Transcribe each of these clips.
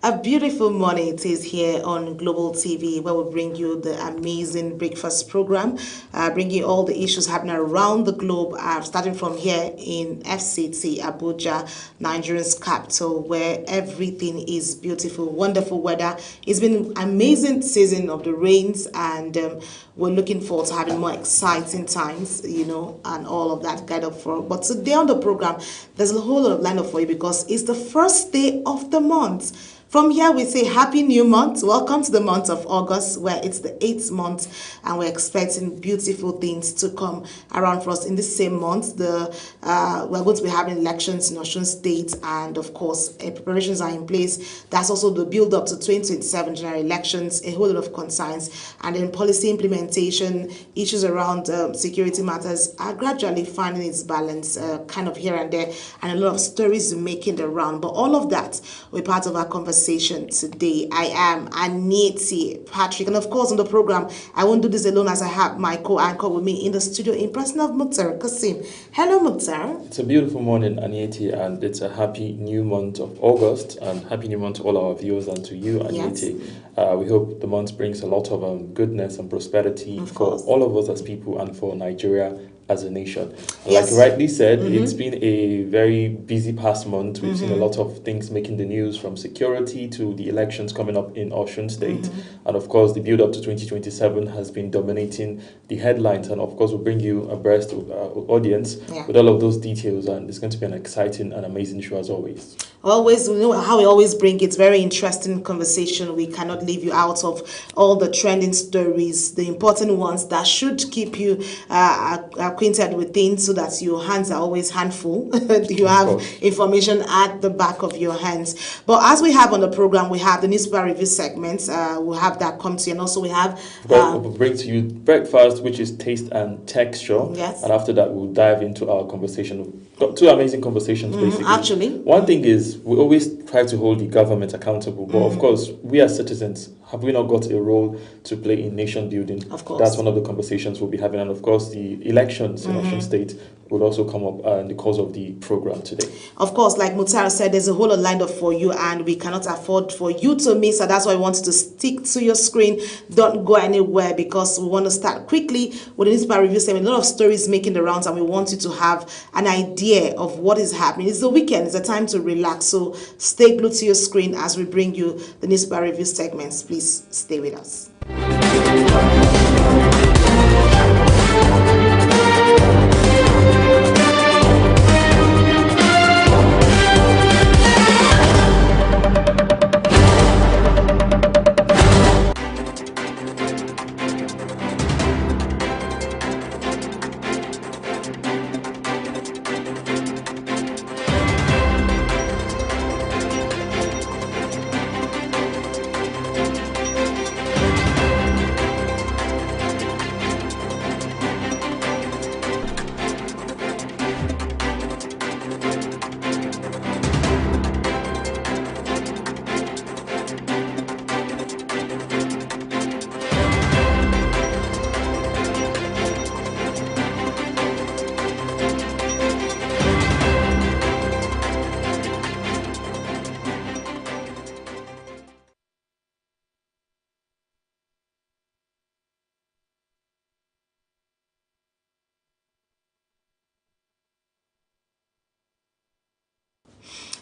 A beautiful morning it is here on Global TV, where we bring you the amazing breakfast program, bring you all the issues happening around the globe, starting from here in FCT, Abuja, Nigeria's capital, where everything is beautiful, wonderful weather. It's been an amazing season of the rains, and we're looking forward to having more exciting times, and all of that kind of for. But today on the program, there's a whole lot of lineup for you because it's the first day of the month. From here, we say Happy New Month. Welcome to the month of August, where it's the 8th month, and we're expecting beautiful things to come around for us in this same month. We're going to be having elections in Osun State, and of course, preparations are in place. That's also the build-up to 2027 general elections, a whole lot of concerns, and then policy implementation, issues around security matters are gradually finding its balance, kind of here and there, and a lot of stories making the round. But all of that will be part of our conversation today. I am Aniti Patrick, and of course on the program I won't do this alone, as I have my co-anchor with me in the studio in person of Mukhtar Kasim. Hello Mukhtar. It's a beautiful morning, Anieti, and it's a happy new month of August, and happy new month to all our viewers and to you, Anieti. Yes. We hope the month brings a lot of goodness and prosperity for all of us as people and for Nigeria as a nation. Yes. Like you rightly said, it's been a very busy past month. We've seen a lot of things making the news, from security to the elections coming up in Osun State. And of course, the build up to 2027 has been dominating the headlines. And of course, we'll bring you abreast of our audience with all of those details. And it's going to be an exciting and amazing show as always. Always, you know how we always bring it. Very interesting conversation. We cannot leave you out of all the trending stories, the important ones that should keep you acquainted with things, so that your hands are always handful. You have information at the back of your hands. But as we have on the program, we have the newspaper review segments. We'll have that come to you, and also we have we'll bring to you breakfast, which is taste and texture. Yes. And after that, we'll dive into our conversation. We've got two amazing conversations, basically. Actually, one thing is we always try to hold the government accountable, but of course, we as citizens, have we not got a role to play in nation building? Of course. That's one of the conversations we'll be having. And of course, the elections in Osun State will also come up in the course of the program today. Of course, like Mukhtar said, there's a whole lot lined up for you, and we cannot afford for you to miss. So that's why we want you to stick to your screen. Don't go anywhere, because we want to start quickly with the newspaper review segment. A lot of stories making the rounds, and we want you to have an idea of what is happening. It's the weekend. It's a time to relax. So stay glued to your screen as we bring you the newspaper review segments. Please stay with us.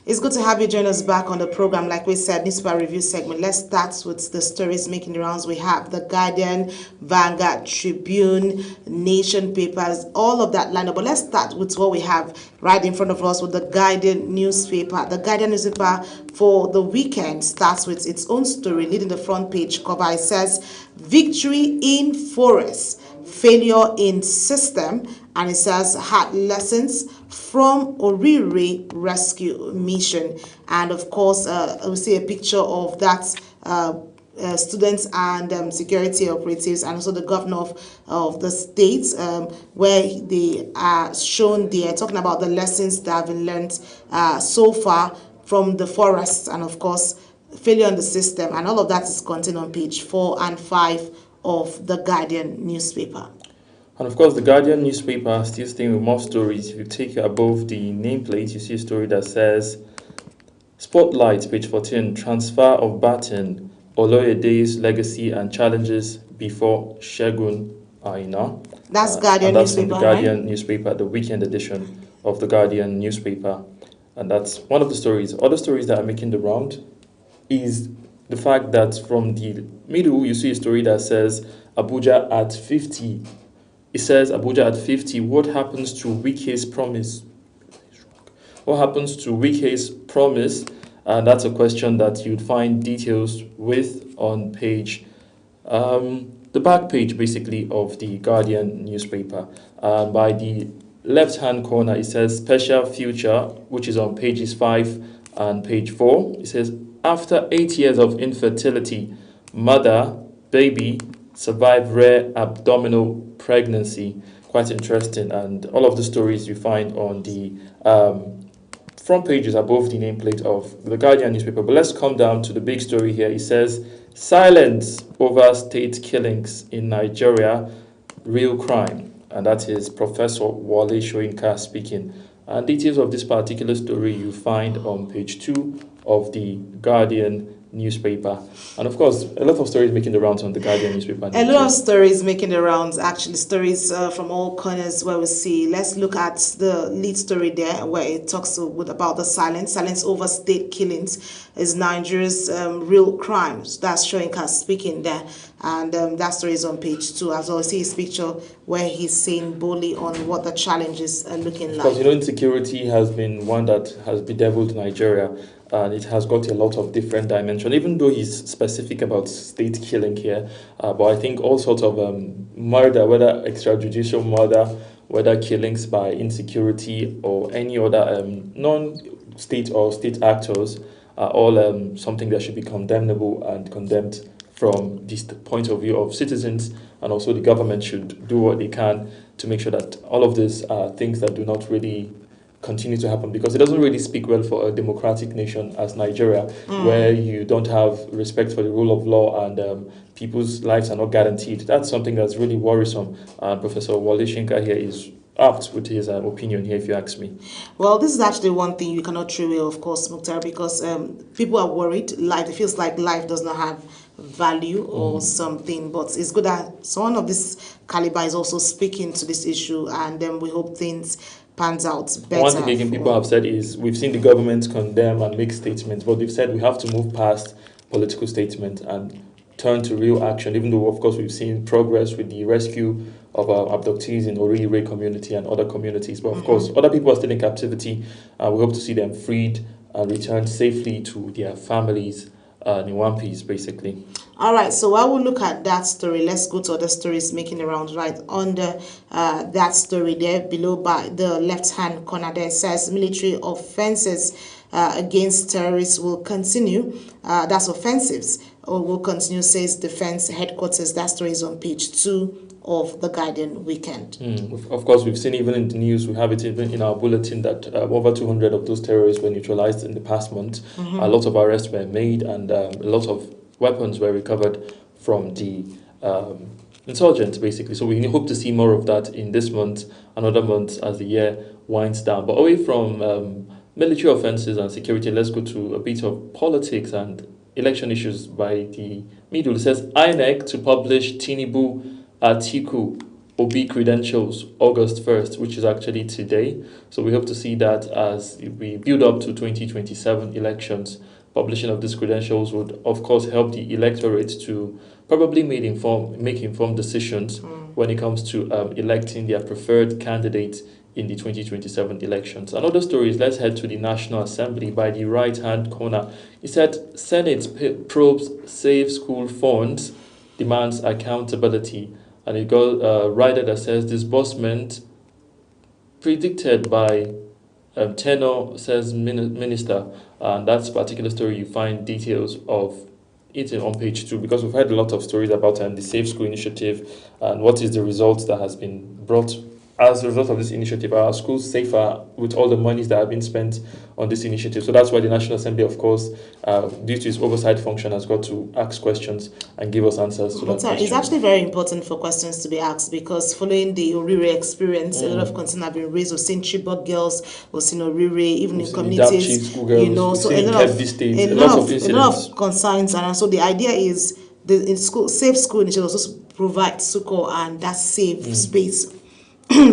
It's good to have you join us back on the program. Like we said, newspaper review segment. Let's start with the stories making the rounds. We have the Guardian, Vanguard, Tribune, Nation papers, all of that lineup. But let's start with what we have right in front of us with the Guardian newspaper. The Guardian newspaper for the weekend starts with its own story leading the front page cover. It says, "Victory in Forest, Failure in System," and it says, "Hard Lessons from Orire Rescue Mission." And of course, we see a picture of that students and security operatives, and also the governor of the state, where they are shown there talking about the lessons that have been learned so far from the forest, and of course, failure in the system. And all of that is contained on page 4 and 5 of the Guardian newspaper. And of course, the Guardian newspaper still staying with more stories. If you take above the nameplate, you see a story that says, Spotlight, page 14, transfer of baton, Oloyede's legacy and challenges before Shegun Aina. That's Guardian and that's newspaper, from the Guardian right? newspaper, the weekend edition of the Guardian newspaper. And that's one of the stories. Other stories that are making the round is the fact that from the middle, you see a story that says Abuja at 50. It says Abuja at 50, what happens to Wike's promise? What happens to Wike's promise? And that's a question that you'd find details with on page, the back page basically of the Guardian newspaper. By the left-hand corner, it says special future, which is on pages 5 and page 4. It says, after 8 years of infertility, mother, baby, survive rare abdominal pregnancy. Quite interesting. And all of the stories you find on the front pages above the nameplate of the Guardian newspaper. But let's come down to the big story here. It says, silence over state killings in Nigeria, real crime. And that is Professor Wale Soyinka speaking. And details of this particular story you find on page 2 of the Guardian newspaper. And of course, a lot of stories making the rounds on the Guardian newspaper. A lot of stories making the rounds, actually, stories from all corners where we see. Let's look at the lead story there where it talks about the silence over state killings is Nigeria's real crimes. That's Soyinka speaking there. And that story is on page 2 as well. See his picture where he's saying boldly on what the challenges are looking like. Because, insecurity has been one that has bedeviled Nigeria. And it has got a lot of different dimensions, even though he's specific about state killing here. But I think all sorts of murder, whether extrajudicial murder, whether killings by insecurity or any other non-state or state actors, are all something that should be condemnable and condemned from this point of view of citizens. And also the government should do what they can to make sure that all of these are things that do not really continue to happen, because it doesn't really speak well for a democratic nation as Nigeria, where you don't have respect for the rule of law and people's lives are not guaranteed. That's something that's really worrisome. Professor Wale Soyinka here is apt with his opinion here, if you ask me. Well, this is actually one thing you cannot throw away, of course, Mukhtar, because people are worried. It feels like life does not have value or something, but it's good that someone of this caliber is also speaking to this issue, and then we hope things pans out better. One thing again people have said is we've seen the government condemn and make statements, but they've said we have to move past political statements and turn to real action, even though, of course, we've seen progress with the rescue of abductees in Orire community and other communities. But, of course, other people are still in captivity, and we hope to see them freed and returned safely to their families in one piece, basically. All right, so while we look at that story, let's go to other stories making the rounds. Right under that story there, below by the left-hand corner, there says military offenses against terrorists will continue. That's offensives or will continue, says Defense Headquarters. That story is on page 2 of the Guardian weekend. Of course, we've seen even in the news, we have it even in our bulletin that over 200 of those terrorists were neutralized in the past month. A lot of arrests were made and a lot of weapons were recovered from the insurgents, basically. So we hope to see more of that in this month, another month as the year winds down. But away from military offenses and security, let's go to a bit of politics and election issues by the middle. It says INEC to publish Tinubu Atiku Obi credentials August 1st, which is actually today. So we hope to see that as we build up to 2027 elections. Publishing of these credentials would, of course, help the electorate to probably make informed decisions when it comes to electing their preferred candidate in the 2027 elections. Another story is, let's head to the National Assembly by the right-hand corner. It said, Senate probes save school funds, demands accountability. And it got a rider that says, disbursement predicted by tenor, says minister. And that's a particular story. You find details of it on page 2, because we've heard a lot of stories about the Safe School Initiative and what is the result that has been brought as a result of this initiative, are our schools safer with all the monies that have been spent on this initiative? So that's why the National Assembly, of course, due to its oversight function, has got to ask questions and give us answers to that question. It's actually very important for questions to be asked, because following the Orire experience, a lot of concerns have been raised. We've seen Chibok girls, we've seen Orire, even in communities, so a lot of concerns. And so the idea is the safe school initiative also provide succor and that safe space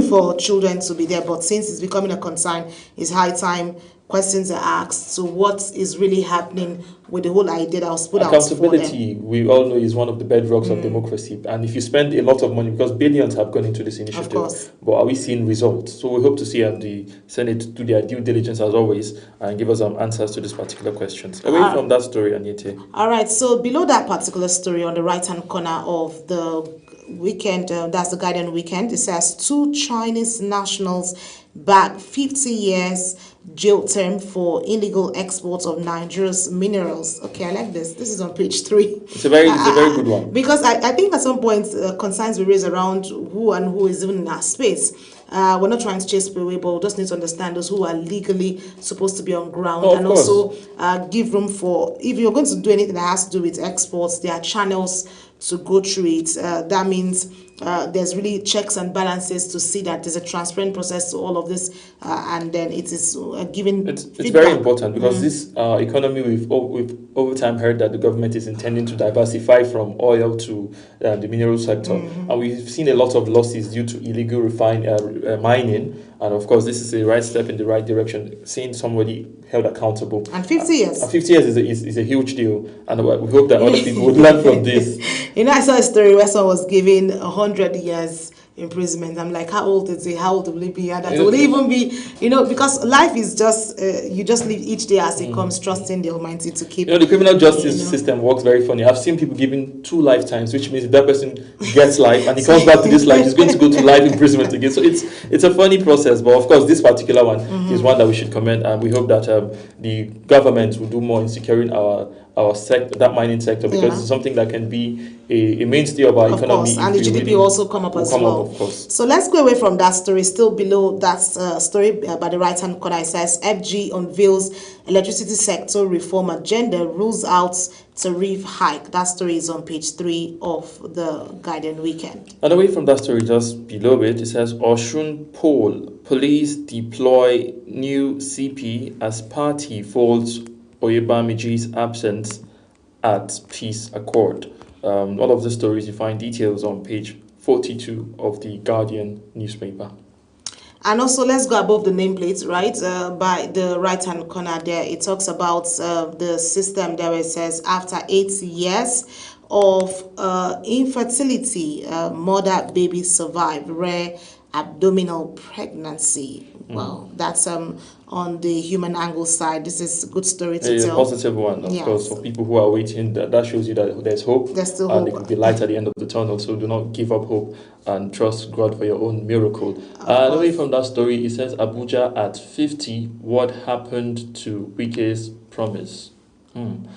for children to be there. But since it's becoming a concern, it's high time questions are asked. So what is really happening with the whole idea that was put out for them? Accountability, we all know, is one of the bedrocks of democracy. And if you spend a lot of money, because billions have gone into this initiative, but are we seeing results? So we hope to see the Senate do their due diligence as always and give us answers to these particular questions. Away from that story, Anyete. All right, so below that particular story on the right-hand corner of the weekend, that's the Guardian Weekend, it says 2 Chinese nationals back 50 years jail term for illegal exports of Nigeria's minerals. Okay, I like this. This is on page 3. It's a very good one. Because I think at some point concerns will raise around who is even in our space. We're not trying to chase people away, but we just need to understand those who are legally supposed to be on ground, and also give room for, if you're going to do anything that has to do with exports, there are channels to go through it. That means there's really checks and balances to see that there's a transparent process to all of this, and then it is given. It's very important, because this economy, we've over time heard that the government is intending to diversify from oil to the mineral sector, and we've seen a lot of losses due to illegal mining. And of course, this is the right step in the right direction, seeing somebody held accountable. And 50 years. 50 years is a huge deal, and we hope that other people would learn from this. I saw a story where someone was given 100 years imprisonment. I'm like, how old is he? How old will he be? And that will even be, because life is just, you just live each day as it comes, trusting the Almighty to keep. The criminal justice system works very funny. I've seen people given 2 lifetimes, which means if that person gets life and he comes back to this life, he's going to go to life imprisonment again. So it's a funny process, but of course, this particular one is one that we should commend, and we hope that the government will do more in securing our sector, that mining sector, because it's something that can be a mainstay of our economy. And the GDP will also come up as well. Of course. So let's go away from that story. Still below that story, by the right-hand corner, it says FG unveils electricity sector reform agenda, rules out tariff hike. That story is on page 3 of the Guardian Weekend. And away from that story, just below it, it says Osun poll, police deploy new CP as party folds Oyebamiji's absence at peace accord. All of the stories, you find details on page 42 of the Guardian newspaper. And also, let's go above the nameplate, right? By the right-hand corner there, it talks about the system there where it says, after 8 years of infertility, mother baby survived rare abdominal pregnancy. Wow, that's on the human angle side. This is a good story to tell. A positive one, of course, for people who are waiting. That shows you that there's hope. There's still hope. And there could be light at the end of the tunnel. So do not give up hope and trust God for your own miracle. Away from that story, it says Abuja at 50, what happened to Wike's promise?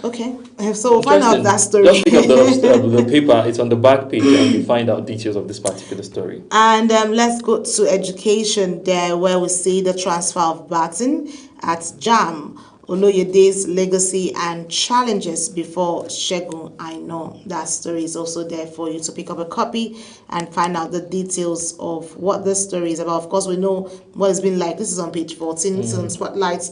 Okay, so we'll find out that story. Just pick up the paper, it's on the back page, and you find out details of this particular story. And let's go to education there, where we see the transfer of baton at JAM, Oloyede's legacy and challenges before Segun Aina. That story is also there for you to pick up a copy and find out the details of what this story is about. Of course, we know what it's been like. This is on page 14, it's on Spotlight.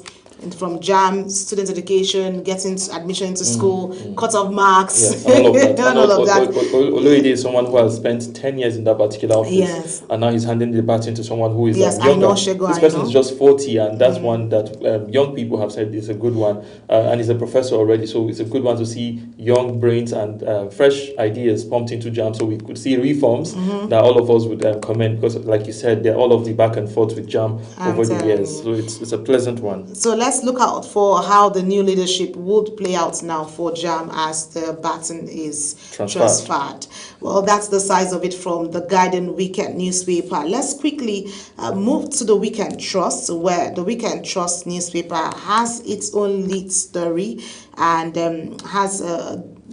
From JAM, student education, getting admission into school, cut-off marks, all of that. Oloyede is someone who has spent 10 years in that particular office, and now he's handing the baton to someone who is younger. This person is just 40, and that's one that young people have said is a good one, and he's a professor already, so it's a good one to see young brains and fresh ideas pumped into JAM, so we could see reforms that all of us would commend, because like you said, they're all of the back and forth with JAM over the years, so it's a pleasant one. So let's look out for how the new leadership would play out now for JAM as the baton is transferred. Well, that's the size of it from the Guardian Weekend newspaper. Let's quickly move to the Weekend Trust, where the Weekend Trust newspaper has its own lead story and has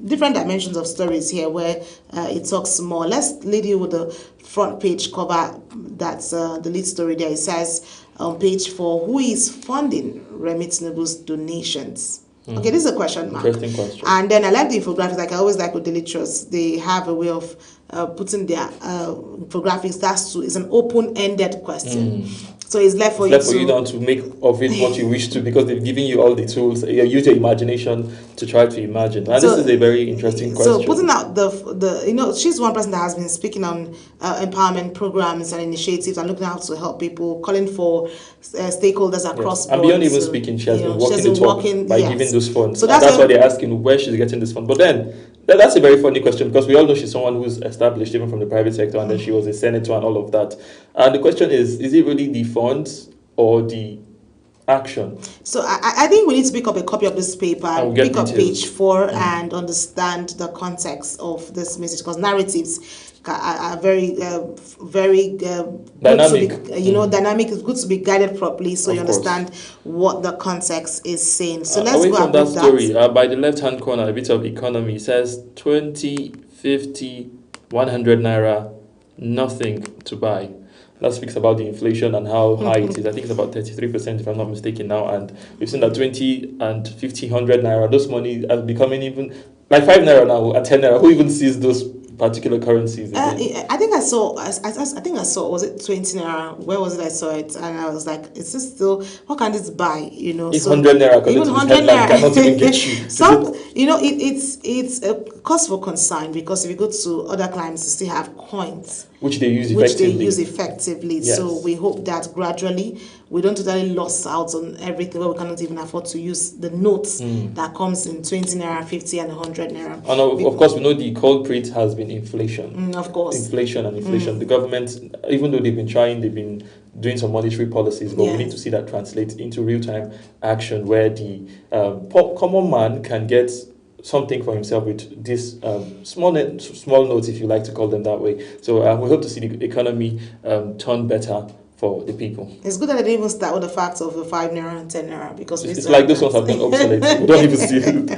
different dimensions of stories here where it talks more. Let's lead you with the front page cover. That's the lead story there. It says on page 4, who is funding Remi Tinubu's donations? Okay, this is a question mark. Interesting question. And then I like the infographics, like I always like with Daily Trust. They have a way of putting their infographics. It's an open-ended question. So it's left for you down to make of it what you wish to, because they've given you all the tools. You use your imagination to try to imagine. And this is a very interesting question. So putting out the she's one person that has been speaking on empowerment programs and initiatives and looking out to help people, calling for stakeholders across boards. And beyond even speaking, she has been walking the talk by giving those funds. So that's why they're asking where she's getting this fund. But then that's a very funny question, because we all know she's someone who's established even from the private sector, and then she was a senator and all of that. And the question is it really the funds or the action? So I think we need to pick up a copy of this paper, pick up page 4 and understand the context of this message, because narratives are very dynamic. Good to be, dynamic. It's good to be guided properly, so you understand what the context is saying. So let's away go from that story. By the left-hand corner, a bit of economy, it says 20, 50, 100 naira, nothing to buy. That speaks about the inflation and how high it is. I think it's about 33%, if I'm not mistaken now. And we've seen that 20 and 50, 100 naira, those money are becoming even like 5 naira now, at 10 naira. Who even sees those particular currencies? I think I saw, was it 20 naira? Where was it I saw it? And I was like, is this still, what can this buy? It's 100 naira, because even 100 naira cannot even get you. It's a cause for concern, because if you go to other clients, you still have coins. Which they use effectively. Yes. So we hope that gradually we don't totally lose out on everything, where we cannot even afford to use the notes that comes in 20 naira, 50 and 100 naira. And of course, we know the culprit has been inflation. Of course. Inflation. The government, even though they've been trying, they've been doing some monetary policies, but we need to see that translate into real-time action, where the common man can get something for himself with this small notes, if you like to call them that way. So we hope to see the economy turn better for the people. It's good that they didn't even start with the facts of the 5 naira and 10 naira, because it's like those ones have been obsolete. We don't even see them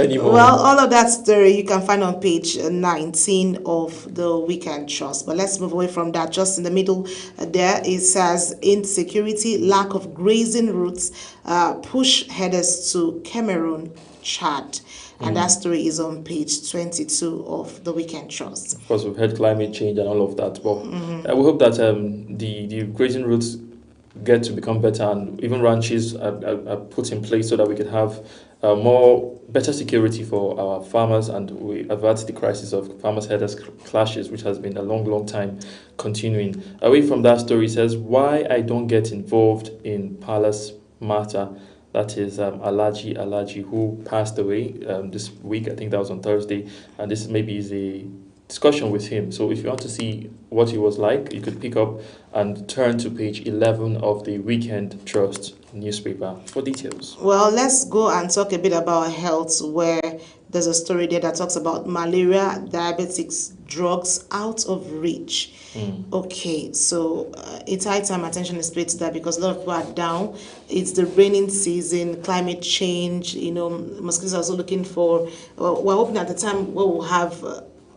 anymore. Well, all of that story you can find on page 19 of the Weekend Trust. But let's move away from that. Just in the middle there, it says insecurity, lack of grazing routes push headers to Cameroon, Chad. And that story is on page 22 of the Weekend Trust. Of course, we've heard climate change and all of that. But we hope that the grazing routes get to become better, and even ranches are put in place so that we can have better security for our farmers, and we avert the crisis of farmers' headers clashes, which has been a long time continuing. Away from that story, it says, why I don't get involved in Palace matter. That is Alhaji, who passed away this week. I think that was on Thursday. And this maybe is a discussion with him. So if you want to see what he was like, you could pick up and turn to page 11 of the Weekend Trust newspaper for details. Well, let's go and talk a bit about health, where there's a story there that talks about malaria, diabetics, drugs out of reach. Okay, so it's high time attention is paid to that, because a lot of people are down. It's the raining season, climate change, mosquitoes are also looking for, we're hoping at the time we'll have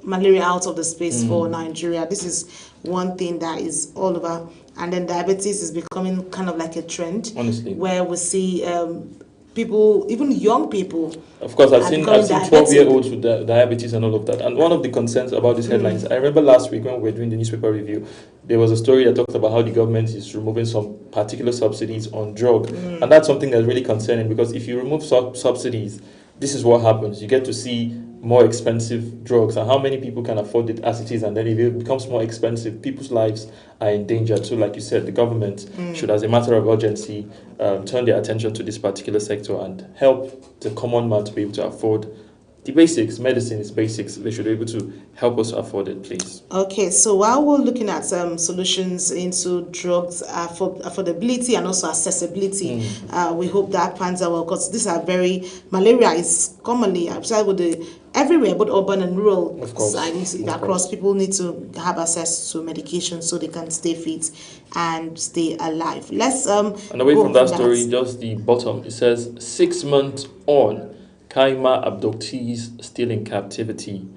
malaria out of the space for Nigeria. This is one thing that is all over. And then diabetes is becoming kind of like a trend. Honestly. Where we see people, even young people. Of course, I've seen 12-year-olds with diabetes and all of that. And one of the concerns about these headlines, I remember last week when we were doing the newspaper review, there was a story that talked about how the government is removing some particular subsidies on drug. And that's something that's really concerning, because if you remove subsidies, this is what happens. You get to see more expensive drugs, and how many people can afford it as it is, and then if it becomes more expensive, people's lives are in danger. So like you said, the government should, as a matter of urgency, turn their attention to this particular sector and help the common man to be able to afford the basics. Medicine is basics. They should be able to help us afford it, please. Okay, so while we're looking at solutions into drugs, affordability and also accessibility, we hope that pans out well, because these are malaria is commonly outside with the everywhere, but urban and rural sides across. People need to have access to medication so they can stay fit and stay alive. Let's and away from that story, just the bottom, it says 6 months on, Kaima abductees still in captivity.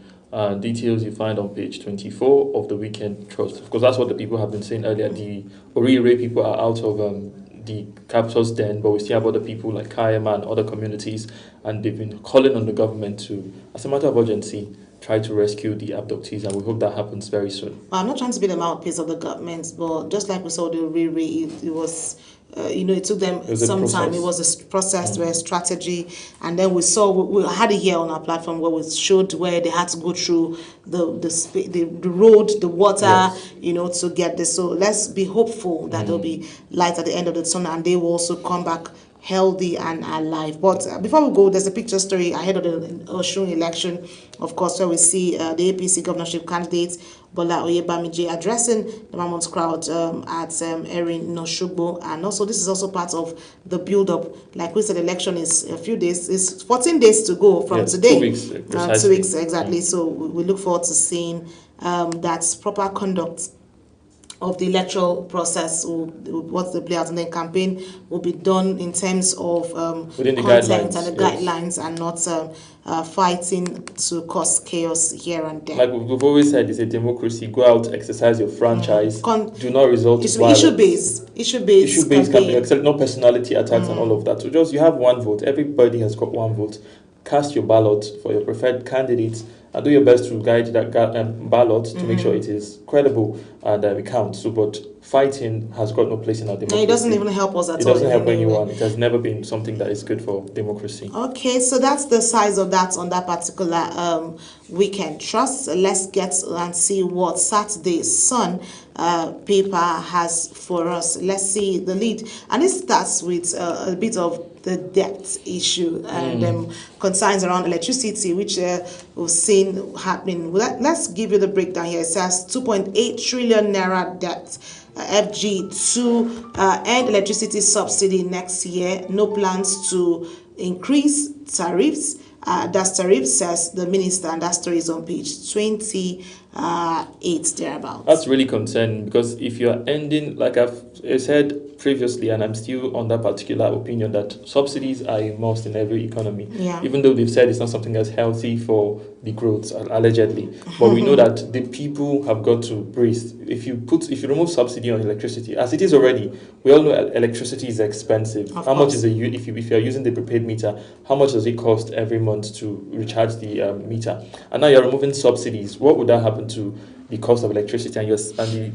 Details you find on page 24 of the Weekend Trust. Because that's what the people have been saying earlier. The Orire people are out of the captors den, but we still have other people like Kaima and other communities, and they've been calling on the government to, as a matter of urgency, try to rescue the abductees, and we hope that happens very soon. Well, I'm not trying to be the mouthpiece of the government, but just like we saw the Orire, it was... it took them some time. It was a process, a strategy, and then we saw we had it here on our platform where we showed where they had to go through the road, the water, to get this. So let's be hopeful that there'll be light at the end of the tunnel, and they will also come back healthy and alive. But before we go, there's a picture story ahead of the Osun election, of course, where we see the APC governorship candidate Bola Oyebamiji addressing the Mammoth crowd at Erin Noshugbo. And also, this is also part of the build-up. Like we said, the election is a few days, it's 14 days to go from today. 2 weeks, 2 weeks, exactly. So we look forward to seeing that proper conduct of the electoral process, what's the playout, and then campaign will be done in terms of within the content guidelines, and the guidelines, and not fighting to cause chaos here and there. Like we've always said, it's a democracy. Go out, exercise your franchise. Do not resort to violence. Issue-based campaign, except no personality attacks and all of that. So just, you have one vote. Everybody has got one vote. Cast your ballot for your preferred candidates, and do your best to guide that ballot to make sure it is credible and it counts. So, but fighting has got no place in our democracy. No, it doesn't even help us at all. It doesn't help anyone. It has never been something that is good for democracy. Okay, so that's the size of that on that particular Weekend Trust. Let's get and see what Saturday Sun paper has for us. Let's see the lead, and it starts with a bit of the debt issue and concerns around electricity, which we've seen happening. Let's give you the breakdown here. It says 2.8 trillion naira debt. FG to end electricity subsidy next year. No plans to increase tariffs. That's tariff, says the minister, and that story is on page 28 thereabouts. That's really concerning, because if you're ending, like I've said previously, and I'm still on that particular opinion, that subsidies are a must in every economy. Yeah. Even though they've said it's not something that's healthy for the growth, allegedly. But we know that the people have got to breathe. If you remove subsidy on electricity, as it is already, we all know electricity is expensive. How much is if you are using the prepaid meter, how much does it cost every month to recharge the meter? And now you're removing subsidies. What would that happen to the cost of electricity? And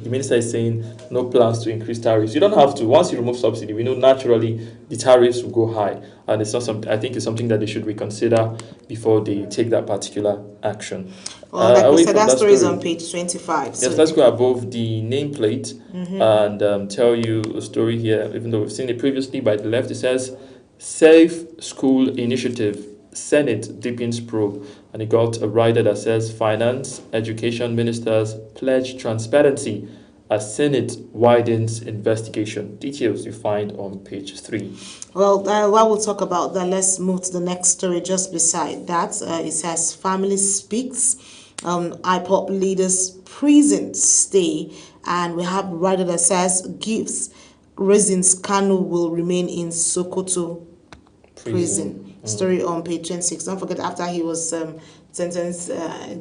the minister is saying no plans to increase tariffs. You don't have to. Once you remove subsidy, we know naturally the tariffs will go high, and it's not something. I think it's something that they should reconsider before they take that particular action. Well, like we said, that story is on page 25. Yes, so let's go above the nameplate and tell you a story here. Even though we've seen it previously, by the left it says Safe School Initiative, Senate deepens probe, and it got a rider that says Finance, Education Ministers pledge transparency as Senate widens investigation. Details you find on page 3. Well, while we'll talk about that, let's move to the next story just beside that. It says Family Speaks, IPOP leaders prison stay, and we have a rider that says gives reasons Kanu will remain in Sokoto prison. Story on page 26. Don't forget, after he was sentenced,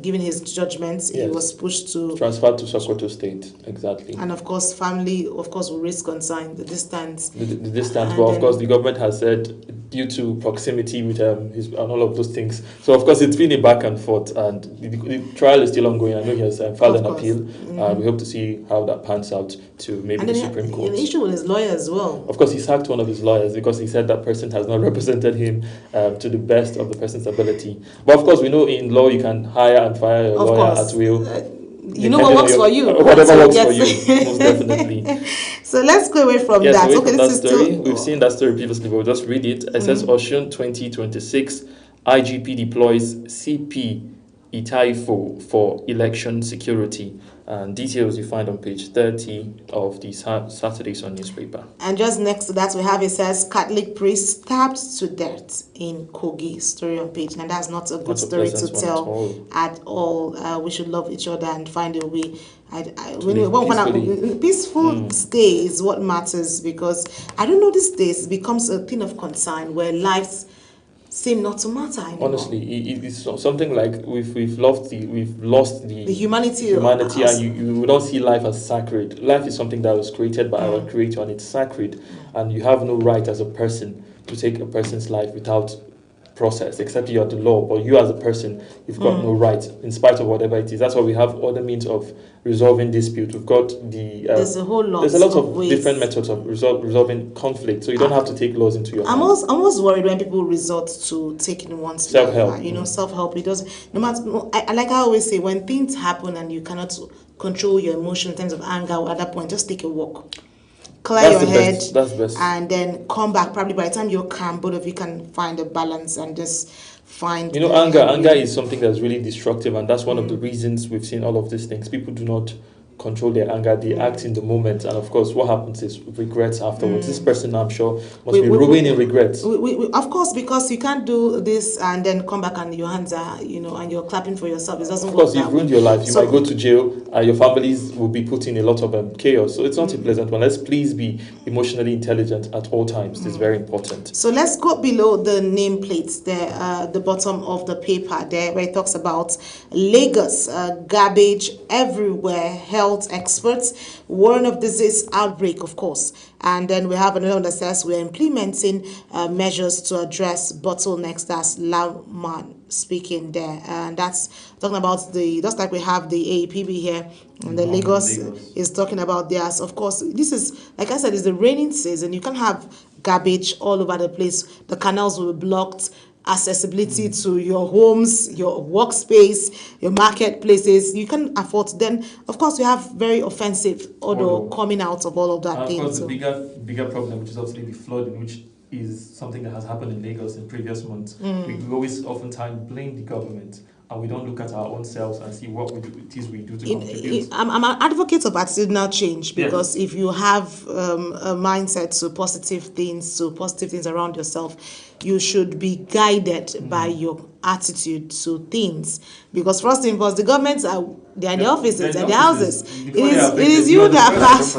given his judgment, he was pushed to transferred to Sokoto State. Exactly. And of course, family, will raise concern, the distance. The distance, but of course, the government has said due to proximity with his and all of those things. So of course, it's been a back and forth, and the trial is still ongoing. I know he has filed an appeal, and we hope to see how that pans out to maybe the Supreme Court. And the issue with his lawyer as well. Of course, he sacked one of his lawyers because he said that person has not represented him to the best of the person's ability. But of course, we know in law you can hire and fire your lawyer at will. You know what works for you. Whatever works for you, most definitely. So let's go away from that. So okay, this story. We've seen that story previously, but we'll just read it. It says Osun 2026, IGP deploys CP Itaifo for election security. And details you find on page 30 of the Saturday Sun newspaper. And just next to that, we have, it says Catholic priest stabbed to death in Kogi. Story on page. And that's not a good story to tell at all. We should love each other and find a way. Peaceful stay is what matters, because I don't know, these days it becomes a thing of concern where lives seem not to matter anymore. Honestly, it's something like we've lost the humanity, and you don't see life as sacred. Life is something that was created by our Creator, and it's sacred, and you have no right as a person to take a person's life without process, except you're the law. But you as a person, you've got no right, in spite of whatever it is. That's why we have other means of resolving dispute. We've got the there's a lot of different methods of resolving conflict. So you don't have to take laws into your hands. I'm always worried when people resort to taking one's self-help. Self-help. Because no matter, like I always say, when things happen and you cannot control your emotion in terms of anger, at that point, just take a walk. Clear your head. That's best. And then come back. Probably by the time you're calm, both of you can find a balance and just find. Anger is something that's really destructive, and that's one of the reasons we've seen all of these things. People do not control their anger, they act in the moment, and of course what happens is regrets afterwards. This person, I'm sure, must be ruined in regrets. Of course, because you can't do this and then come back and your hands are, and you're clapping for yourself. It doesn't work. Of course, you've ruined your life. You might go to jail, and your families will be put in a lot of chaos. So it's not a pleasant one. Let's please be emotionally intelligent at all times. It's very important. So let's go below the nameplates there, the bottom of the paper there, where it talks about Lagos, garbage everywhere, health experts warn of disease outbreak, of course. And then we have another one that says we're implementing measures to address bottlenecks. That's Lauman speaking there. And that's talking about just like we have the AEPB here, and the Lagos is talking about theirs. Of course, this is, like I said, it's the raining season. You can't have garbage all over the place. The canals will be blocked. Accessibility to your homes, your workspace, your marketplaces, you can afford. Then, of course, we have very offensive odor coming out of all of that thing. Of course, the bigger problem, which is obviously the flooding, which is something that has happened in Lagos in previous months. We always oftentimes blame the government, and we don't look at our own selves and see what it is we do to contribute. I'm an advocate of attitudinal change, because if you have a mindset to positive things around yourself, you should be guided by your attitude to things. Because first and foremost, the governments they're in the offices and the houses. It is you that pass.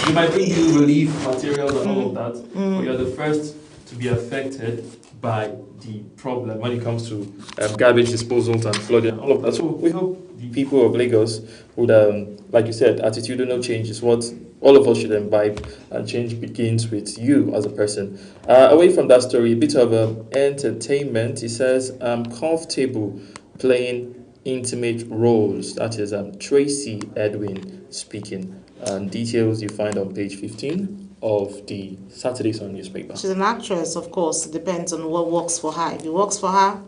You might bring you relief materials and all of that, but you're the first to be affected by the problem when it comes to garbage disposals and flooding and all of that. So we hope the people of Lagos would, like you said, attitudinal change is what all of us should imbibe, and change begins with you as a person. Away from that story, a bit of entertainment. He says, I'm comfortable playing intimate roles. That is Tracy Edwin speaking. And details you find on page 15 of the Saturday Sun newspaper. She's an actress, of course. It depends on what works for her. If it works for her,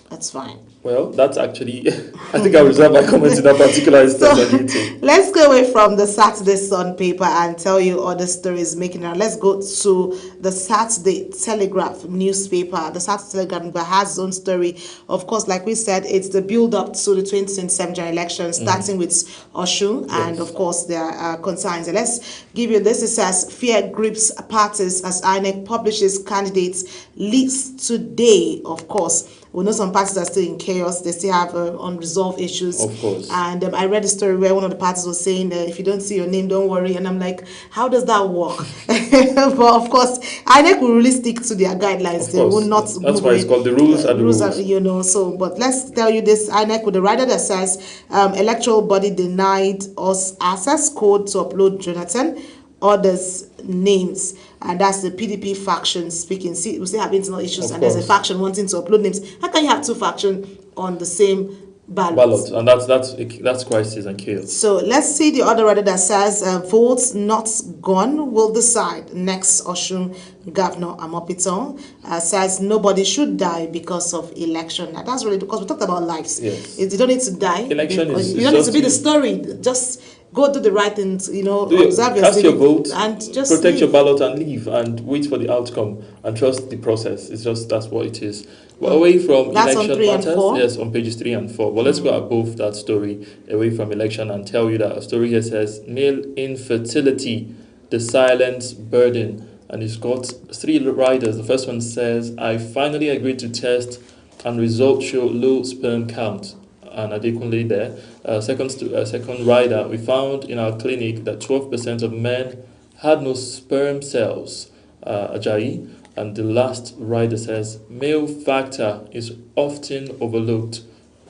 that's fine. Well, that's actually, I think I'll reserve my comments in that particular instance. So, let's go away from the Saturday Sun paper and tell you other stories making it. Let's go to the Saturday Telegraph newspaper. The Saturday Telegraph has its own story. Of course, like we said, it's the build-up to the 2027 general election, starting with Osun, and of course, there are concerns. And let's give you this. It says, fear grips parties as INEC publishes candidates list today, of course. We know some parties are still in chaos. They still have unresolved issues. Of course. And I read a story where one of the parties was saying that if you don't see your name, don't worry. And I'm like, how does that work? But of course, INEC will really stick to their guidelines. They will not. That's why it's called the rules and the rules. So, but let's tell you this: INEC with the rider that says electoral body denied us access code to upload Jonathan others' names. And that's the PDP faction speaking. See, we still have internal issues, and there's a faction wanting to upload names. How can you have two factions on the same ballot? And that's crisis and chaos. So let's see the other order that says votes not gone will decide. Next, Osun Governor Amopiton says nobody should die because of election. Now that's really because we talked about lives. Yes. You don't need to die. Election is you don't need to be the story. Just go do the right things, observe cast your vote, and just protect your ballot and leave and wait for the outcome and trust the process. It's just, that's what it is. Well, away from election matters, yes, on pages 3 and 4. Well, let's go above that story, away from election, and tell you that a story here says male infertility, the silent burden, and it's got 3 riders. The first one says, I finally agreed to test and results show low sperm count. And Adekunle there. Second rider, we found in our clinic that 12% of men had no sperm cells. Ajayi. And the last rider says, male factor is often overlooked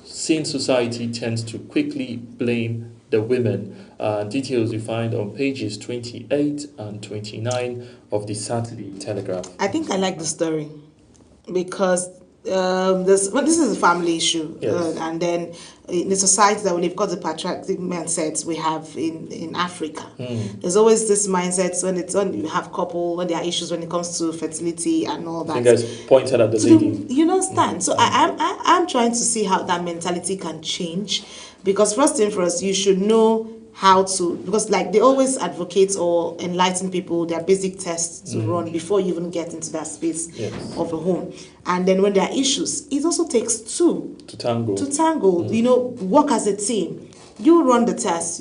since society tends to quickly blame the women. Details you find on pages 28 and 29 of the Saturday Telegraph. I think I like the story because this is a family issue, yes. And then in the society that we've got the patriarchal mindsets we have in Africa. There's always this mindset when you have couple, when there are issues when it comes to fertility and all that. I think guys pointed at the lady. You understand? So I'm trying to see how that mentality can change, because first thing first, you should know how to, because like they always advocate or enlighten people their basic tests to run before you even get into that space of a home. And then when there are issues, it also takes two to tango. You know, work as a team. You run the test.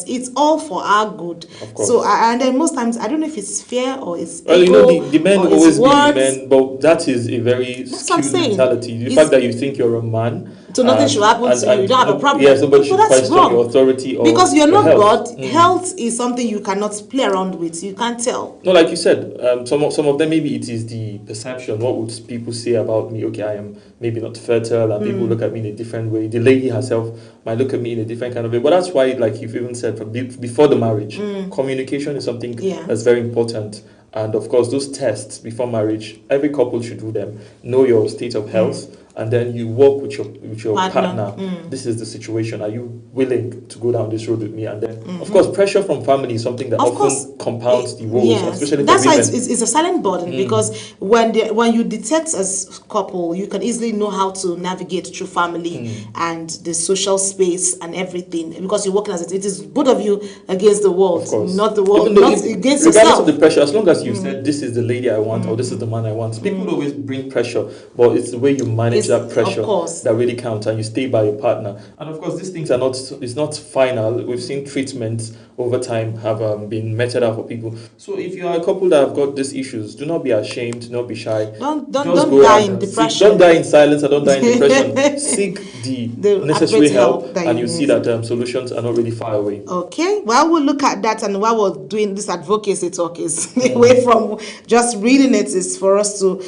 It's all for our good. Of course. So and then most times I don't know if it's fear or it's well, ego, you know, the men always be the men, but that is a very skewed mentality. The fact that you think you're a man, so nothing should happen to you. You don't have a problem. Yeah, somebody should question your authority or because you're not health. God. Health is something you cannot play around with. You can't tell. No, like you said, some of them, maybe it is the perception. What would people say about me? Okay, I am maybe not fertile, and people look at me in a different way. The lady herself might look at me in a different kind of way. But that's why, like you've even said, from before the marriage, communication is something that's very important. And of course, those tests before marriage, every couple should do them. Know your state of health. And then you work with your partner. This is the situation. Are you willing to go down this road with me? And then, of course, pressure from family is something that often compounds the woes, especially that's for why women. it's a silent burden, because when you detect as couple, you can easily know how to navigate through family and the social space and everything, because you're working as it is both of you against the world, not the world, not against yourself. Regardless of the pressure, as long as you said this is the lady I want or this is the man I want, people always bring pressure, but it's the way you manage that pressure that really counts, and you stay by your partner. And of course, these things are it's not final. We've seen treatments over time have been meted out for people. So if you are a couple that have got these issues, do not be ashamed, do not be shy. Don't die in depression. Don't die in silence, or don't die in depression. Seek the necessary help, and you see that solutions are not really far away. Okay, well, we'll look at that, and while we're doing this advocacy talk is away from just reading it, is for us to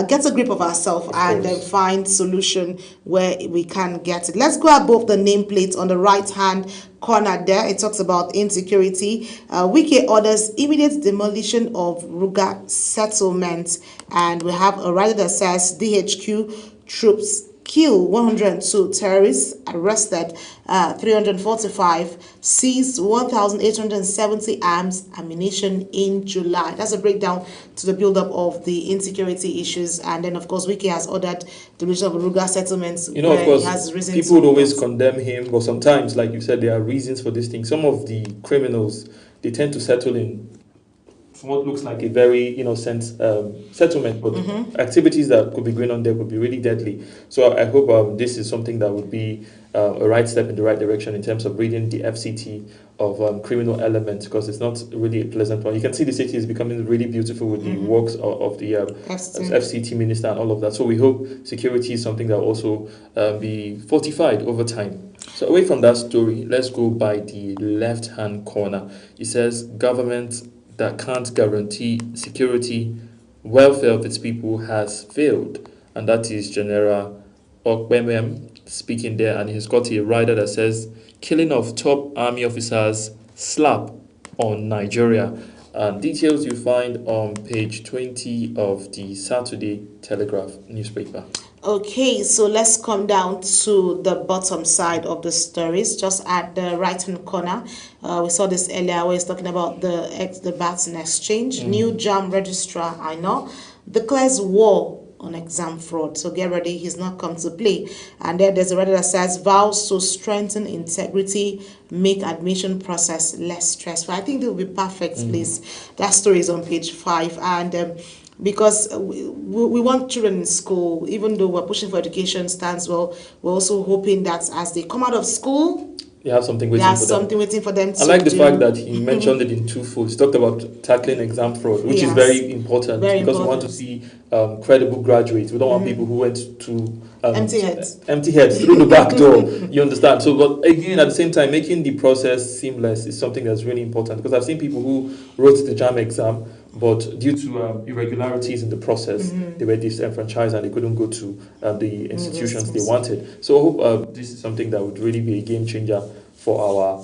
get a grip of ourselves and then find solution where we can get it. Let's go above the nameplate on the right hand corner there. It talks about insecurity. Wike orders immediate demolition of Ruga settlement, and we have a rider that says DHQ troops kill 102 terrorists, arrested 345, seized 1,870 arms, ammunition in July. That's a breakdown to the build-up of the insecurity issues. And then, of course, Wike has ordered demolition of Ruga settlements. You know, of course, people would always condemn him, but sometimes, like you said, there are reasons for this thing. Some of the criminals, they tend to settle in what looks like a very innocent settlement, but activities that could be going on there could be really deadly. So I hope this is something that would be a right step in the right direction in terms of reading the FCT of criminal elements, because it's not really a pleasant one. You can see the city is becoming really beautiful with the works of the FCT minister and all of that. So we hope security is something that will also be fortified over time. So away from that story, let's go by the left-hand corner. It says government that can't guarantee security, welfare of its people has failed. And that is General Okpemem speaking there, and he's got a rider that says killing of top army officers slap on Nigeria. Details you find on page 20 of the Saturday Telegraph newspaper. Okay, so let's come down to the bottom side of the stories, just at the right-hand corner. We saw this earlier where it's talking about the Baton Exchange. New JAMB registrar, I know, declares war on exam fraud. So get ready, he's not come to play. And then there's a writer that says vows to strengthen integrity, make admission process less stressful. I think it will be perfect place. That story is on page 5. And because we want children in school, even though we're pushing for education stands well, we're also hoping that as they come out of school, they have something waiting for them. I like the fact that he mentioned it in twofold. He talked about tackling exam fraud, which is very important, because we want to see credible graduates. We don't want people who went to empty heads through the back door. You understand? So, but again, at the same time, making the process seamless is something that's really important, because I've seen people who wrote the JAMB exam but due to irregularities in the process, they were disenfranchised and they couldn't go to the institutions they wanted. So I hope this is something that would really be a game changer for our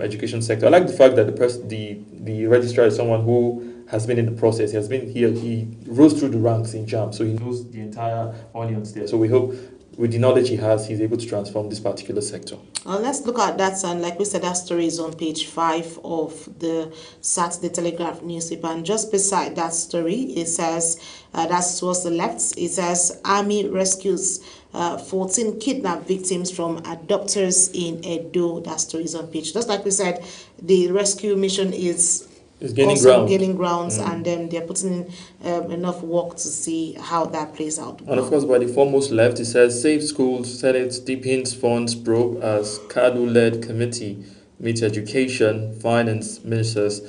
education sector. I like the fact that the registrar is someone who has been in the process. He has been here. He rose through the ranks in JAM, so he knows the entire audience there. So we hope, with the knowledge he has, he's able to transform this particular sector. Let's look at that, and like we said, that story is on page 5 of the Saturday Telegraph newspaper. And just beside that story, it says, that's towards the left, it says, Army rescues 14 kidnapped victims from abductors in Edo. That story is on page. Just like we said, the rescue mission is gaining grounds, and they're putting in enough work to see how that plays out. And of course, by the foremost left, it says, Save Schools, Senate deepens funds probe as Kadu-led committee meets education, finance ministers,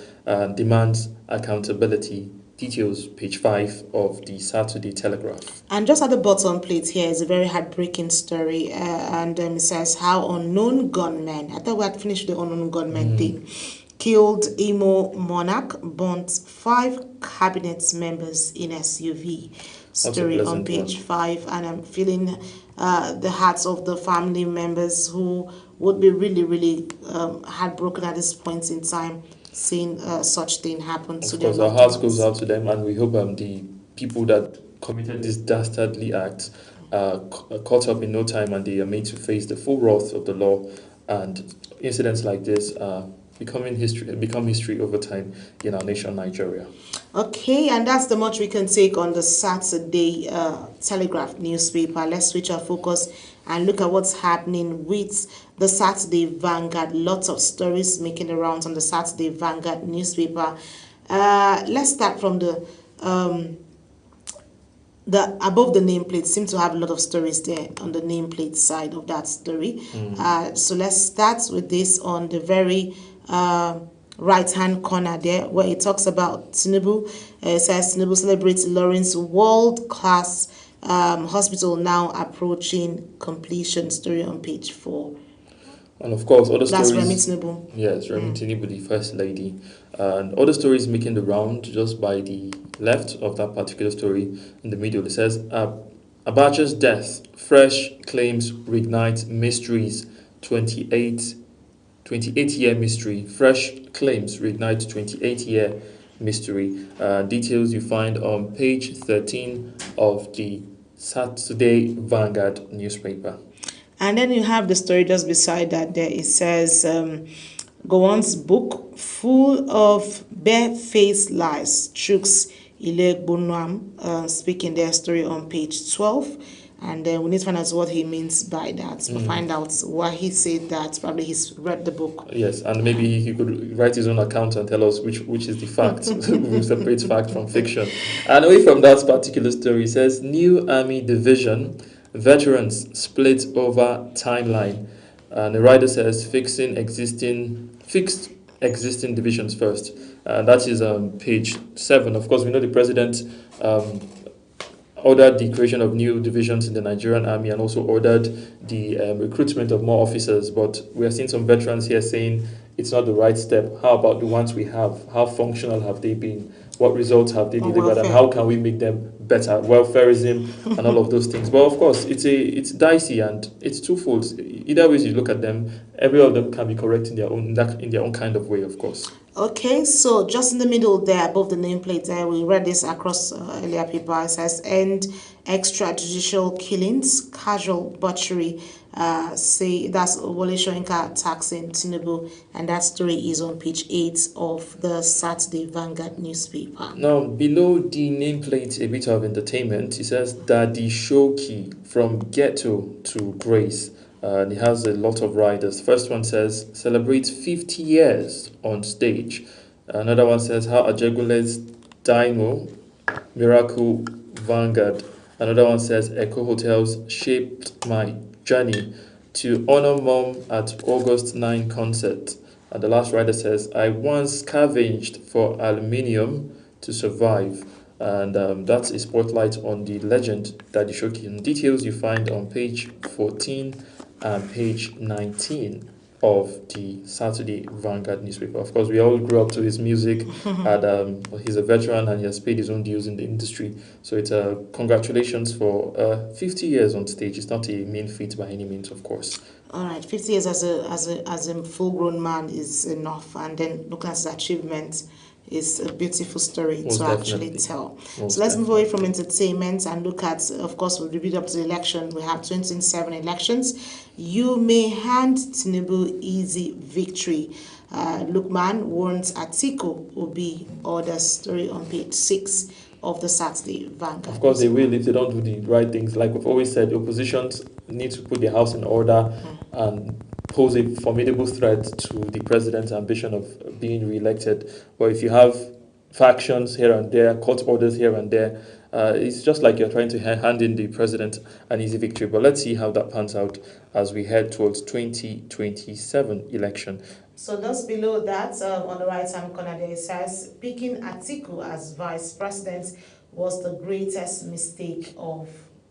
demands accountability. Details, page 5 of the Saturday Telegraph. And just at the bottom plate here is a very heartbreaking story, and it says how unknown gunmen, I thought we had finished the unknown gunmen thing, killed Imo monarch, burnt 5 cabinet members in SUV. Story on page 5, and I'm feeling the hearts of the family members who would be really, really heartbroken at this point in time, seeing such thing happen to them. Of course, our hearts goes out to them, and we hope the people that committed this dastardly act are caught up in no time, and they are made to face the full wrath of the law. And incidents like this become history over time in our nation, Nigeria. Okay, and that's the much we can take on the Saturday Telegraph newspaper. Let's switch our focus and look at what's happening with the Saturday Vanguard. Lots of stories making the rounds on the Saturday Vanguard newspaper. Let's start from the above the nameplate. Seem to have a lot of stories there on the nameplate side of that story. So let's start with this on the very right hand corner there, where it talks about Tinubu. It says Tinubu celebrates Lawrence world-class hospital now approaching completion. Story on page 4. And of course, other stories. That's Remi Tinubu. Yes, Remi Tinubu, the First Lady. And other stories making the round just by the left of that particular story. In the middle, it says, Abacha's death, fresh claims reignite mysteries, 28-year mystery. Fresh claims reignite 28-year mystery. Details you find on page 13 of the Saturday Vanguard newspaper. And then you have the story just beside that there. It says, Gowon's book full of bare-faced lies, Chuks Ilegbunwam, speaking their story on page 12. And then we need to find out what he means by that. We'll find out why he said that. Probably he's read the book. Yes, and maybe he could write his own account and tell us which is the fact. We separate fact from fiction. And away from that particular story, it says, New Army Division, veterans split over timeline. And the writer says, fixed existing divisions first. That is page 7. Of course, we know the president ordered the creation of new divisions in the Nigerian Army and also ordered the recruitment of more officers. But we are seeing some veterans here saying it's not the right step. How about the ones we have? How functional have they been? What results have they delivered, and how can we make them better? Welfarism and all of those things. But of course, it's dicey and it's twofold. Either way you look at them, every of them can be correct in their own kind of way, of course. Okay, so just in the middle there, above the nameplate there, we read this across earlier paper. It says, end extrajudicial killings, casual butchery. Say that's Wole Soyinka taxing Tinubu, and that story is on page 8 of the Saturday Vanguard newspaper. Now, below the nameplate, a bit of entertainment. It says Daddy Shoki from ghetto to grace. It has a lot of riders. First one says celebrates 50 years on stage. Another one says how Ajegunle's Dynamo Miracle Vanguard. Another one says Echo Hotels shaped my journey to honor mom at August 9 concert. And the last rider says I once scavenged for aluminium to survive. And that's a spotlight on the legend Daddy Shoki. And details you find on page 14 and page 19 of the Saturday Vanguard newspaper. Of course, we all grew up to his music, and he's a veteran and he has paid his own dues in the industry. So it's congratulations for 50 years on stage. It's not a mean feat by any means, of course. All right, 50 years as a full-grown man is enough, and then looking at his achievements is a beautiful story to actually tell. So let's move away from entertainment and look at, of course, we'll repeat up to the election. We have 2027 elections. You may hand Tinubu easy victory. Lukman warns Atiku will be order story on page 6 of the Saturday Vanguard. Of course, they will if they don't do the right things. Like we've always said, oppositions need to put their house in order and pose a formidable threat to the president's ambition of being re-elected. But if you have factions here and there, court orders here and there, it's just like you're trying to hand in the president an easy victory. But let's see how that pans out as we head towards 2027 election. So just below that, on the right-hand corner there, it says, picking Atiku as vice president was the greatest mistake of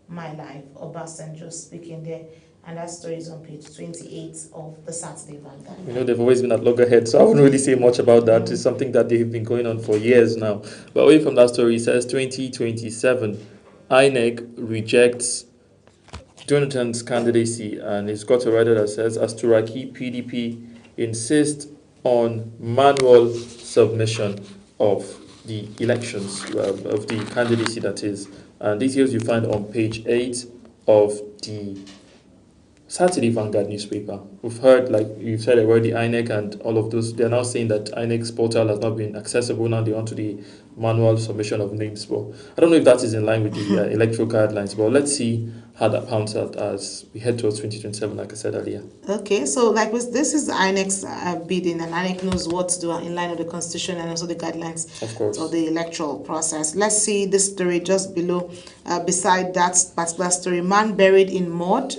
my life. Obasanjo speaking there. And that story is on page 28 of the Saturday Vanguard. You know, they've always been at loggerheads, so I wouldn't really say much about that. It's something that they've been going on for years now. But away from that story, it says 2027, INEC rejects Jonathan's candidacy, and it's got a writer that says, as Turaki PDP insists on manual submission of the elections, of the candidacy that is. And details you find on page 8 of the Saturday Vanguard newspaper. We've heard, like you've said already, INEC and all of those, they're now saying that INEC's portal has not been accessible. Now they want to the manual submission of names. But I don't know if that is in line with the electoral guidelines, but let's see how that pans out as we head towards 2027, like I said earlier. Okay, so like this is INEC's bidding, and INEC knows what to do in line with the constitution and also the guidelines of the electoral process. Let's see this story just below, beside that particular story. Man buried in mud,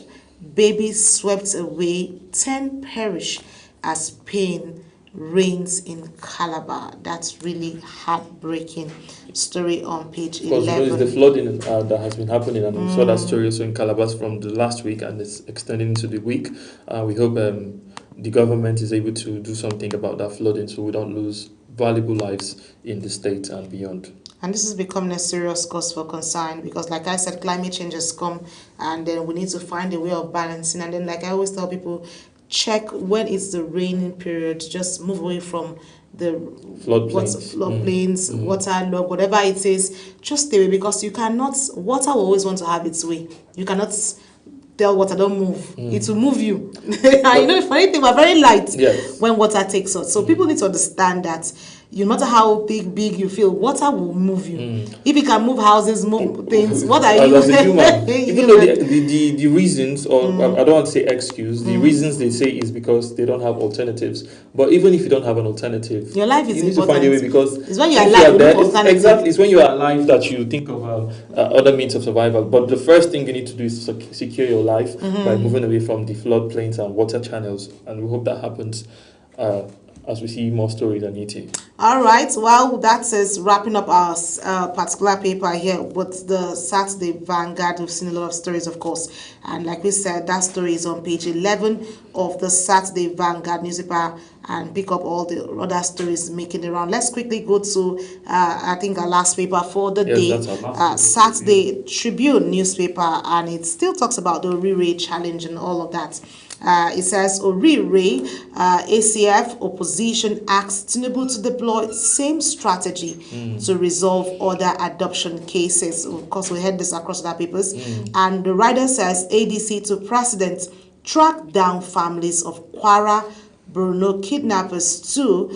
baby swept away, 10 perish as pain reigns in Calabar. That's really heartbreaking story on page 11. Because you know, it's the flooding that has been happening, and we saw that story also in Calabar from the last week, and it's extending into the week. We hope the government is able to do something about that flooding so we don't lose valuable lives in the state and beyond. And this is becoming a serious cause for concern because, like I said, climate change has come, and then we need to find a way of balancing. And then, like I always tell people, check when it's the raining period. Just move away from the floodplains, waterlog, whatever it is. Just stay away because you cannot. Water will always want to have its way. You cannot tell water don't move. It will move you. You know, the funny thing, we're very light when water takes us. So people need to understand that. No matter how big you feel, water will move you. If it can move houses, move things, what are you? As a human, even though the reasons, or I don't want to say excuse, the reasons they say is because they don't have alternatives. But even if you don't have an alternative, your life is you need important. to find a way because it's when you're alive. Exactly, it's when you are alive that you think of other means of survival. But the first thing you need to do is secure your life by moving away from the floodplains and water channels, and we hope that happens as we see more stories on ET. All right, well, that is wrapping up our particular paper here with the Saturday Vanguard. We've seen a lot of stories, of course, and like we said, that story is on page 11 of the Saturday Vanguard newspaper, and pick up all the other stories making the round. Let's quickly go to, I think, our last paper for the day, Saturday Tribune newspaper, and it still talks about the Orire challenge and all of that. It says Orire, ACF opposition asks Tinubu to deploy same strategy to resolve other adoption cases. Of course, we heard this across the papers. And the writer says ADC to president, track down families of Kwara Bruno kidnappers too.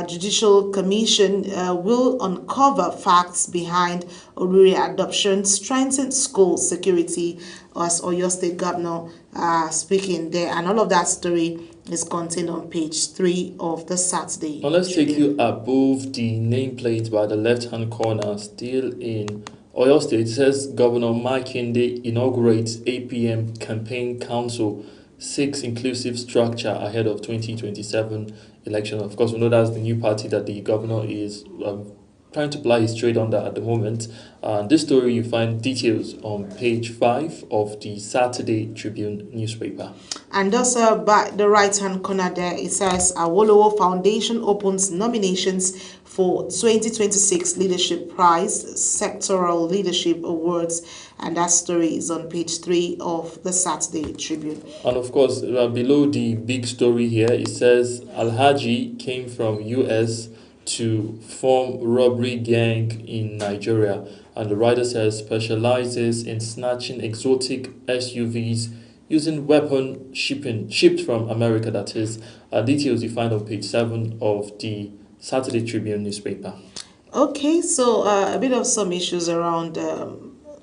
Judicial Commission will uncover facts behind Orire adoption, strengthen school security, as Oyo State Governor speaking there. And all of that story is contained on page 3 of the Saturday. Now let's take you above the nameplate by the left-hand corner, still in Oyo State. It says Governor Makinde inaugurates APM Campaign Council, 6 inclusive structure ahead of 2027 election. Of course, we know that's the new party that the governor is trying to ply his trade on that at the moment. This story, you find details on page 5 of the Saturday Tribune newspaper. And also by the right-hand corner there, it says Awolowo Foundation opens nominations for 2026 Leadership Prize, Sectoral Leadership Awards, and that story is on page 3 of the Saturday Tribune. And of course, below the big story here, it says Alhaji came from US to form robbery gang in Nigeria, and the writer says specializes in snatching exotic SUVs using weapon shipped from America, that is. Details you find on page 7 of the Saturday Tribune newspaper. Okay, so a bit of some issues around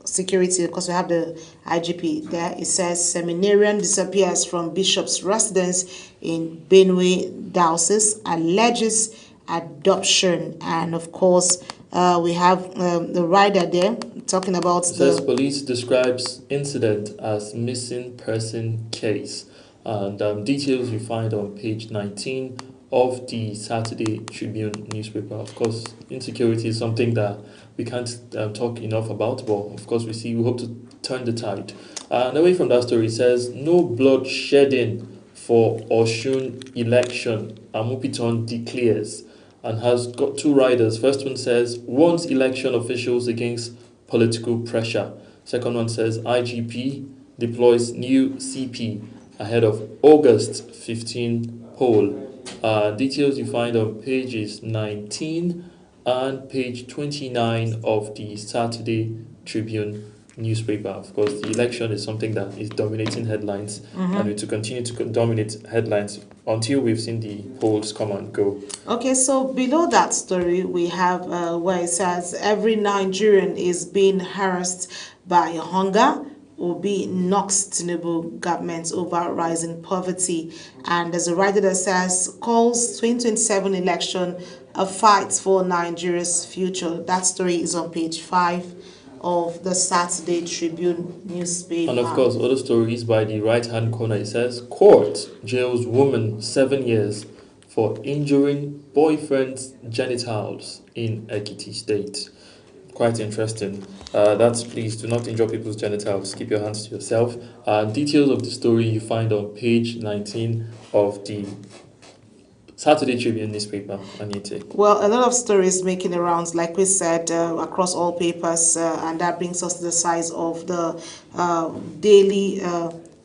security, because we have the IGP there. It says seminarian disappears from bishop's residence in Benue Diocese, alleges adoption, and of course we have the rider there talking about it says police describes incident as missing person case, and details you find on page 19 of the Saturday Tribune newspaper. Of course, insecurity is something that we can't talk enough about, but of course we hope to turn the tide. And away from that story, it says no blood shedding for Osun election, Amupiton declares, and has got two riders. First one says warns election officials against political pressure. Second one says IGP deploys new CP ahead of August 15 poll. Details you find on pages 19 and page 29 of the Saturday Tribune newspaper. Of course, the election is something that is dominating headlines, and it will continue to dominate headlines until we've seen the polls come and go. Okay, so below that story, we have where it says every Nigerian is being harassed by hunger. Obi knocks Tinubu government over rising poverty. And there's a writer that says calls 2027 election a fight for Nigeria's future. That story is on page 5 of the Saturday Tribune newspaper. And of course, other stories by the right-hand corner. It says court jails woman 7 years for injuring boyfriend's genitals in Ekiti State. Quite interesting. Please do not injure people's genitals. Keep your hands to yourself. Details of the story you find on page 19 of the Saturday Tribune newspaper, Anita. Well, a lot of stories making the rounds, like we said, across all papers, and that brings us to the size of the daily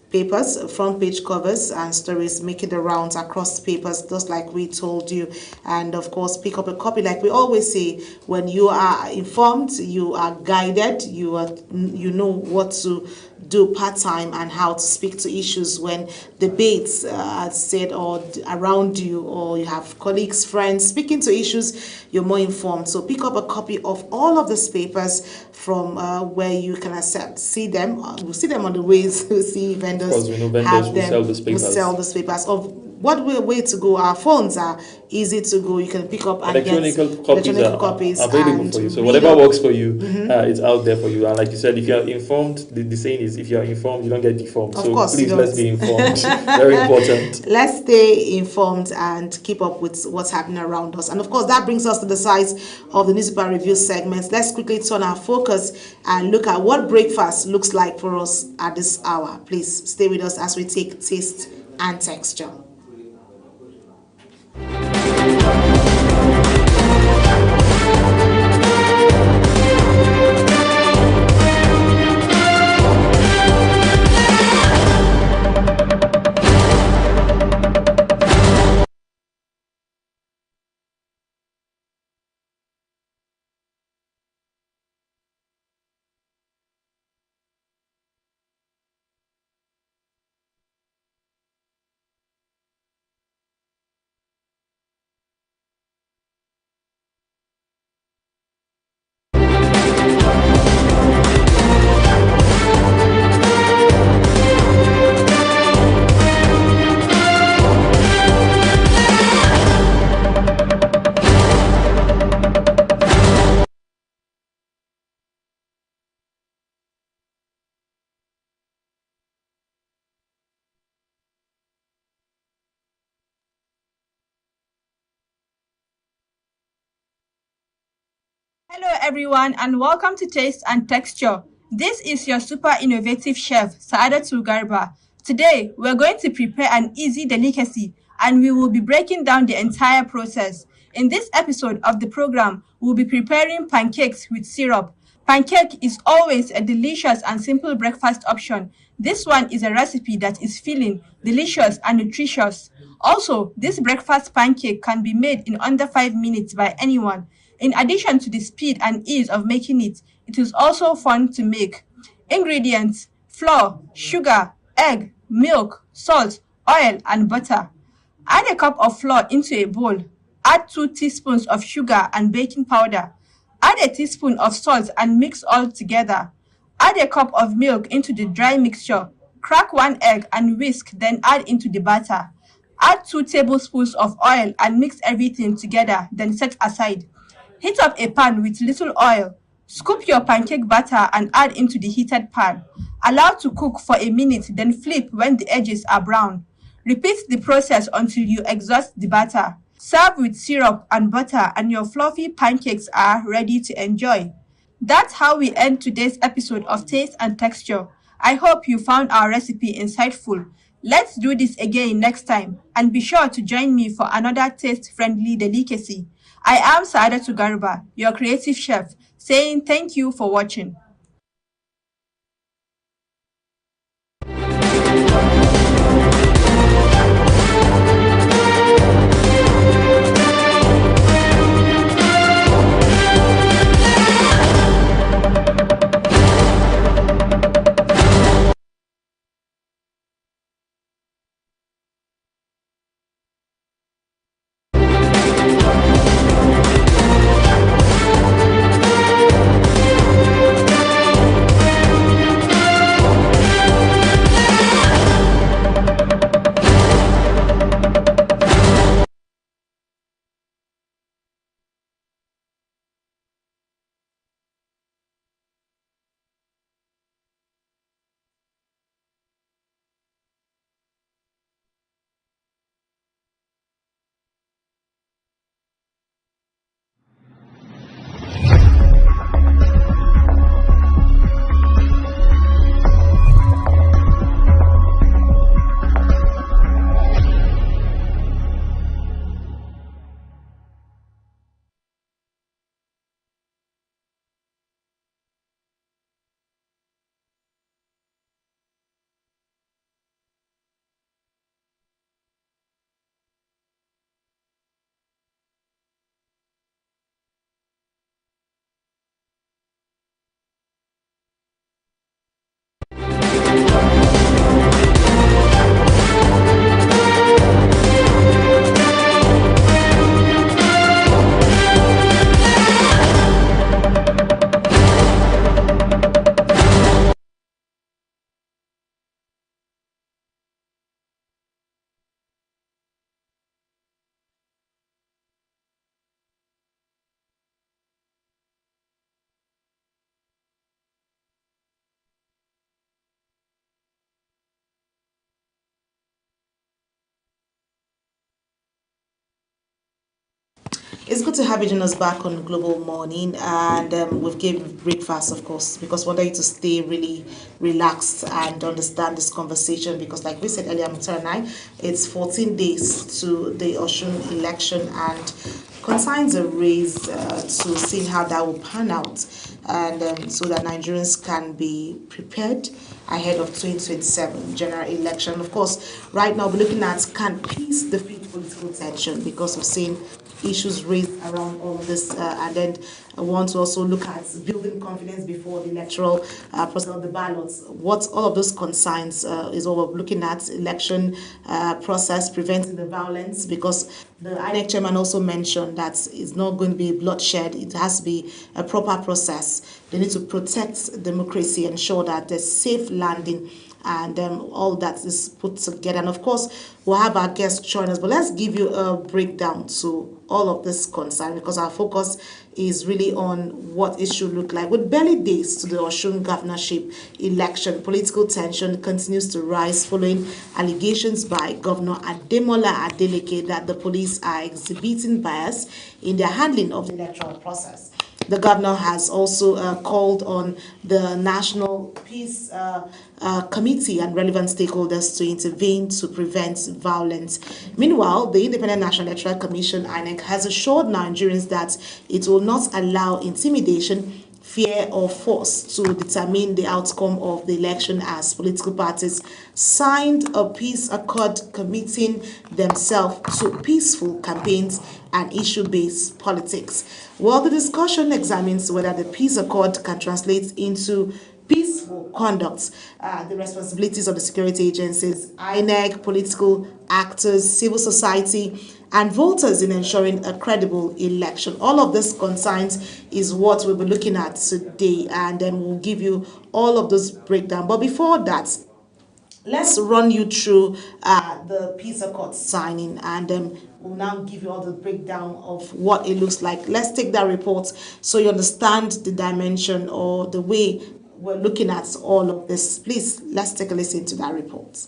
papers, front page covers, and stories making the rounds across the papers, just like we told you. And of course, pick up a copy. Like we always say, when you are informed, you are guided, you know what to do part-time and how to speak to issues when debates are said or around you, or you have colleagues, friends speaking to issues, you're more informed. So pick up a copy of all of these papers from where you can see them. We'll see them on the ways to see vendors. Because we know vendors will sell these papers. Will sell these papers. Of what way to go? Our phones are easy to go. You can pick up and get electronic copies are available for you. So whatever works for you, it's out there for you. And like you said, if you are informed, the saying is, if you are informed, you don't get deformed. Of so course, please let's be informed. Very important. Let's stay informed and keep up with what's happening around us. And of course, that brings us to the size of the newspaper review segments. Let's quickly turn our focus and look at what breakfast looks like for us at this hour. Please stay with us as we take taste and texture. Hello, everyone, and welcome to Taste and Texture. This is your super innovative chef, Saadatu Garba. Today, we're going to prepare an easy delicacy, and we will be breaking down the entire process. In this episode of the program, we'll be preparing pancakes with syrup. Pancake is always a delicious and simple breakfast option. This one is a recipe that is filling, delicious, and nutritious. Also, this breakfast pancake can be made in under 5 minutes by anyone. In addition to the speed and ease of making it, it is also fun to make. Ingredients: flour, sugar, egg, milk, salt, oil, and butter. Add a cup of flour into a bowl. Add 2 teaspoons of sugar and baking powder. Add a teaspoon of salt and mix all together. Add a cup of milk into the dry mixture. Crack 1 egg and whisk, then add into the batter. Add 2 tablespoons of oil and mix everything together, then set aside. Heat up a pan with little oil. Scoop your pancake batter and add into the heated pan. Allow to cook for a minute, then flip when the edges are brown. Repeat the process until you exhaust the batter. Serve with syrup and butter, and your fluffy pancakes are ready to enjoy. That's how we end today's episode of Taste and Texture. I hope you found our recipe insightful. Let's do this again next time, and be sure to join me for another taste-friendly delicacy. I am Saadatu Garba, your creative chef, saying thank you for watching. It's good to have you join us back on Global Morning, and we've given breakfast, of course, because we want you to stay really relaxed and understand this conversation. Because, like we said earlier, Mr. and I, it's 14 days to the Osun election, and concerns are raised to see how that will pan out, and so that Nigerians can be prepared ahead of 2027 general election. Of course, right now we're looking at, can peace defeat political tension, because we've seen issues raised around all of this, and then I want to also look at building confidence before the electoral process of the ballots. What all of those concerns is what we're looking at: election process, preventing the violence, because the INEC chairman also mentioned that it's not going to be bloodshed. It has to be a proper process. They need to protect democracy, ensure that there's safe landing, and all that is put together. And of course, we'll have our guests join us, but let's give you a breakdown to all of this concern, because our focus is really on what it should look like. With barely days to the Osun governorship election, political tension continues to rise following allegations by Governor Ademola Adeleke that the police are exhibiting bias in their handling of the electoral process. The governor has also called on the National Peace Committee and relevant stakeholders to intervene to prevent violence. Meanwhile, the Independent National Electoral Commission, INEC, has assured Nigerians that it will not allow intimidation, fear or force to determine the outcome of the election, as political parties signed a peace accord committing themselves to peaceful campaigns and issue-based politics. Well, the discussion examines whether the peace accord can translate into peaceful conduct, the responsibilities of the security agencies, INEC, political actors, civil society, and voters in ensuring a credible election. All of this concerns is what we'll be looking at today, and then we'll give you all of those breakdown. But before that, let's run you through the peace accord signing, and we'll now give you all the breakdown of what it looks like. Let's take that report so you understand the dimension or the way we're looking at all of this. Please, let's take a listen to that report.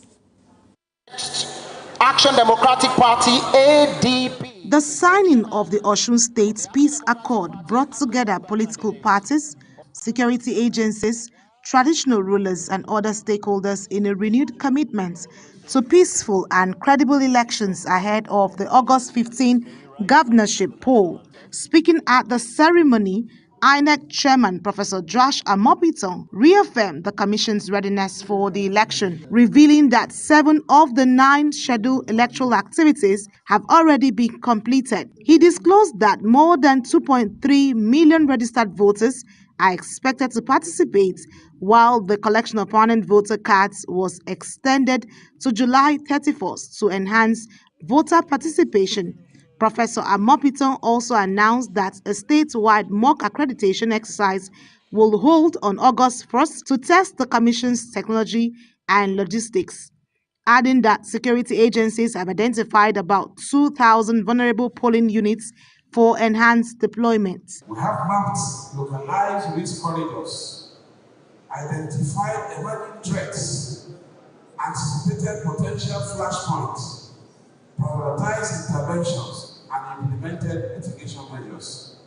Action Democratic Party, ADP. The signing of the Osun State Peace Accord brought together political parties, security agencies, traditional rulers and other stakeholders in a renewed commitment to peaceful and credible elections ahead of the August 15 governorship poll. Speaking at the ceremony, INEC Chairman Professor Josh Amopiton reaffirmed the Commission's readiness for the election, revealing that 7 of the 9 scheduled electoral activities have already been completed. He disclosed that more than 2.3 million registered voters are expected to participate, while the collection of permanent voter cards was extended to July 31st to enhance voter participation. Professor Amopiton also announced that a statewide mock accreditation exercise will hold on August 1st to test the Commission's technology and logistics, adding that security agencies have identified about 2,000 vulnerable polling units for enhanced deployment. We have mapped localized risk corridors, identified emerging threats, anticipated potential flashpoints, prioritized interventions, and implemented mitigation measures,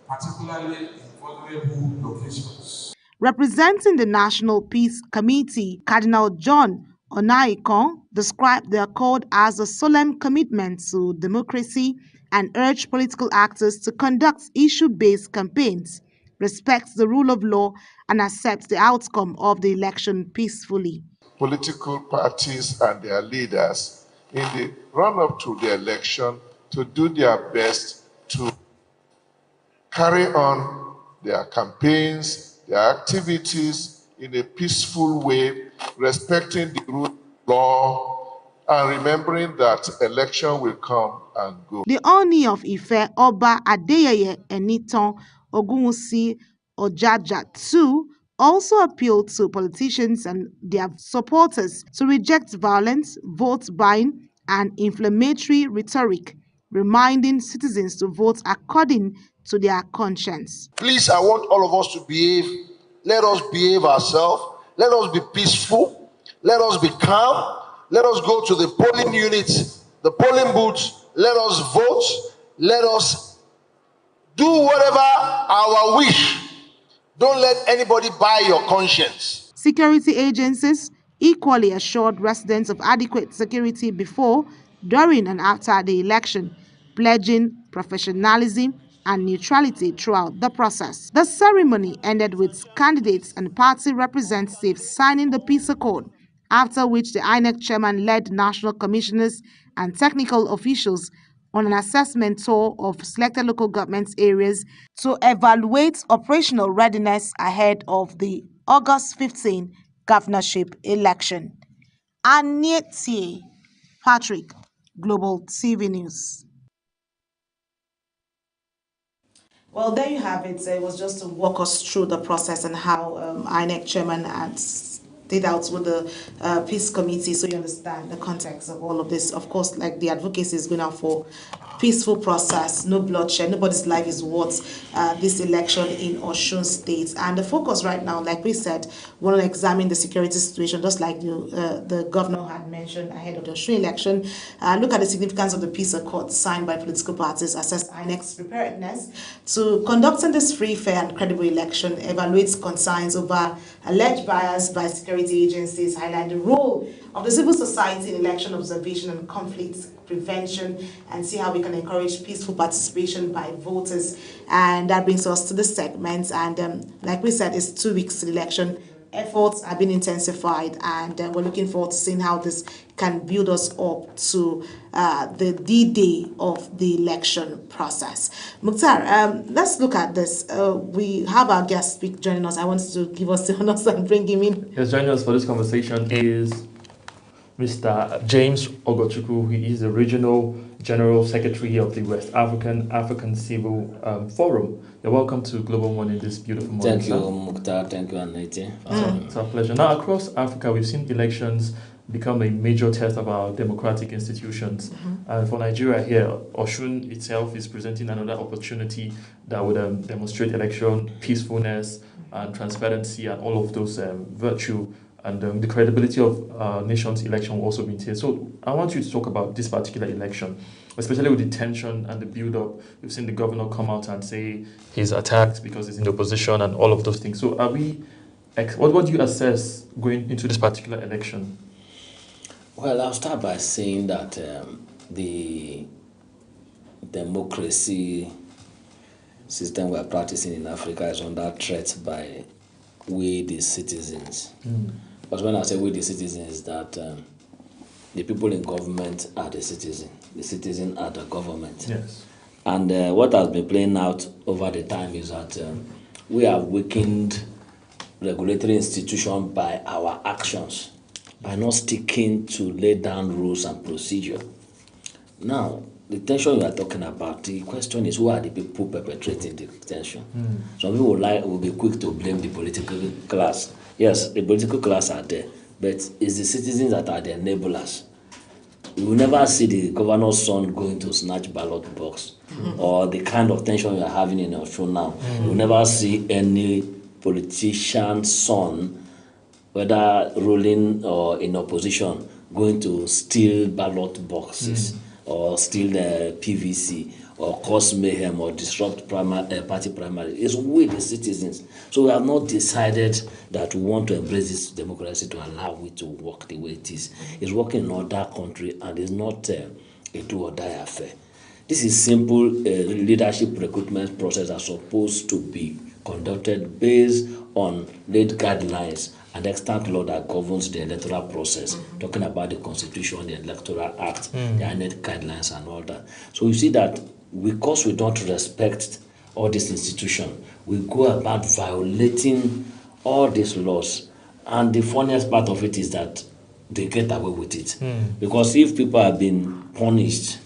particularly in vulnerable locations. Representing the National Peace Committee, Cardinal John Onaikon described the accord as a solemn commitment to democracy and urged political actors to conduct issue-based campaigns, respect the rule of law, and accept the outcome of the election peacefully. Political parties and their leaders in the run-up to the election to do their best to carry on their campaigns, their activities in a peaceful way, respecting the rule of law, and remembering that election will come and go. The Oni of Ife, Oba Adeyeye Enitan Ogunwusi Ojaja too, also appealed to politicians and their supporters to reject violence, vote buying, and inflammatory rhetoric, reminding citizens to vote according to their conscience. Please, I want all of us to behave. Let us behave ourselves. Let us be peaceful. Let us be calm. Let us go to the polling units, the polling booths. Let us vote. Let us do whatever our wish. Don't let anybody buy your conscience. Security agencies equally assured residents of adequate security before, during, and after the election, pledging professionalism and neutrality throughout the process. The ceremony ended with candidates and party representatives signing the peace accord, after which the INEC chairman led national commissioners and technical officials on an assessment tour of selected local government areas to evaluate operational readiness ahead of the August 15 governorship election. Anietie Patrick, Global TV News. Well, there you have it. It was just to walk us through the process and how INEC chairman had did out with the peace committee, so you understand the context of all of this. Of course, like the advocacy is going out for peaceful process, no bloodshed. Nobody's life is worth this election in Osun State. And the focus right now, like we said, we want to examine the security situation, just like the governor had mentioned ahead of the Osun election. Look at the significance of the peace accord signed by political parties, assess INEC's preparedness to conducting this free, fair, and credible election, evaluates concerns over alleged bias by security agencies, highlight the role of the civil society in election observation and conflict prevention, and see how we can encourage peaceful participation by voters. And that brings us to the segment. And like we said, it's 2 weeks to the election. Efforts have been intensified, and we're looking forward to seeing how this can build us up to the D-Day of the election process. Mukhtar, let's look at this. We have our guest joining us. I want to give us the honors and bring him in. Yes, joining us for this conversation is Mr. James Ogochukwu. He is the Regional General Secretary of the West African Civil Forum. You're welcome to Global Morning this beautiful morning. Thank you, Mukhtar. Thank you, Anete. It's our pleasure. Now, across Africa, we've seen elections become a major test of our democratic institutions. And for Nigeria here, Osun itself is presenting another opportunity that would demonstrate election peacefulness and transparency and all of those virtue. And the credibility of our nation's election will also be maintained. So I want you to talk about this particular election, especially with the tension and the build-up. We've seen the governor come out and say he's attacked because he's in the opposition and all of those things. So what do you assess going into this particular election? Well, I'll start by saying that the democracy system we're practicing in Africa is under threat by we, the citizens. But when I say we, the citizens, that the people in government are the citizen are the government. Yes. And what has been playing out over the time is that we have weakened regulatory institutions by our actions, by not sticking to lay down rules and procedure. Now, the tension you are talking about, the question is, who are the people perpetrating the tension? Some people will be quick to blame the political class. Yes, the political class are there, but it's the citizens that are the enablers. You will never see the governor's son going to snatch ballot box or the kind of tension you are having in Osun now. You will never see any politician's son, whether ruling or in opposition, going to steal ballot boxes or steal the PVC or cause mayhem or disrupt party primary. It's we, the citizens. So we have not decided that we want to embrace this democracy to allow it to work the way it is. It's working in other countries and it's not a do or die affair. This is simple leadership recruitment process that's supposed to be conducted based on laid guidelines and extant law that governs the electoral process, talking about the Constitution, the Electoral Act, the INEC guidelines and all that. So you see that because we don't respect all these institutions, we go about violating all these laws. And the funniest part of it is that they get away with it. Because if people have been punished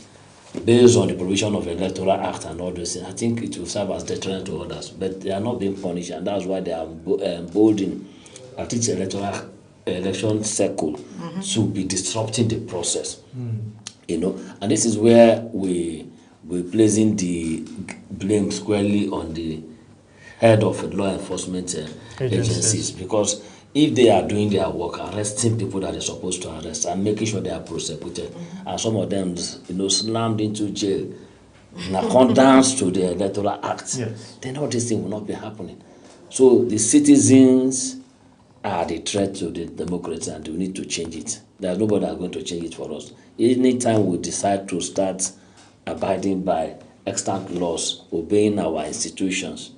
based on the provision of the Electoral Act and all those things, I think it will serve as deterrent to others. But they are not being punished, and that's why they are emboldened at each election circle to be disrupting the process. You know, and this is where we're placing the blame squarely on the head of law enforcement agencies, because if they are doing their work, arresting people that they're supposed to arrest and making sure they are prosecuted, and some of them, you know, slammed into jail in accordance to the Electoral Act, then all these things will not be happening. So the citizens are the threat to the democracy, and we need to change it. There's nobody that's going to change it for us. Anytime we decide to start abiding by extant laws, obeying our institutions,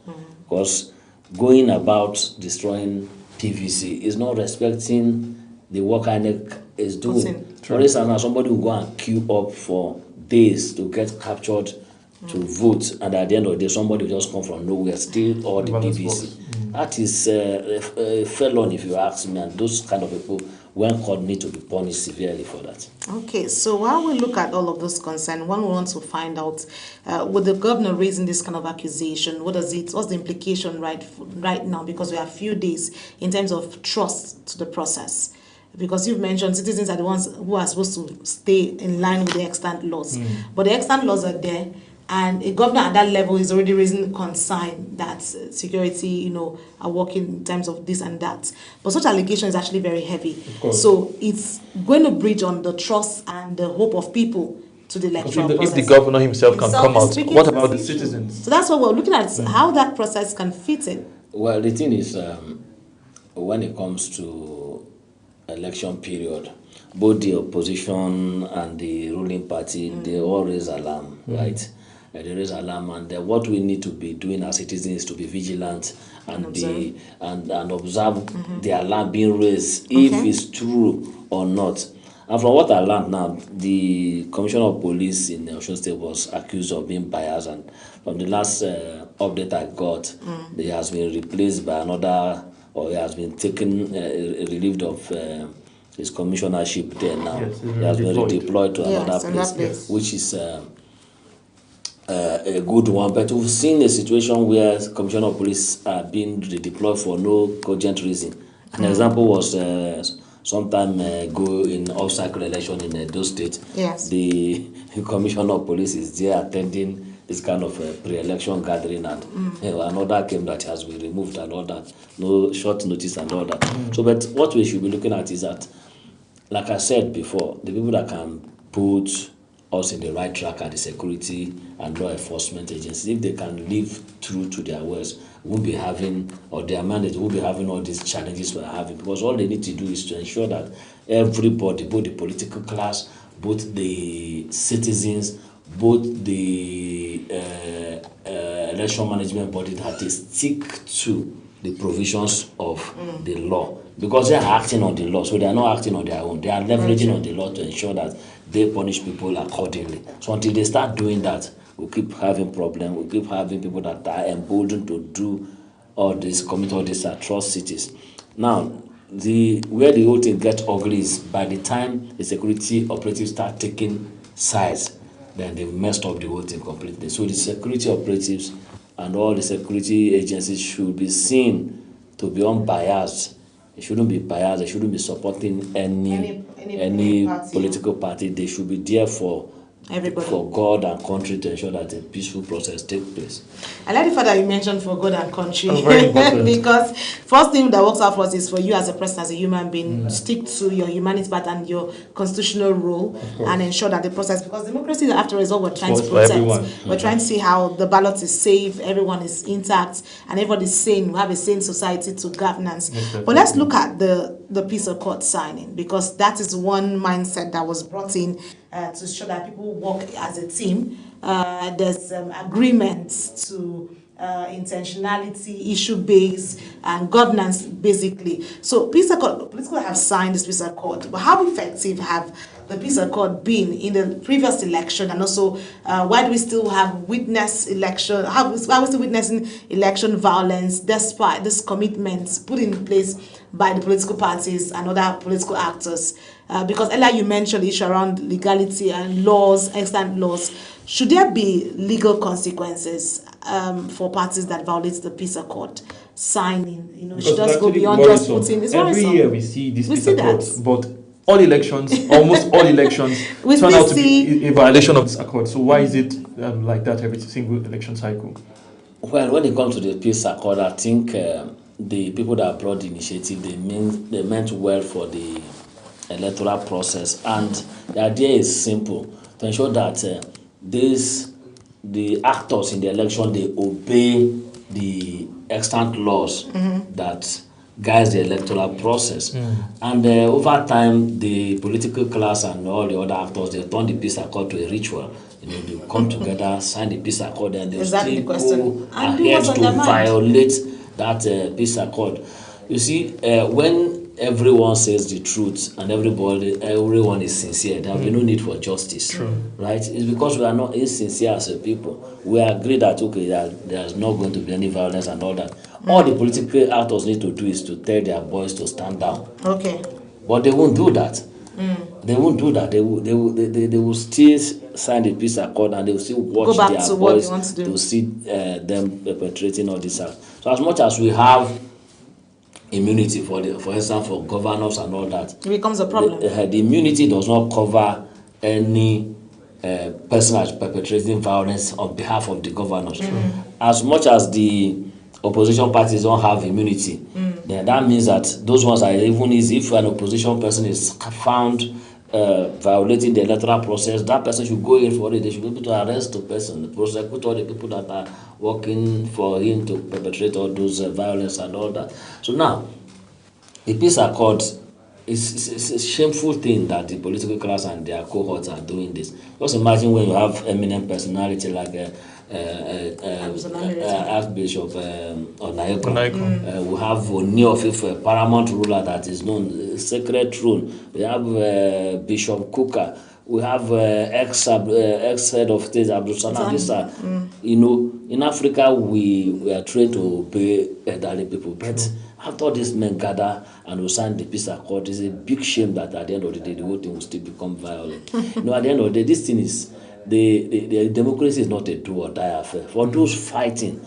because going about destroying PVC is not respecting the work INEC is doing. For instance, now somebody will go and queue up for days to get captured to vote, and at the end of the day, somebody will just come from nowhere, steal all the PVC. That is a felon, if you ask me, and those kind of people, when caught, need to be punished severely for that. Okay, so while we look at all of those concerns, one wants to find out, with the governor raising this kind of accusation, what's the implication right now? Because we have few days in terms of trust to the process. because you've mentioned citizens are the ones who are supposed to stay in line with the extant laws. But the extant laws are there, and a governor at that level is already raising concern that security, are working in terms of this and that. But such allegation is actually very heavy. So it's going to breach on the trust and the hope of people to the electoral process. If the governor himself can come out, what about the citizens? So that's what we're looking at, how that process can fit in. Well, the thing is, when it comes to election period, both the opposition and the ruling party, they all raise alarm, right? They raise alarm, and what we need to be doing as citizens is to be vigilant and observe the alarm being raised, if it's true or not. And from what I learned now, the Commissioner of Police in Osun State was accused of being biased, and from the last update I got, he has been replaced by another, or he has been taken, relieved of his commissionership there now. Yes, he has been redeployed to another place, which is a good one. But we've seen a situation where Commissioner of Police are being redeployed for no cogent reason. An example was sometime ago in off-cycle election in Edo State. Yes. The Commissioner of Police is there attending this kind of pre-election gathering, and another came that has been removed and all that, no short notice and all that. So, but what we should be looking at is that, like I said before, the people that can put us in the right track are the security and law enforcement agencies. If they can live true to their words, won't be having, or their mandate won't be having all these challenges we're having, because all they need to do is to ensure that everybody, both the political class, both the citizens, both the election management body, that they stick to the provisions of the law, because they are acting on the law, so they are not acting on their own. They are leveraging on the law to ensure that they punish people accordingly. So until they start doing that, we'll keep having problems. We'll keep having people that are emboldened to do all this, commit all these atrocities. Now, where the whole thing gets ugly is by the time the security operatives start taking sides, then they've messed up the whole thing completely. So the security operatives and all the security agencies should be seen to be unbiased. They shouldn't be biased. They shouldn't be supporting any political party. They should be there for everybody, for God and country, to ensure that a peaceful process takes place. I like the fact that you mentioned for God and country. Very important. Because first thing that works out for us is for you as a person, as a human being, stick to your humanity part and your constitutional role, and ensure that the process, because democracy, after all, is all we're trying to protect. We're trying to see how the ballot is safe, everyone is intact, and everybody is sane. We have a sane society to governance. But let's look at the peace accord signing, because that is one mindset that was brought in to show that people work as a team. There's agreements to intentionality, issue-based, and governance, basically. So peace accord, political have signed this peace accord, but how effective have the peace accord been in the previous election, and also why do we still have witness election? Why are we still witnessing election violence despite this commitments put in place by the political parties and other political actors? Because earlier you mentioned the issue around legality and laws, extant laws. Should there be legal consequences for parties that violate the peace accord signing? Should just go beyond just putting this. Every year we see this peace accord, but all elections, almost all elections, turn out to be a violation of this accord. So why is it like that every single election cycle? Well, when it comes to the peace accord, I think the people that brought the initiative, they meant well for the electoral process, and the idea is simple: to ensure that the actors in the election, they obey the extant laws that guides the electoral process. And over time, the political class and all the other actors, they turn the peace accord to a ritual. They come together, sign the peace accord, and they still go ahead to violate that peace accord. You see, when everyone says the truth and everyone is sincere, there will be no need for justice. Right? It's because we are not insincere as a people. We agree that there's not going to be any violence and all that. All the political actors need to do is to tell their boys to stand down. Okay. But they won't do that. They won't do that. They will still sign the peace accord, and they will still watch their boys to see them perpetrating all this act. So as much as we have immunity for instance, for governors and all that. It becomes a problem. The immunity does not cover any person as perpetrating violence on behalf of the governors. As much as the opposition parties don't have immunity, then that means that those ones are even easy. If an opposition person is found violating the electoral process, that person should go in for it. They should be able to arrest the person, prosecute all the people that are working for him to perpetrate all those violence and all that. So now, the peace accord it's a shameful thing that the political class and their cohorts are doing this. Just imagine when you have eminent personality like Archbishop Onaiyekan. We have Ooni of Ife, a paramount ruler that is known, sacred throne. We have Bishop Kuka. We have ex-head of state Abdul Salam. You know, in Africa we are trained to obey elderly people, but after these men gather and will sign the peace accord, it's a big shame that at the end of the day the whole thing will still become violent. You know, at the end of the day, this thing is the democracy is not a do or die affair. For those fighting,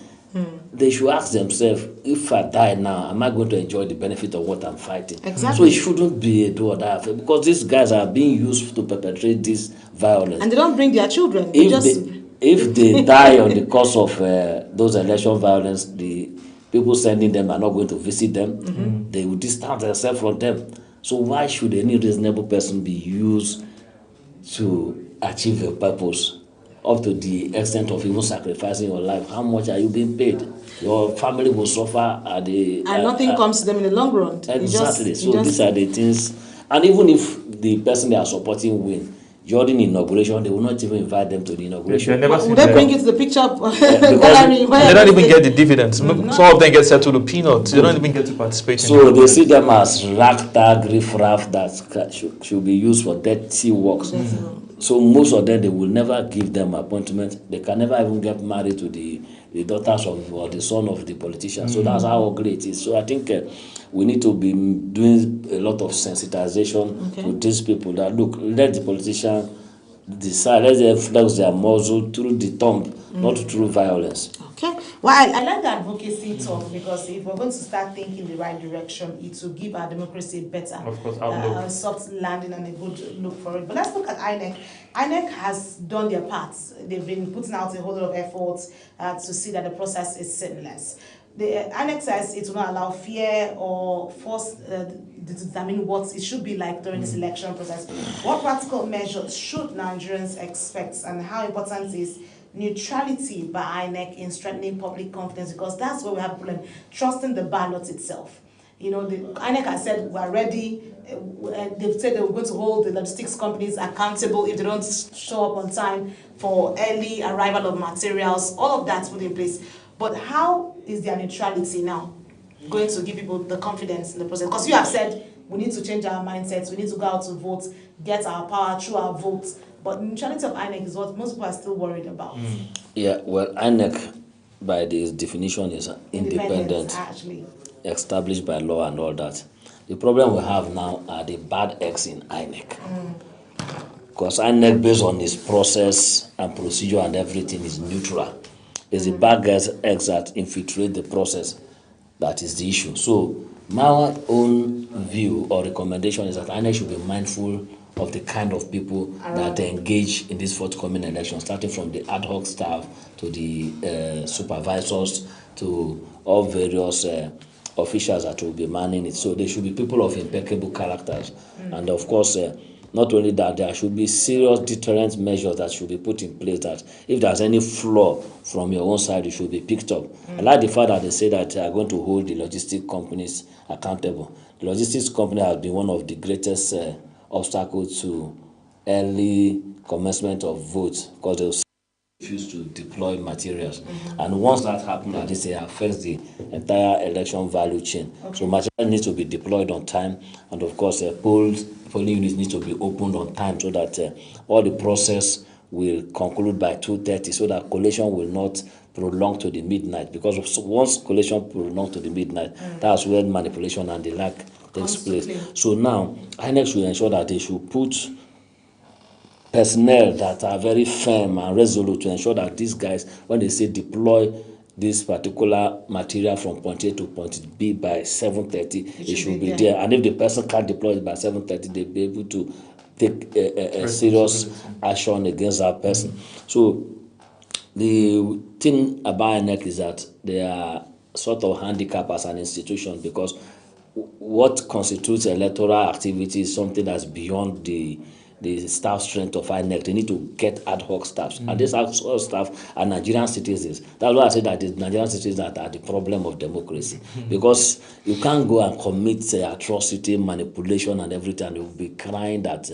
they should ask themselves, if I die now, am I going to enjoy the benefit of what I'm fighting? Exactly. So it shouldn't be a do or die affair, because these guys are being used to perpetrate this violence. And they don't bring their children. If they die on the course of those election violence, the people sending them are not going to visit them. They will distance themselves from them. So why should any reasonable person be used to achieve a purpose up to the extent of even sacrificing your life? How much are you being paid? Your family will suffer at the... And nothing comes to them in the long run. Exactly. These are the things. And even if the person they are supporting win, during inauguration, they will not even invite them to the inauguration. Would they bring you to the picture? They don't even get the dividends. Some of them get settled to peanuts. They don't even get to participate. So they see them as ragtag riffraff that should be used for dirty works. So most of them, they will never give them appointment. They can never even get married to the daughters of or the son of the politician. So that's how ugly it is. So I think we need to be doing a lot of sensitization to these people that, look, let the politician decide, let them flex their muscle through the thumb, not through violence. Okay. Well, I like the advocacy talk, because if we're going to start thinking the right direction, it will give our democracy better, of course, outlook. Soft landing and a good look for it. But let's look at INEC. INEC has done their part. They've been putting out a whole lot of efforts to see that the process is seamless. The INEC says it will not allow fear or force to determine what it should be like during this election process. What practical measures should Nigerians expect, and how important is neutrality by INEC in strengthening public confidence? Because that's where we have a problem, trusting the ballot itself. You know, the INEC has said we're ready. They've said they were going to hold the logistics companies accountable if they don't show up on time for early arrival of materials. All of that's put in place. But how is their neutrality now going to give people the confidence in the process? Because you have said we need to change our mindsets, we need to go out to vote, get our power through our votes. But neutrality of INEC is what most people are still worried about. Yeah, well, INEC, by this definition, is independent, actually, established by law and all that. The problem we have now are the bad eggs in INEC. Because INEC, based on its process and procedure and everything, is neutral. It's the bad eggs that infiltrate the process that is the issue. So my own view or recommendation is that INEC should be mindful of the kind of people that they engage in this forthcoming election, starting from the ad hoc staff to the supervisors to all various officials that will be manning it. So they should be people of impeccable characters. And of course, not only that, there should be serious deterrent measures that should be put in place, that if there's any flaw from your own side, it should be picked up. I like the fact that they say that they are going to hold the logistics companies accountable. The logistics company has been one of the greatest obstacles to early commencement of votes, because they refuse to deploy materials. And once that happens, at least it affects the entire election value chain. So material needs to be deployed on time, and of course polling units need to be opened on time, so that all the process will conclude by 2:30, so that collation will not prolong to the midnight. Because once collation prolongs to the midnight, that's where manipulation and the lack takes place. So now INEC should ensure that they should put personnel that are very firm and resolute to ensure that these guys, when they say deploy this particular material from point A to point B by 7:30, it should be there. And if the person can't deploy it by 7:30, they'll be able to take a serious action against that person. So the thing about INEC is that they are sort of handicapped as an institution, because what constitutes electoral activity is something that's beyond the staff strength of INEC. They need to get ad hoc staffs. And these ad hoc staff are Nigerian citizens. That's why I say that the Nigerian citizens that are the problem of democracy. Because you can't go and commit atrocity, manipulation and everything, and you'll be crying that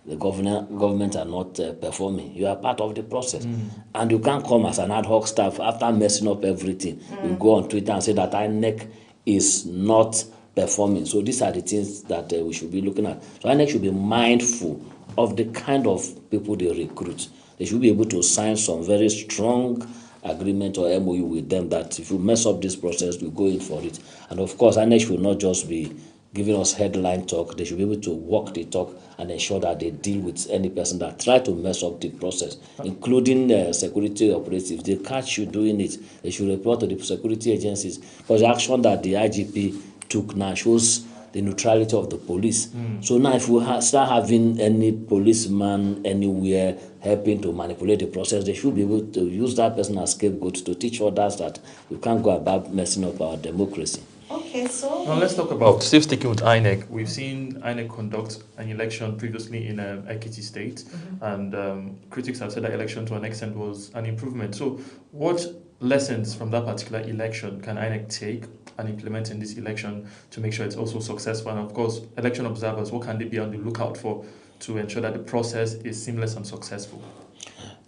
the government are not performing. You are part of the process. And you can't come as an ad hoc staff after messing up everything. You go on Twitter and say that INEC is not performing. So these are the things that we should be looking at. So INEC should be mindful of the kind of people they recruit. They should be able to sign some very strong agreement or MOU with them that if you mess up this process, we go in for it. And of course, INEC should not just be giving us headline talk. They should be able to walk the talk and ensure that they deal with any person that try to mess up the process, including security operatives. They catch you doing it, they should report to the security agencies, because the action that the IGP took now shows the neutrality of the police. So now if we start having any policeman anywhere helping to manipulate the process, they should be able to use that person as scapegoat to teach others that you can't go about messing up our democracy. Okay, so now let's talk about, still sticking with INEC. We've seen INEC conduct an election previously in Ekiti State, and critics have said that election to an extent was an improvement. So what lessons from that particular election can INEC take and implement in this election to make sure it's also successful? And of course, election observers, what can they be on the lookout for to ensure that the process is seamless and successful?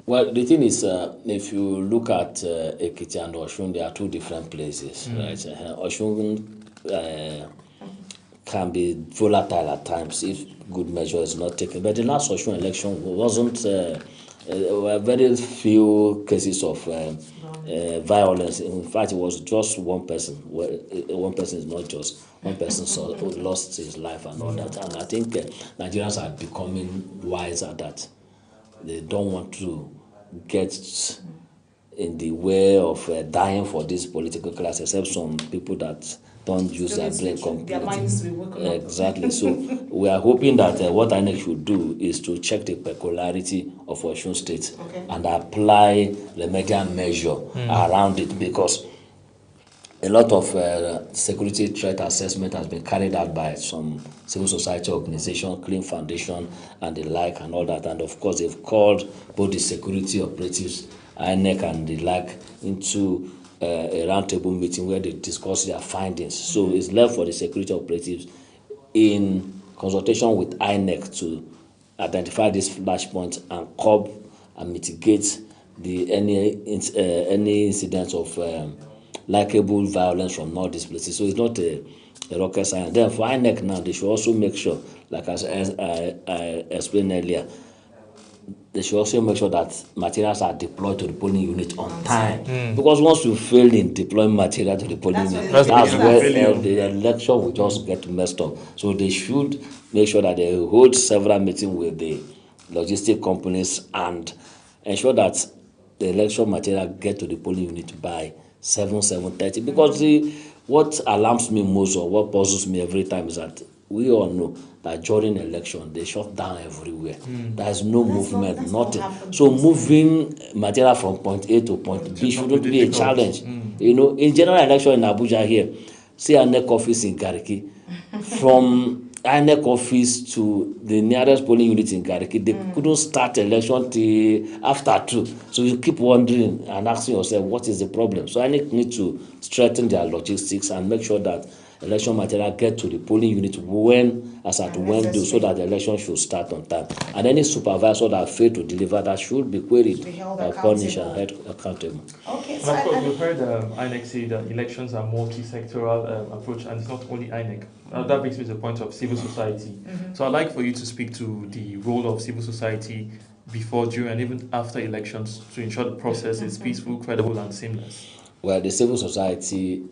Well, the thing is, if you look at Ekiti and Osun, they are two different places, right? Osun can be volatile at times if good measure is not taken. But the last Osun election wasn't, there were very few cases of violence. In fact, it was just one person. One person is not just one person lost his life and all that. And I think Nigerians are becoming wiser that they don't want to get in the way of dying for this political class, except some people that don't use their brain completely. Exactly. So we are hoping that what INEC should do is to check the peculiarity of Osun State and apply remedial measure around it, because a lot of security threat assessment has been carried out by some civil society organization, Clean Foundation, and the like, and all that. And of course, they've called both the security operatives, INEC, and the like, into a roundtable meeting where they discuss their findings. So it's left for the security operatives, in consultation with INEC, to identify these flashpoints and curb and mitigate any incidents of likable violence from all these places. So it's not a rocket science. Then for INEC now, they should also make sure, like as I explained earlier, they should also make sure that materials are deployed to the polling unit on time. Because once you fail in deploying material to the polling unit, that's where the election will just get messed up. So they should make sure that they hold several meetings with the logistic companies and ensure that the election material get to the polling unit by 7:30. Because what alarms me most, or what puzzles me every time, is that we all know that during election they shut down everywhere. There is no movement, nothing. So moving material from point A to point B shouldn't be a challenge. You know, in general election in Abuja here, see INEC office in Gariki, from INEC office to the nearest polling unit in Gariki, they couldn't start election till after 2. So you keep wondering and asking yourself, what is the problem? So INEC need to strengthen their logistics and make sure that election material get to the polling unit when due, so that the election should start on time. And any supervisor that failed to deliver, that should be queried, punished, and held accountable. Okay, so of course, we've heard INEC say that elections are multi-sectoral approach, and it's not only INEC. That brings me to the point of civil society. So I'd like for you to speak to the role of civil society before, during, and even after elections to ensure the process is peaceful, credible, and seamless. Well, the civil society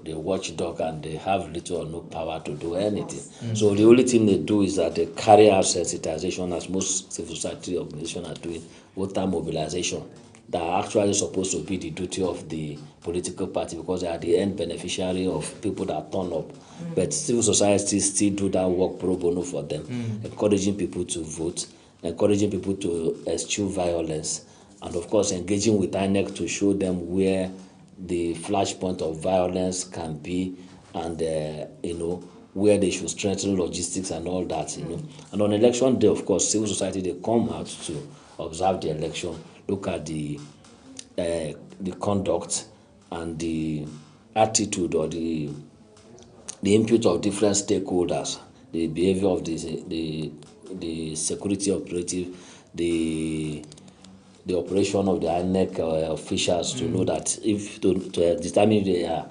the watchdog, and they have little or no power to do anything. So the only thing they do is that they carry out sensitization, as most civil society organizations are doing, voter mobilization, that are actually supposed to be the duty of the political party, because they are the end beneficiary of people that turn up. But civil society still do that work pro bono for them, encouraging people to vote, encouraging people to eschew violence, and of course engaging with INEC to show them where the flashpoint of violence can be, and where they should strengthen logistics and all that. And on election day, of course, civil society, they come out to observe the election, look at the conduct and the attitude or the input of different stakeholders, the behavior of the security operative, the operation of the INEC officials, to know that if to determine if they are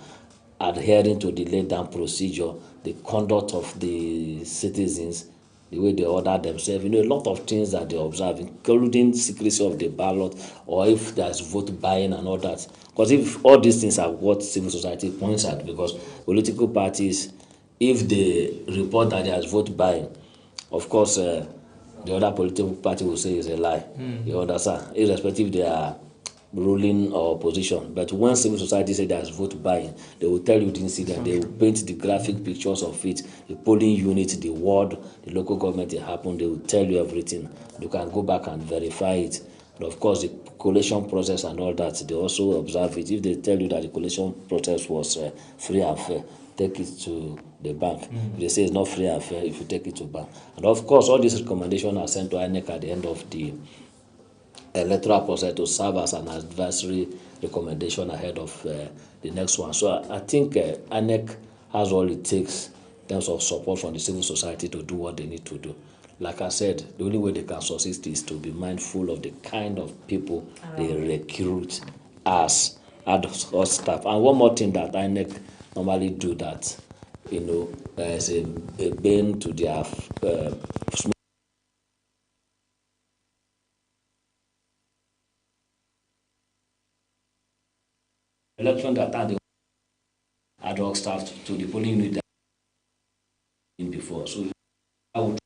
adhering to the laid down procedure, the conduct of the citizens, the way they order themselves, a lot of things that they observe, including secrecy of the ballot, or if there's vote buying and all that. Because if all these things are what civil society points at, because political parties, if they report that there's vote buying, of course, the other political party will say it's a lie. You understand? Irrespective they are ruling or opposition. But when civil society say there's vote buying, they will tell you the incident. They will paint the graphic pictures of it, the polling unit, the ward, the local government it happened. They will tell you everything. You can go back and verify it. And of course, the collation process and all that, they also observe it. If they tell you that the collation process was free and fair, take it to the bank. If they say it's not free and fair, if you take it to bank. And of course, all these recommendations are sent to INEC at the end of the electoral process to serve as an advisory recommendation ahead of the next one. So I think INEC has all it takes in terms of support from the civil society to do what they need to do. Like I said, the only way they can succeed is to be mindful of the kind of people they recruit as ad hoc staff. And one more thing that INEC normally do that, as a bane to their election that had the ad hoc staff to the polling unit before. So I would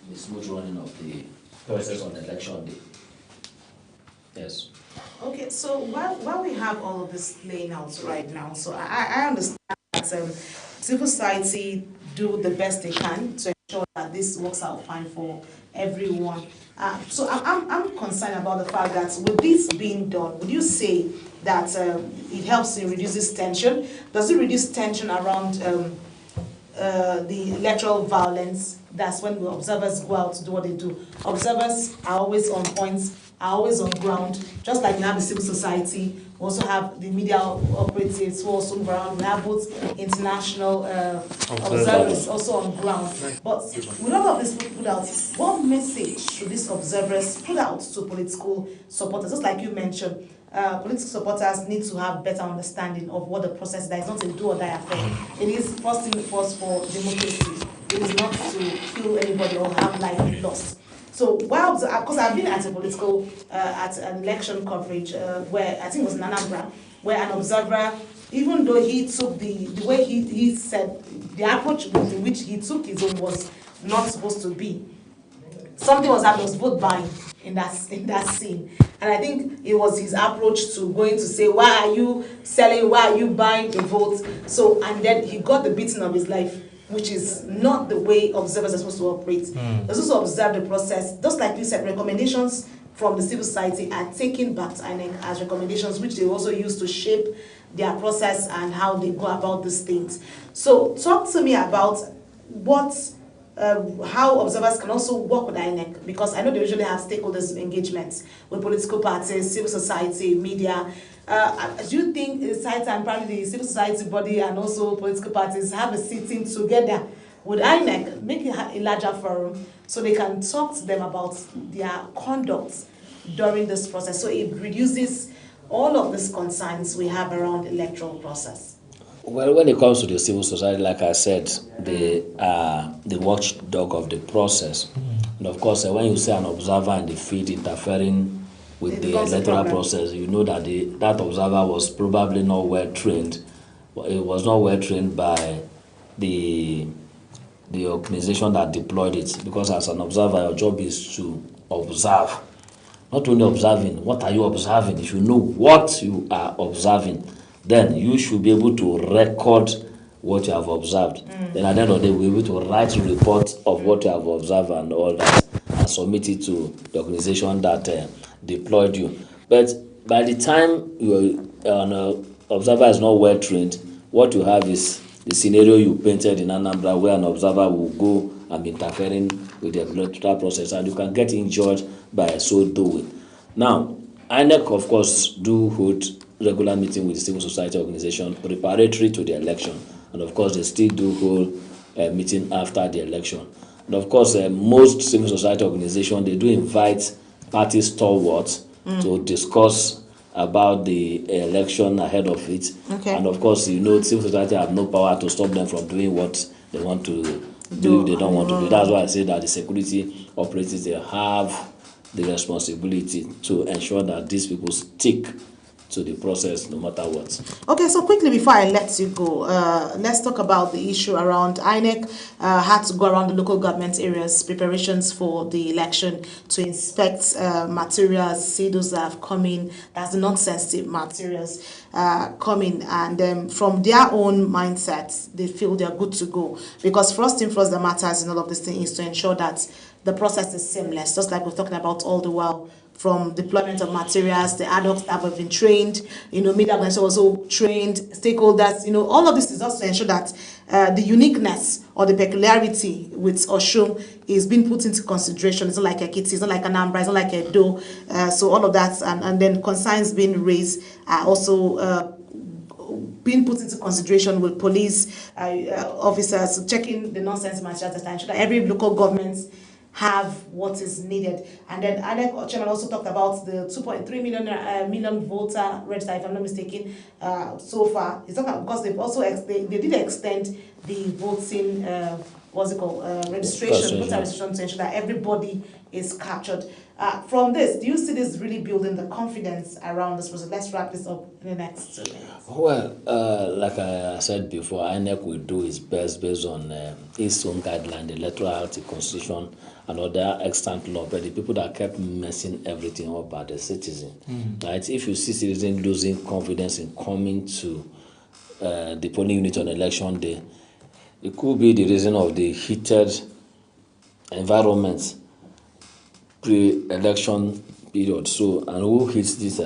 the smooth running of the process on election day. Yes. Okay, so while we have all of this playing out right now, so I understand that civil society do the best they can to ensure that this works out fine for everyone. So I'm concerned about the fact that with this being done, would you say that it helps in reduces tension? Does it reduce tension around the electoral violence? That's when the observers go out to do what they do. Observers are always on point, are always on ground, just like we have the civil society. We also have the media operatives who also move around. We have both international observers also on ground. But with all of this put out, what message should these observers put out to political supporters? Just like you mentioned, political supporters need to have better understanding of what the process is. That is not a do or die affair. It is first thing first for democracy. It is not to kill anybody or have life lost. So while, because I've been at a political, at an election coverage where I think it was in Anambra, where an observer, even though he took the way he said, the approach in which he took his own was not supposed to be. Something was happening, was vote buying in that scene. And I think it was his approach to going to say, why are you selling, why are you buying the votes? So, and then he got the beating of his life, which is not the way observers are supposed to operate. Let's also observe the process. Just like you said, recommendations from the civil society are taken back to INEC as recommendations, which they also use to shape their process and how they go about these things. So talk to me about how observers can also work with INEC, because I know they usually have stakeholders engagements with political parties, civil society, media. Do you think it's high time probably the civil society body and also political parties have a sitting together with INEC, make a larger forum so they can talk to them about their conduct during this process, so it reduces all of these concerns we have around the electoral process? Well, when it comes to the civil society, like I said, they are the watchdog of the process. And of course, when you say an observer in the field interfering with the electoral process. You know that that observer was probably not well trained. It was not well trained by the organization that deployed it, because as an observer, your job is to observe. Not only observing, what are you observing? If you know what you are observing, then you should be able to record what you have observed. Then at the end of the day, we'll be able to write a report of what you have observed and all that, and submit it to the organization that deployed you. But by the time an observer is not well trained, what you have is the scenario you painted in Anambra, where an observer will go and be interfering with the electoral process, and you can get injured by so doing. Now, INEC, of course, do hold regular meeting with the civil society organization preparatory to the election, and of course, they still do hold a meeting after the election. And of course, most civil society organizations, they do invite party stalwarts to discuss about the election ahead of it. Okay. And of course, you know, civil society have no power to stop them from doing what they want to do if they don't want to do. That's why I say that the security operators, they have the responsibility to ensure that these people stick to the process no matter what. Okay, so quickly before I let you go, let's talk about the issue around INEC had to go around the local government areas, preparations for the election, to inspect materials, see those that have come in, that's the non-sensitive materials coming, and from their own mindset, they feel they're good to go. Because first thing first that matters in all of this thing is to ensure that the process is seamless, just like we're talking about all the while, from deployment of materials, the adults that have been trained, media organizations also trained, stakeholders, all of this is also to ensure that the uniqueness or the peculiarity with Osun is being put into consideration. It's not like Ekiti, it's not like Anambra, it's not like Edo. So all of that, and then concerns being raised are also being put into consideration with police officers, checking the nonsense materials, to ensure that every local government have what is needed. And then INEC chairman also talked about the 2.3 million voter register, if I'm not mistaken, so far. He's talking about, because they've also they did extend the voting registration, voter registration, to ensure that everybody is captured. From this, do you see this really building the confidence around this process? Let's wrap this up in the next 2 minutes. Well, like I said before, INEC will do its best based on its own guideline, the Electoral Act, the Constitution, and other extant law. But the people that kept messing everything up are the citizens. Right? If you see citizens losing confidence in coming to the polling unit on election day, it could be the reason of the heated environment pre-election period. So, and who hits this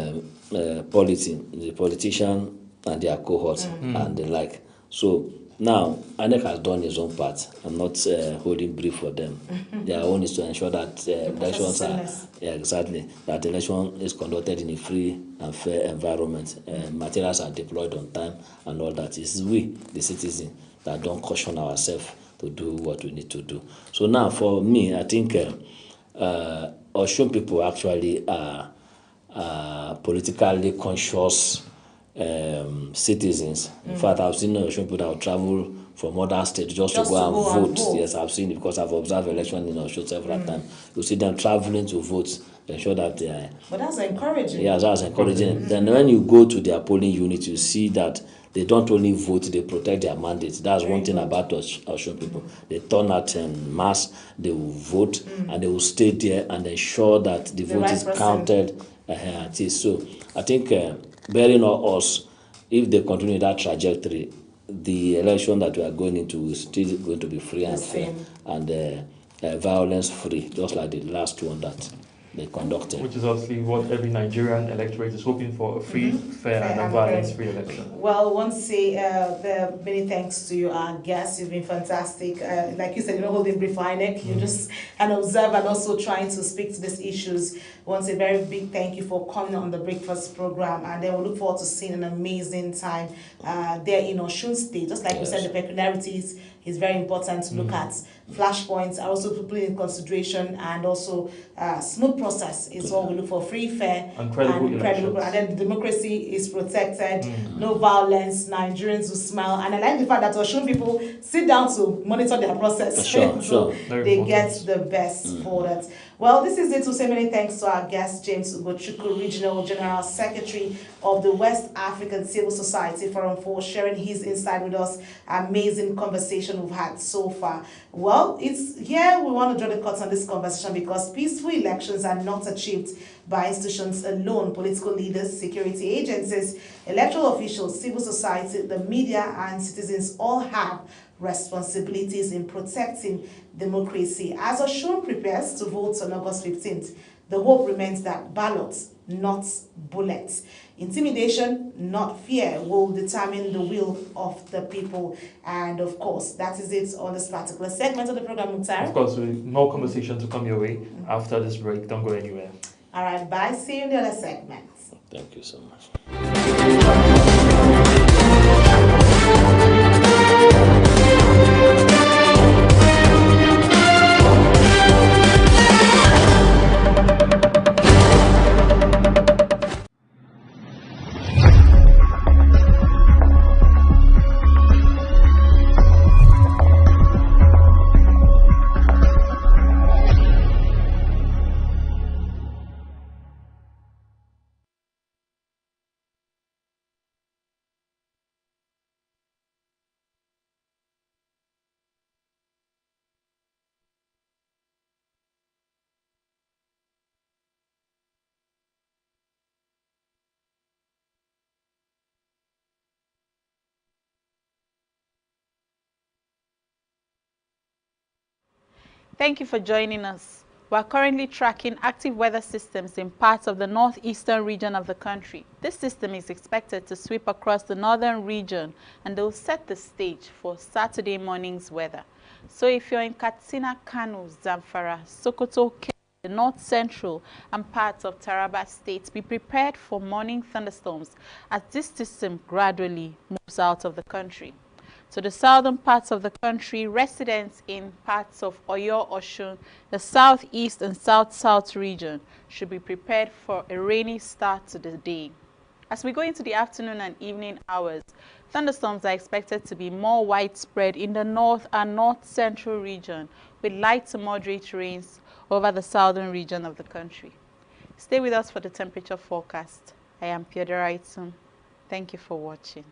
polity? The politician and their cohorts and the like. So now INEC has done its own part. I'm not holding brief for them. Their own is to ensure that elections are that election is conducted in a free and fair environment. Materials are deployed on time and all that. It's we, the citizens, that don't caution ourselves to do what we need to do. So now, for me, I think Osun people actually are politically conscious citizens. In fact, I've seen Osun people that will travel from other states just to go and vote. Yes, I've seen it because I've observed election in Osun several times. You see them traveling to vote, ensure that they are. But that's encouraging. Yeah, that's encouraging. Then when you go to their polling unit, you see that they don't only vote, they protect their mandates. That's one thing about Osun people. They turn out en masse, they will vote, and they will stay there and ensure that the vote is counted. So I think bearing on us, if they continue that trajectory, the election that we are going into is still going to be free and fair and violence free, just like the last one that they conducted. Which is obviously what every Nigerian electorate is hoping for, a free, fair and violence-free election. Well, I want to say many thanks to you, our guests. You've been fantastic. Like you said, you're not holding brief for INEC. You're just an observer and also trying to speak to these issues. I want to say a very big thank you for coming on the Breakfast program. And then we look forward to seeing an amazing time there in Osun State. Just like we said, the peculiarities is very important to look at. Flashpoints are also put in consideration, and also smooth process is what we look for: free, fair, and credible. And then the democracy is protected, no violence, Nigerians will smile. And I like the fact that Osun people sit down to monitor their process. Sure. They get the best for that. Well, this is it to say many thanks to our guest, James Ugochukwu, Regional General Secretary of the West African Civil Society Forum, for sharing his insight with us. Amazing conversation we've had so far. Well, it's here we want to draw the curtain on this conversation because peaceful elections are not achieved by institutions alone. Political leaders, security agencies, electoral officials, civil society, the media, and citizens all have responsibilities in protecting democracy. As Osun prepares to vote on August 15th, the hope remains that ballots, not bullets, intimidation, not fear, will determine the will of the people. And of course, that is it on this particular segment of the program, Mukhtar. Of course, with more conversation to come your way after this break. Don't go anywhere. All right, bye. See you in the other segment. Thank you so much. Thank you for joining us. We are currently tracking active weather systems in parts of the northeastern region of the country. This system is expected to sweep across the northern region and they will set the stage for Saturday morning's weather. So if you're in Katsina, Kano, Zamfara, Sokoto, the north central and parts of Taraba State, be prepared for morning thunderstorms as this system gradually moves out of the country. To the southern parts of the country, residents in parts of Oyo, Osun, the southeast and south-south region should be prepared for a rainy start to the day. As we go into the afternoon and evening hours, thunderstorms are expected to be more widespread in the north and north-central region, with light to moderate rains over the southern region of the country. Stay with us for the temperature forecast. I am Piedra Itum. Thank you for watching.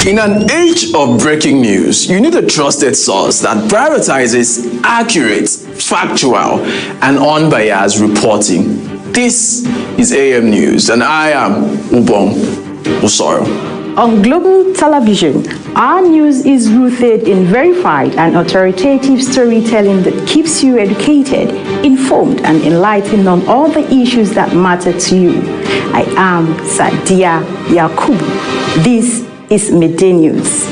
In an age of breaking news, you need a trusted source that prioritizes accurate, factual, and unbiased reporting. This is AM News, and I am Ubong Usoro. On Global Television, our news is rooted in verified and authoritative storytelling that keeps you educated, informed, and enlightened on all the issues that matter to you. I am Sadia Yakubu. This is Midday News.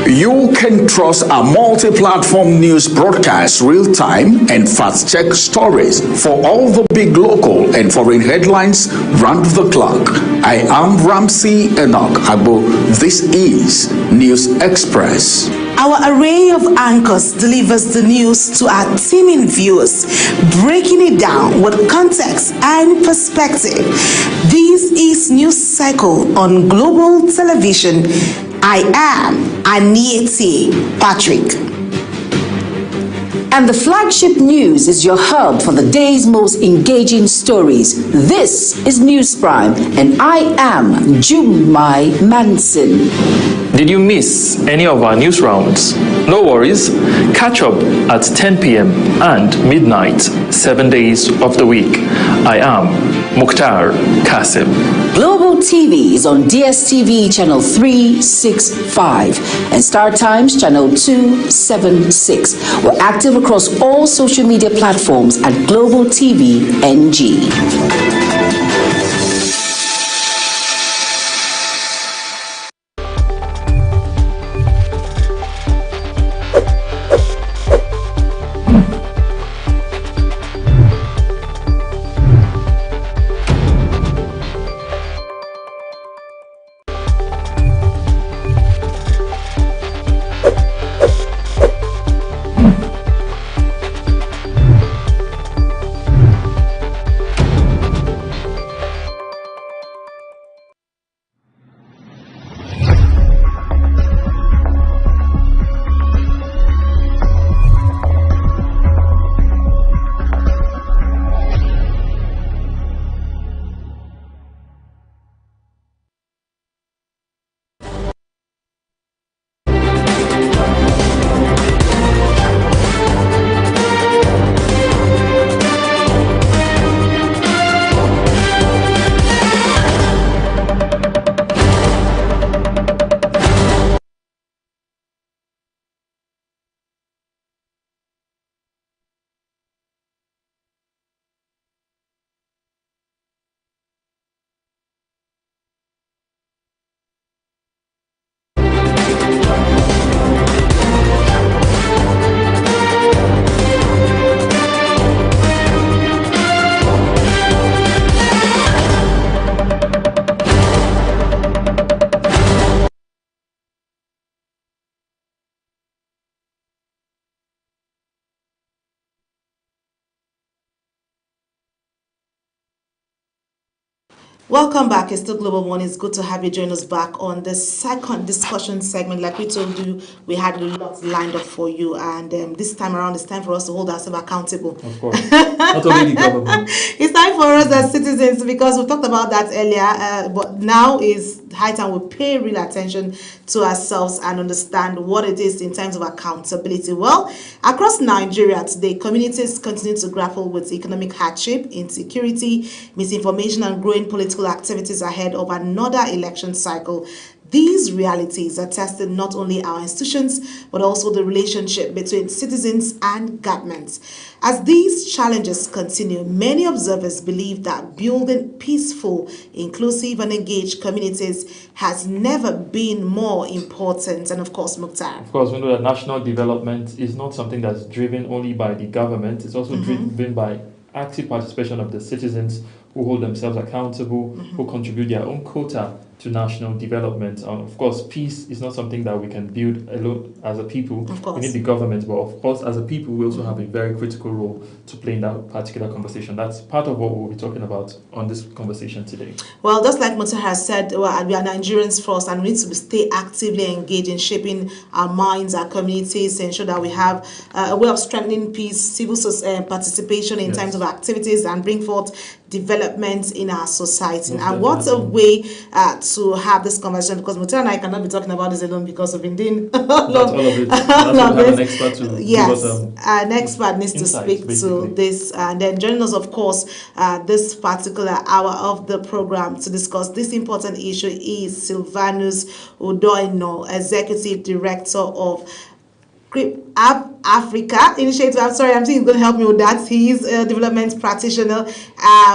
You can trust our multi-platform news broadcast, real-time and fast-check stories for all the big local and foreign headlines round the clock. I am Ramsey Enoch Agbo. This is News Express. Our array of anchors delivers the news to our teeming viewers, breaking it down with context and perspective. This is News Cycle on Global Television. I am Anieti Patrick. And the Flagship News is your hub for the day's most engaging stories. This is News Prime, and I am Jumai Manson. Did you miss any of our news rounds? No worries. Catch up at 10 p.m. and midnight, 7 days of the week. I am Mukhtar Kasim. Global TV is on DSTV channel 365 and Star Times channel 276. We're active across all social media platforms at Global TV NG. Welcome back. It's still Global One. It's good to have you join us back on the second discussion segment. Like we told you, we had lots lined up for you, and this time around, it's time for us to hold ourselves accountable. Of course, not only the government. It's time for us as citizens, because we talked about that earlier, but now is high time we pay real attention to ourselves and understand what it is in terms of accountability. Well, across Nigeria today, communities continue to grapple with economic hardship, insecurity, misinformation, and growing political activities ahead of another election cycle. These realities are testing not only our institutions, but also the relationship between citizens and governments. As these challenges continue, many observers believe that building peaceful, inclusive, and engaged communities has never been more important. And of course, Mukhtar. Of course, we know that national development is not something that's driven only by the government. It's also driven by active participation of the citizens who hold themselves accountable, who contribute their own quota to national development. Of course, peace is not something that we can build alone as a people. We need the government, but of course, as a people, we also have a very critical role to play in that particular conversation. That's part of what we'll be talking about on this conversation today. Well, just like Mukhtar has said, well, we are Nigerians first, and we need to stay actively engaged in shaping our minds, our communities, to ensure that we have a way of strengthening peace, civil participation in terms of activities, and bring forth development in our society. And what a way to have this conversation, because Mukhtar and I cannot be talking about this alone, because we've been doing all of it. An expert to yes, an expert needs to speak to this, and then joining us, of course, this particular hour of the program to discuss this important issue is Silvanus Udoino, Executive Director of GRIP Africa Initiative. I'm sorry, I'm saying he's going to help me with that. He's a development practitioner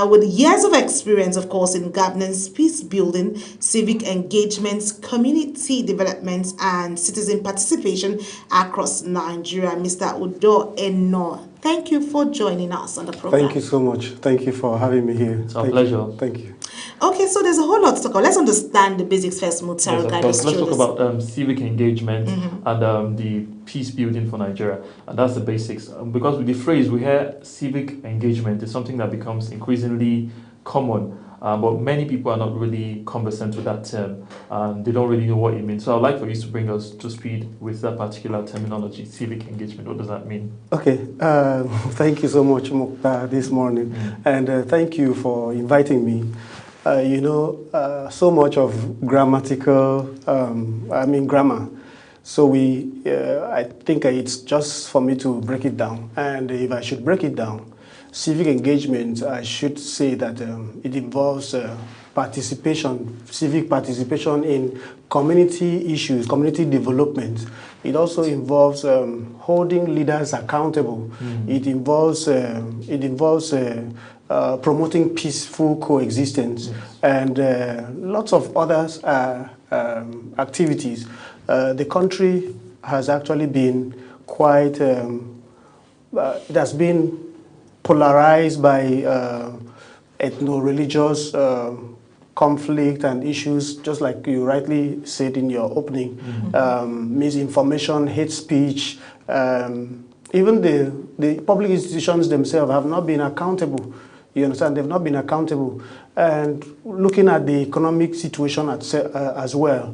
with years of experience, of course, in governance, peace building, civic engagement, community development, and citizen participation across Nigeria. Mr. Udoino, thank you for joining us on the program. Thank you so much. Thank you for having me here. It's our pleasure. Thank you. Okay, so there's a whole lot to talk about. Let's understand the basics first, Mukhtar. Let's talk about civic engagement and the peace building for Nigeria. And that's the basics. Because with the phrase we hear civic engagement is something that becomes increasingly common. but many people are not really conversant with that term, and they don't really know what it means. So I'd like for you to bring us to speed with that particular terminology, civic engagement. What does that mean? Okay, thank you so much, Mukhtar, this morning, and thank you for inviting me. So much of grammatical, grammar. So I think it's just for me to break it down. And if I should break it down, civic engagement, I should say that it involves civic participation in community issues, community development. It also involves holding leaders accountable. It involves promoting peaceful coexistence and lots of other activities. The country has actually been quite, it has been polarized by ethno-religious conflict and issues, just like you rightly said in your opening, misinformation, hate speech, even the public institutions themselves have not been accountable. You understand? They've not been accountable. And looking at the economic situation as well,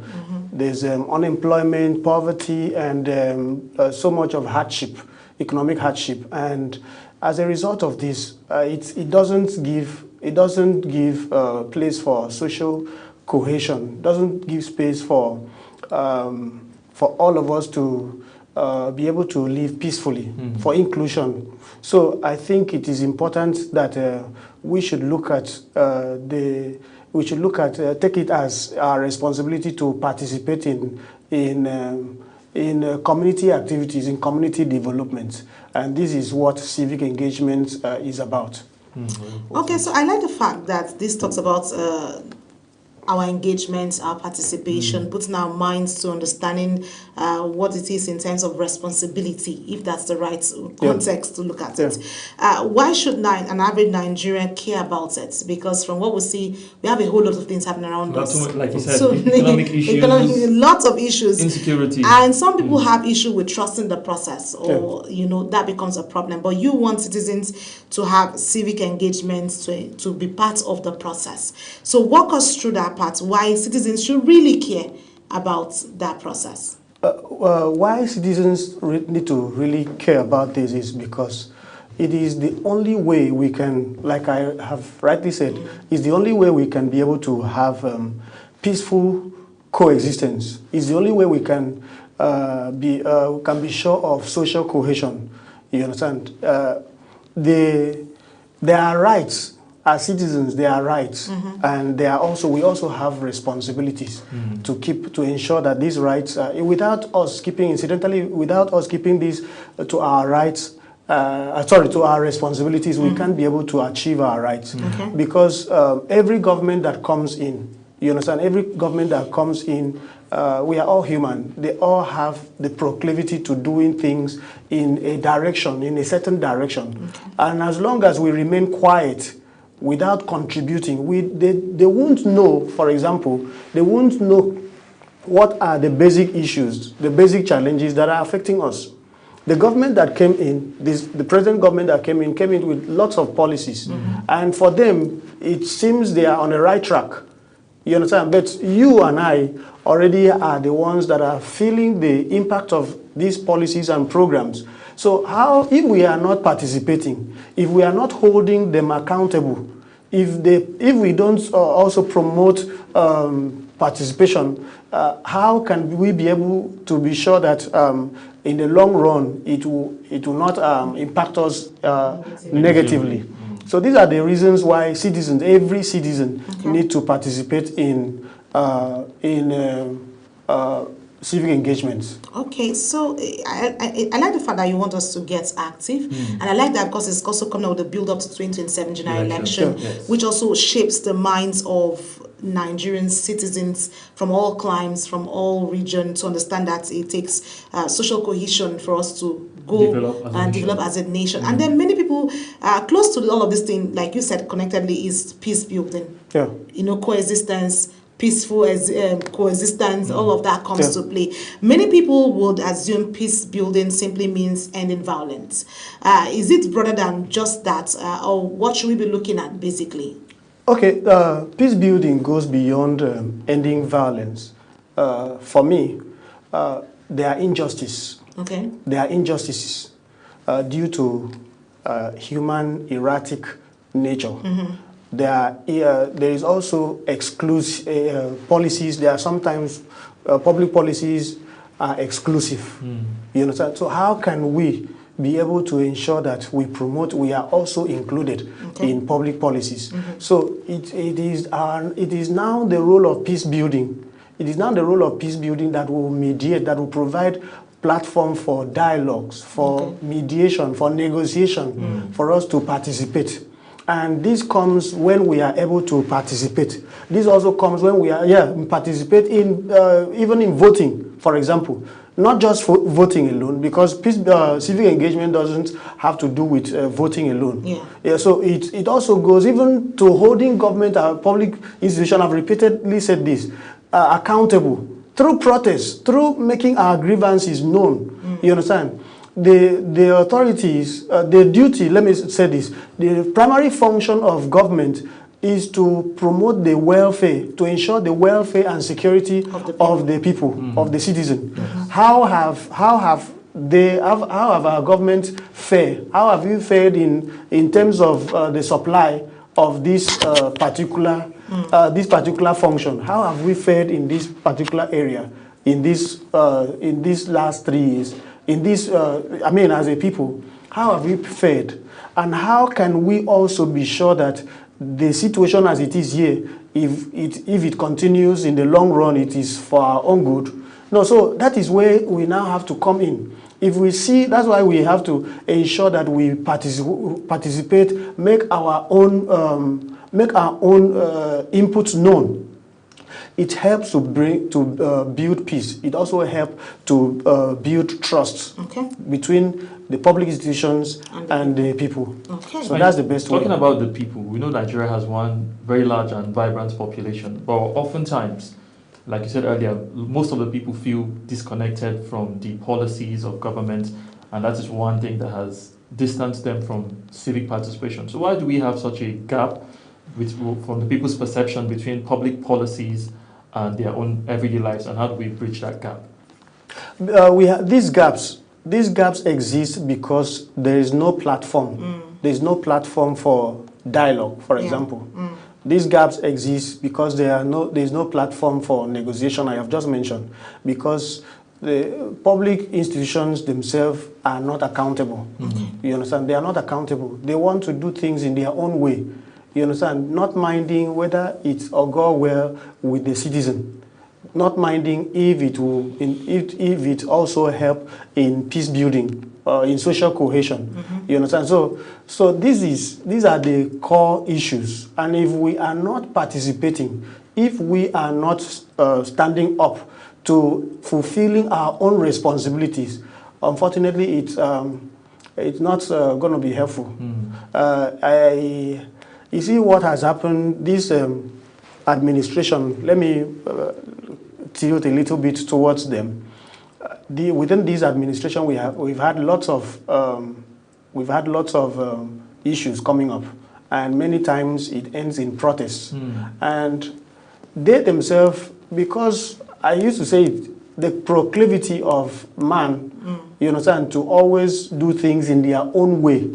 there's unemployment, poverty, and so much of hardship, economic hardship. And as a result of this, it doesn't give place for social cohesion. Doesn't give space for all of us to be able to live peacefully, for inclusion. So I think it is important that we should look at take it as our responsibility to participate in community activities, in community development, and this is what civic engagement is about. Okay, so I like the fact that this talks about our engagement, our participation, putting our minds to understanding what it is in terms of responsibility, if that's the right context to look at it. Why should an average Nigerian care about it? Because from what we see, we have a whole lot of things happening around us. Like you said, economic issues, lots of issues, insecurity. And some people have issue with trusting the process, or that becomes a problem. But you want citizens to have civic engagement, to be part of the process. So walk us through that part, why citizens should really care about that process. Why citizens need to really care about this is because it is the only way we can, like I have rightly said, is the only way we can be able to have peaceful coexistence. It's the only way we can be sure of social cohesion. You understand? There are rights. As citizens, there are rights, and we also have responsibilities to ensure that these rights, without us keeping these to our rights, to our responsibilities, we can't be able to achieve our rights. Because every government that comes in, you understand, every government that comes in, we are all human. They all have the proclivity to doing things in a certain direction. And as long as we remain quiet, without contributing, they won't know, for example, they won't know what are the basic issues, the basic challenges that are affecting us. The government that came in, the present government that came in with lots of policies. And for them, it seems they are on the right track. You understand? But you and I already are the ones that are feeling the impact of these policies and programs. So if we are not participating, if we are not holding them accountable, if we don't also promote participation, how can we be able to be sure that in the long run it will not impact us negatively? So these are the reasons why every citizen, need to participate in civic engagements. Okay, so I like the fact that you want us to get active, and I like that because it's also coming out with the build-up to 2027 general election, which also shapes the minds of Nigerian citizens from all climes, from all regions, to understand that it takes social cohesion for us to go develop as a nation. And then many people close to all of this thing, like you said, connectedly, is peace building. Coexistence, peaceful coexistence, all of that comes to play. Many people would assume peace building simply means ending violence. Is it broader than just that, or what should we be looking at basically? Okay, peace building goes beyond ending violence. For me, there are injustices. Okay. There are injustices due to human erratic nature. There is also exclusive policies. There are sometimes public policies are exclusive. You understand? So how can we be able to ensure that we are also included in public policies? So it is now the role of peace building. It is now the role of peace building that will mediate, that will provide platform for dialogues, for mediation, for negotiation, for us to participate. And this comes when we are able to participate. This also comes when we participate in even in voting, for example. Not just for voting alone, because civic engagement doesn't have to do with voting alone. So it also goes even to holding government and public institutions. I've repeatedly said this, accountable through protest, through making our grievances known. You understand? The authorities, the duty, let me say this, the primary function of government is to promote the welfare, to ensure the welfare and security of the people, of the citizen. How have our government fared? How have you fared in terms of the supply of this particular function? How have we fared in this particular area in these last 3 years? As a people, how have we fared? And how can we also be sure that the situation as it is here, if it continues in the long run, it is for our own good? No, so that is where we now have to come in. If we see, that's why we have to ensure that we participate, make our own inputs known. It helps to build peace. It also helps to build trust between the public institutions and the people. So that's the best way. Talking about the people, we know Nigeria has one very large and vibrant population, but oftentimes, like you said earlier, most of the people feel disconnected from the policies of government, and that is one thing that has distanced them from civic participation. So why do we have such a gap from the people's perception between public policies and their own everyday lives, and how do we bridge that gap? We have these gaps. These gaps exist because there is no platform. There is no platform for dialogue, for example. These gaps exist because there is no platform for negotiation, I have just mentioned, because the public institutions themselves are not accountable. You understand? They are not accountable. They want to do things in their own way. You understand? Not minding whether it will go well with the citizen. Not minding if it also help in peace building, in social cohesion. You understand? So these are the core issues. And if we are not participating, if we are not standing up to fulfilling our own responsibilities, unfortunately, it's not going to be helpful. You see what has happened, this administration, let me tilt a little bit towards them. Within this administration, we've had lots of issues coming up, and many times it ends in protests. And they themselves, because I used to say it, the proclivity of man, you understand, to always do things in their own way,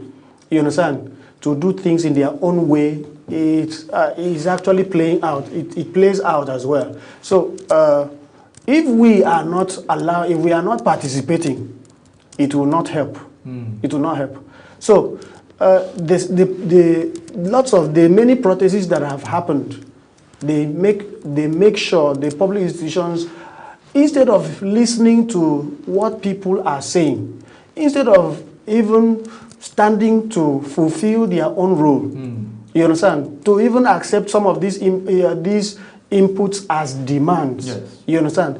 you understand, to do things in their own way, it is actually playing out. It plays out as well. So if we are not participating, it will not help. It will not help. So the many protests that have happened, they make sure the public institutions, instead of listening to what people are saying, instead of even standing to fulfill their own role, you understand, to even accept some of these inputs as demands, you understand,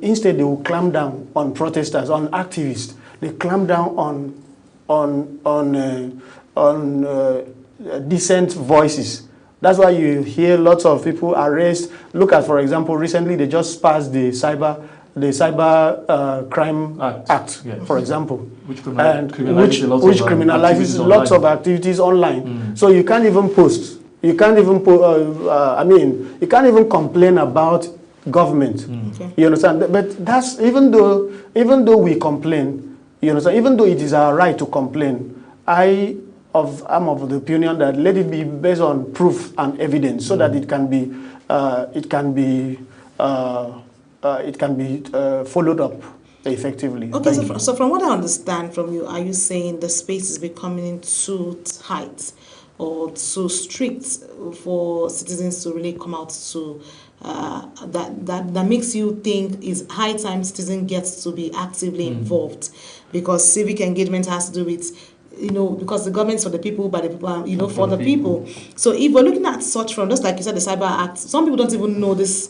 instead they will clamp down on protesters, on activists. They clamp down on decent voices. That's why you hear lots of people arrest. Look at, for example, recently they just passed the cyber crime act, for example, which criminalizes lots of activities online. So you can't even post. You can't even put, you can't even complain about government. Okay. You understand? But that's, even though we complain, you understand, even though it is our right to complain, I'm of the opinion that let it be based on proof and evidence, so that it can be followed up effectively. Okay, so from what I understand from you, are you saying the space is becoming too tight or too strict for citizens to really come out to, that makes you think it's high time citizen gets to be actively involved, because civic engagement has to do with, because the government's for the people, by the people, for the people. So if we're looking at such from, just like you said, the Cyber Act, some people don't even know this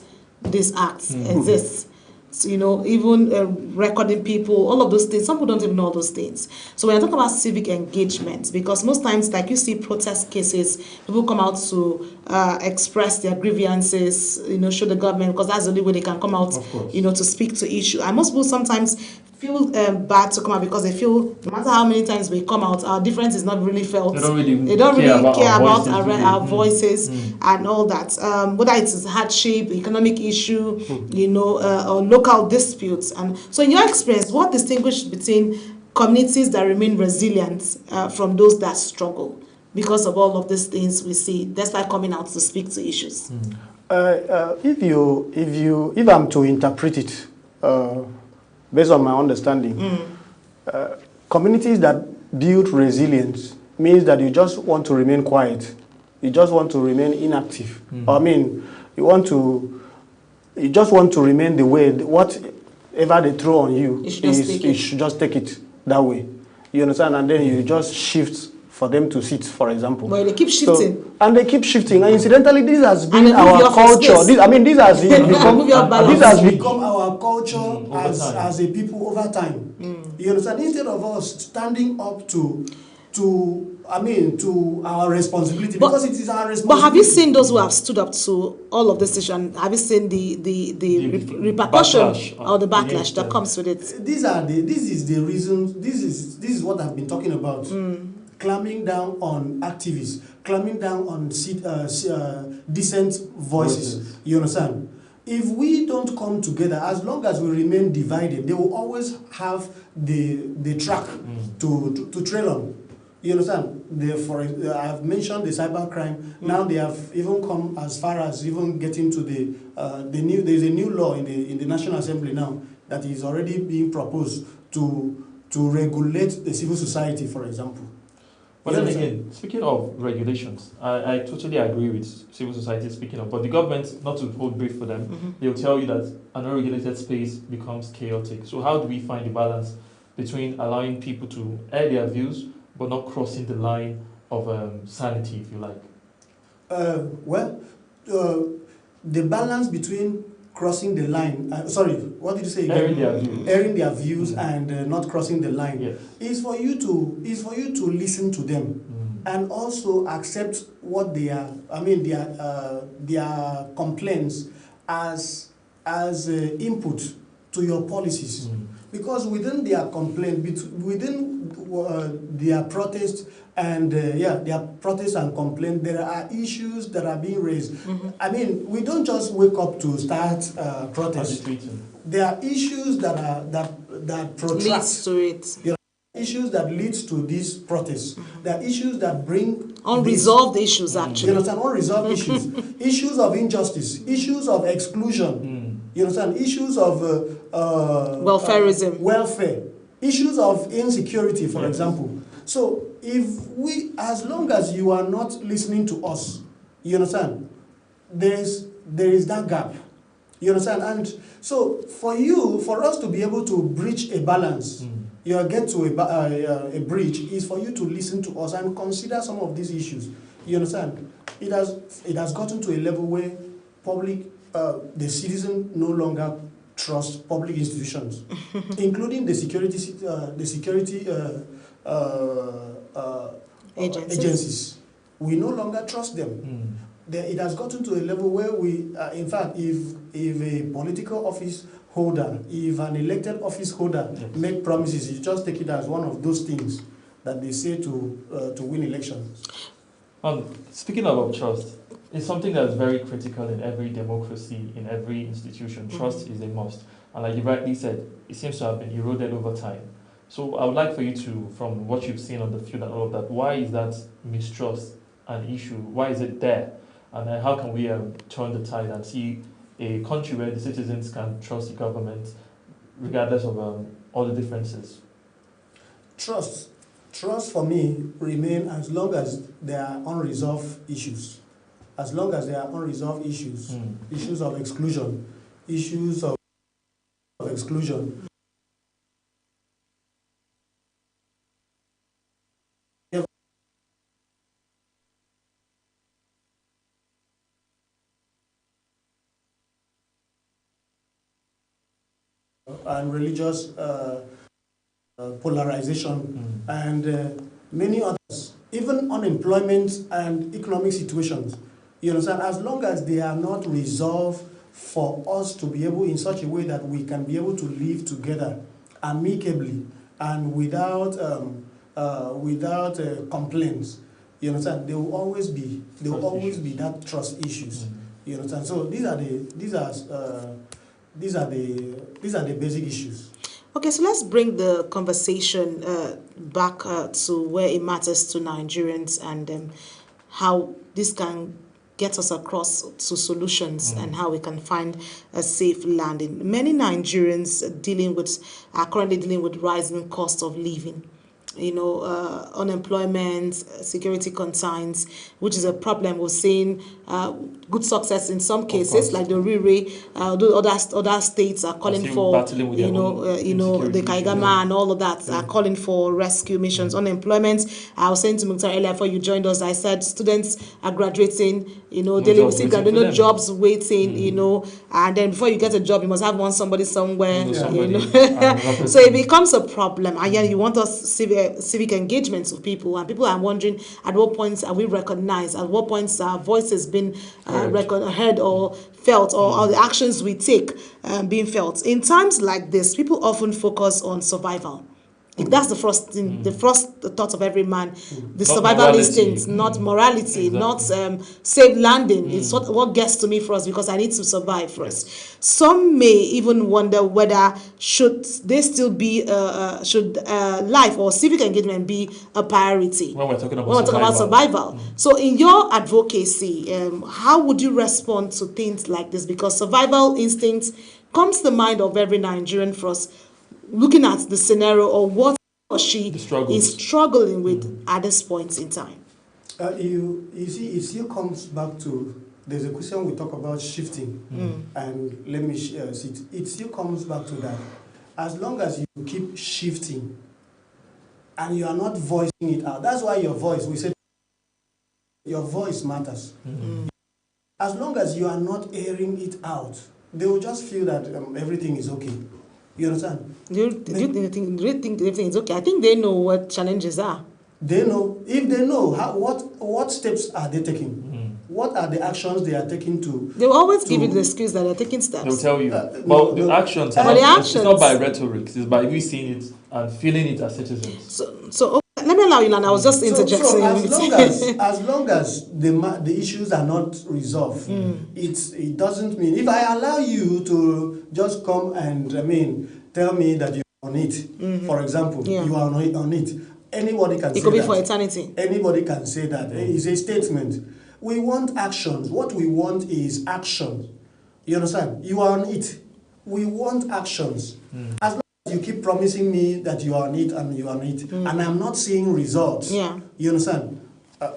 act exists. So, even recording people, all of those things, some people don't even know all those things. So when I talk about civic engagement, because most times, like you see protest cases, people come out to express their grievances, show the government, because that's the only way they can come out, to speak to issue. And most people sometimes feel bad to come out, because they feel no matter how many times we come out, our difference is not really felt. They don't really care about our voices and all that. Whether it's hardship, economic issue, or local disputes. And so in your experience, what distinguishes between communities that remain resilient from those that struggle because of all of these things we see, despite coming out to speak to issues? If I'm to interpret it, based on my understanding, communities that build resilience means that you just want to remain quiet. You just want to remain inactive. You just want to remain the way, whatever they throw on you, you should just take it that way. You understand? And then you just shift for them to sit, for example. Well, they keep shifting. And they keep shifting. And incidentally, this has been our culture. This has become our culture as a people over time. You understand? Instead of us standing up to our responsibility, because it is our responsibility. But have you seen those who have stood up to all of this issue? Have you seen the repercussion or the backlash that comes with it? This is the reason. This is what I've been talking about. Clamping down on activists, clamping down on decent voices. You understand? If we don't come together, as long as we remain divided, they will always have the track to trail on. You understand? I've mentioned the cybercrime. Now they have even come as far as even getting to there's a new law in the National Assembly now that is already being proposed to regulate the civil society, for example. But then again, speaking of regulations, I totally agree with civil society speaking of, but the government, not to hold brief for them, they'll tell you that an unregulated space becomes chaotic. So how do we find the balance between allowing people to air their views, but not crossing the line of sanity, if you like? The balance between crossing the line, what did you say again? Airing their views and not crossing the line is for you to listen to them and also accept what their complaints as input to your policies. Because within their complaint, within their protest and their protest and complaint, there are issues that are being raised. We don't just wake up to start protest. There are issues that protract. Leads to it. There are issues that leads to these protests. There are issues that bring unresolved issues, actually. You understand? Unresolved issues. Issues of injustice, issues of exclusion. You understand? Issues of welfareism. Welfare. Issues of insecurity, for example. So as long as you are not listening to us, you understand, there is that gap. You understand? And so for us to be able to breach a balance, get to a bridge, is for you to listen to us and consider some of these issues. You understand? It has gotten to a level where the citizen no longer trust public institutions, including the security agencies. We no longer trust them. It has gotten to a level where in fact, if a political office holder, if an elected office holder make promises, you just take it as one of those things that they say to win elections. Speaking about trust, it's something that's very critical in every democracy, in every institution. Trust is a must. And like you rightly said, it seems to have been eroded over time. So I would like for you to, from what you've seen on the field and all of that, why is that mistrust an issue? Why is it there? And then how can we turn the tide and see a country where the citizens can trust the government regardless of all the differences? Trust for me remain as long as there are unresolved issues. As long as there are unresolved issues, issues of exclusion, and religious polarization, and many others, even unemployment and economic situations. You understand? As long as they are not resolved for us to be able, in such a way that we can be able to live together amicably and without complaints. You understand? There will always be that trust issues. You understand? So these are the basic issues. Okay, so let's bring the conversation back to where it matters to Nigerians and how this can get us across to solutions and how we can find a safe landing. Many Nigerians are currently dealing with rising cost of living. Unemployment, security concerns, which is a problem. We're seeing good success in some cases, like the Riri. Other states are calling for, the Kaigama and all of that are calling for rescue missions. Unemployment, I was saying to Mukhtar earlier before you joined us, I said students are graduating, dealing with jobs waiting, and then before you get a job, you must have somebody somewhere, so it becomes a problem. And you want us civic engagements of people, and people are wondering at what points are we recognized, at what points our voice has been heard or felt, or the actions we take being felt. In times like this, people often focus on survival. That's the first thing, the first thought of every man, the survival instinct, not morality, exactly. Not safe landing. It's what gets to me first because I need to survive first. Yes. Some may even wonder whether should they still be, should life or civic engagement be a priority when we're talking about survival. So in your advocacy, how would you respond to things like this? Because survival instinct comes to the mind of every Nigerian first, looking at the scenario or what or she is struggling with at this point in time. You see, it still comes back to, there's a question we talk about shifting, and let me see it still comes back to that. As long as you keep shifting and you are not voicing it out, that's why your voice, we said your voice matters. As long as you are not airing it out, they will just feel that everything is okay. You understand? Do you think everything is okay? I think they know what challenges are. They know. If they know, what steps are they taking? What are the actions they are taking to... They will always give you the excuse that they're taking steps. They'll tell you. The actions. It's not by rhetoric. It's by we seeing it and feeling it as citizens. So let me allow you, and I was just interjecting. So as long as the issues are not resolved, it doesn't mean... If I allow you to just come and, tell me that you're on it, for example, you are on it, anybody can say that. It could be for eternity. Anybody can say that. It's a statement. We want actions. What we want is action. You understand? You are on it. We want actions. As long as you keep promising me that you are on it and you are on it, and I'm not seeing results, you understand?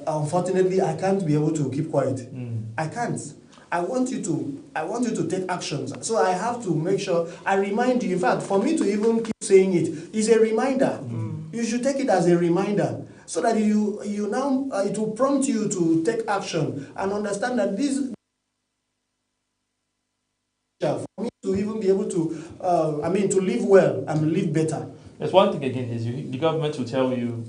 Unfortunately, I can't be able to keep quiet. I can't. I want you to take actions. So I have to make sure I remind you. In fact, for me to even keep saying it is a reminder. You should take it as a reminder, so that you now it will prompt you to take action and understand that this, for me to even be able to to live well and live better. There's one thing again is the government will tell you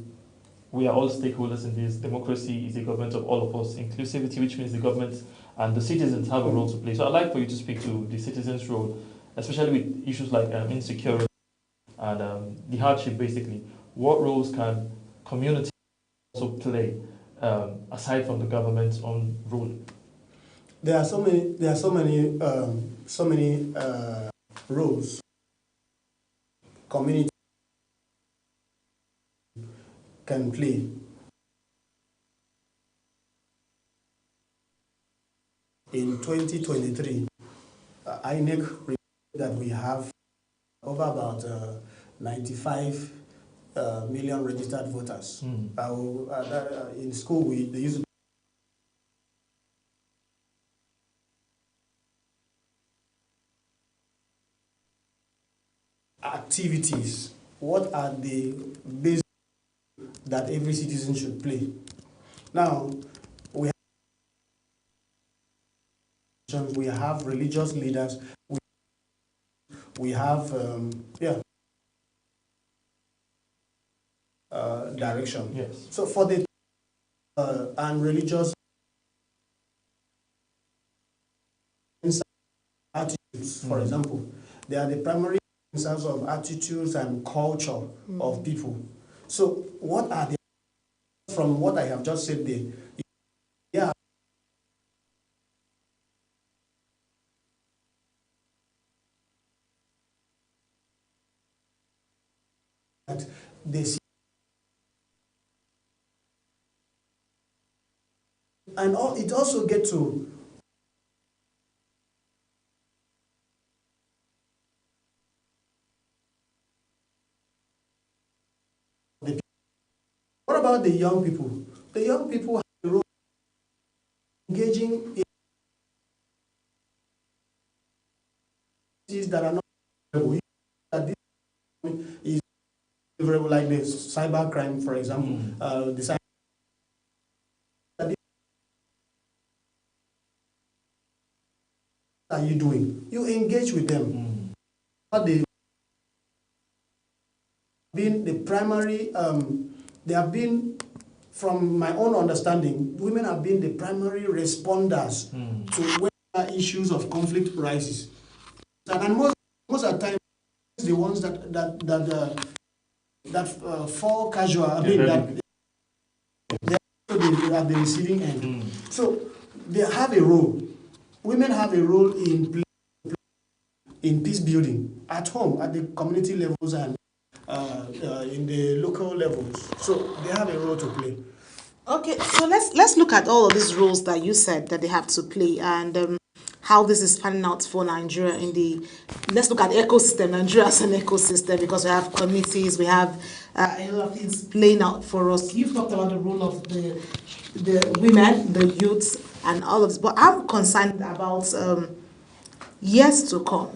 we are all stakeholders in this. Democracy is a government of all of us. Inclusivity, which means the government and the citizens have a role to play. So I'd like for you to speak to the citizens' role, especially with issues like insecurity and the hardship, basically. What roles can community also play aside from the government's own role? There are so many roles community can play. In 2023, INEC reported that we have over about 95 million registered voters. In school, they use activities. What are the basic that every citizen should play? Now, we have religious leaders, we have direction. Yes. So for the and religious attitudes, for example, they are the primary sense of attitudes and culture of people. So what are the, from what I have just said there, yeah, that they see, and it also gets to what about the young people? The young people have a role engaging in activities that are not favorable. That this is favorable, like the cyber crime, for example. What are you doing? You engage with them. But they been the primary. They have been, from my own understanding, women have been the primary responders to when issues of conflict rises. And most of the time, the ones that fall casual. I mean that they are at the receiving end. So they have a role. Women have a role in peace building at home, at the community levels, and in the local levels. So they have a role to play. Okay, so let's look at all of these roles that you said that they have to play, and how this is panning out for Nigeria let's look at the ecosystem, Nigeria as an ecosystem, because we have communities, we have a lot of things playing out for us. You've talked about the role of the women, the youths, and all of this, but I'm concerned about years to come.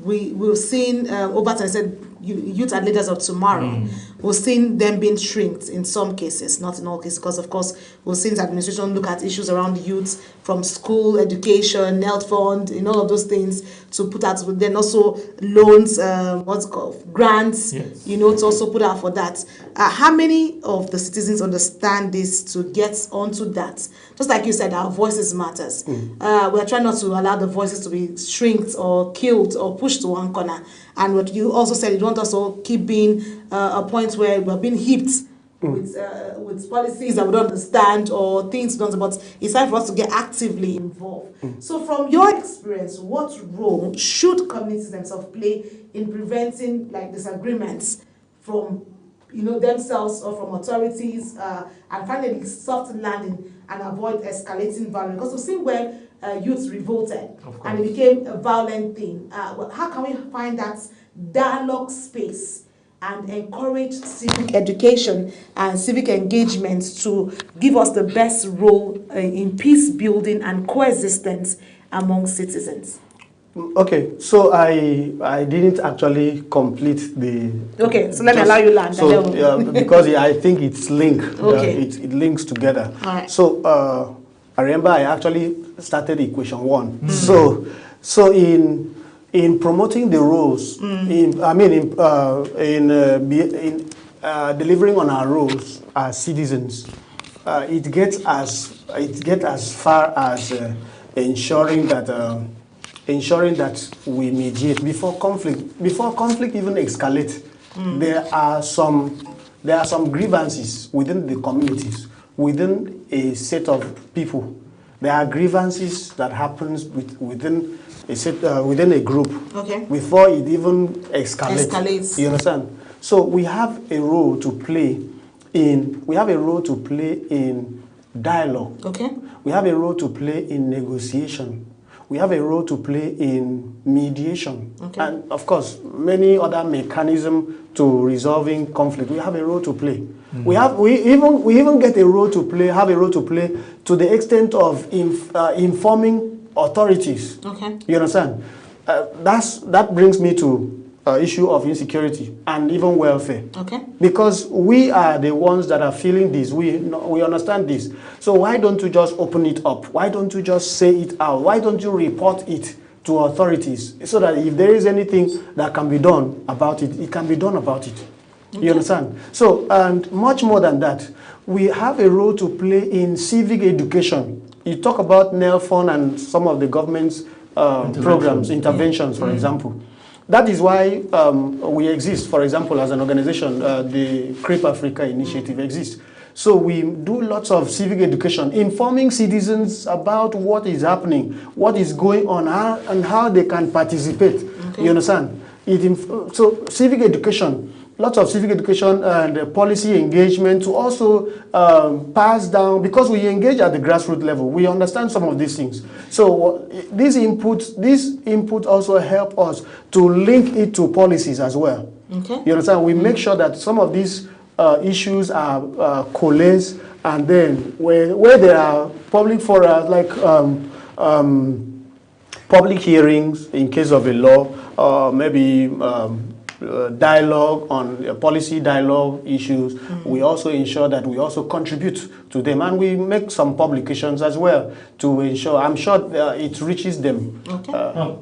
We've seen, Overton said, youth are leaders of tomorrow. We've seen them being shrinked in some cases, not in all cases, because of course we've seen the administration look at issues around youth, from school, education, health fund, all of those things to put out, then also loans, what's called grants, yes, to also put out for that. How many of the citizens understand this to get onto that? Just like you said, our voices matters. We're trying not to allow the voices to be shrinked or killed or pushed to one corner. And what you also said, you don't also keep being a point where we're being heaped with policies that we don't understand or things we don't, but it's time for us to get actively involved. So from your experience, what role should communities themselves play in preventing like disagreements from themselves or from authorities, and finally soft landing and avoid escalating violence? Because we've seen where youths revolted and it became a violent thing. How can we find that dialogue space and encourage civic education and civic engagement to give us the best role in peace building and coexistence among citizens? Okay, so I didn't actually complete the... Okay, so let me allow you land. So, because I think it's linked. Okay. It links together. All right. So I remember I actually started equation 1. So in promoting the roles, in delivering on our roles as citizens, it gets as far as ensuring that we mediate before conflict even escalates. There are some grievances within the communities within a set of people. There are grievances that happens within a group before it even escalates. You understand? So we have a role to play in dialogue. Okay. We have a role to play in negotiation. We have a role to play in mediation. Okay. And of course, many other mechanisms to resolving conflict. We have a role to play. We even get a role to play, have a role to play to the extent of informing authorities. Okay. You understand? That brings me to issue of insecurity and even welfare. Okay. Because we are the ones that are feeling this. We understand this. So why don't you just open it up? Why don't you just say it out? Why don't you report it to authorities so that if there is anything that can be done about it, it can be done about it. Okay. You understand? So, and much more than that, we have a role to play in civic education. You talk about NELFON and some of the government's programs, interventions, for example. That is why we exist, for example, as an organization, the CREEP Africa Initiative exists. So we do lots of civic education, informing citizens about what is happening, what is going on, and how they can participate. Okay. You understand? So civic education, lots of civic education and policy engagement to also pass down, because we engage at the grassroots level. We understand some of these things. So these inputs also help us to link it to policies as well. Okay. You understand? We make sure that some of these issues are coalesced, and then where there are public forums, like public hearings in case of a law, maybe dialogue on policy dialogue issues, we also ensure that we also contribute to them, and we make some publications as well to ensure, I'm sure it reaches them. Okay.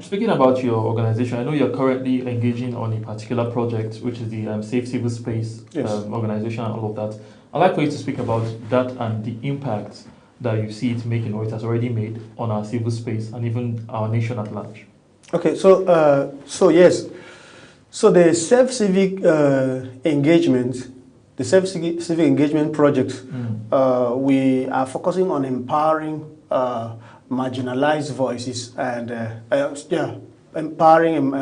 Speaking about your organization, I know you're currently engaging on a particular project, which is the Safe Civil Space organization and all of that. I'd like for you to speak about that and the impact that you see it making, or it has already made, on our civil space and even our nation at large. Okay, so yes. So the self-civic engagement, the self-civic engagement project, we are focusing on empowering marginalized voices and empowering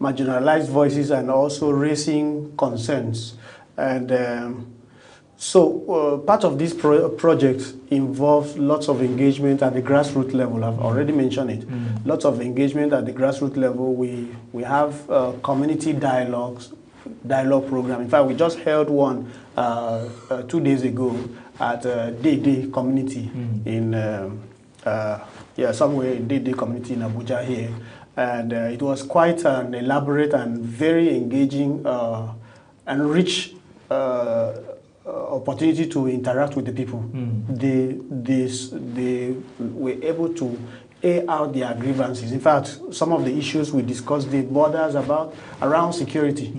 marginalized voices and also raising concerns. And so part of this project involves lots of engagement at the grassroots level. I've already mentioned it. Lots of engagement at the grassroots level. We have community dialogue program. In fact, we just held one 2 days ago at Dede community in somewhere in Dede community in Abuja here, and it was quite an elaborate and very engaging and rich opportunity to interact with the people. They were able to air out their grievances. In fact, some of the issues we discussed, the borders around security,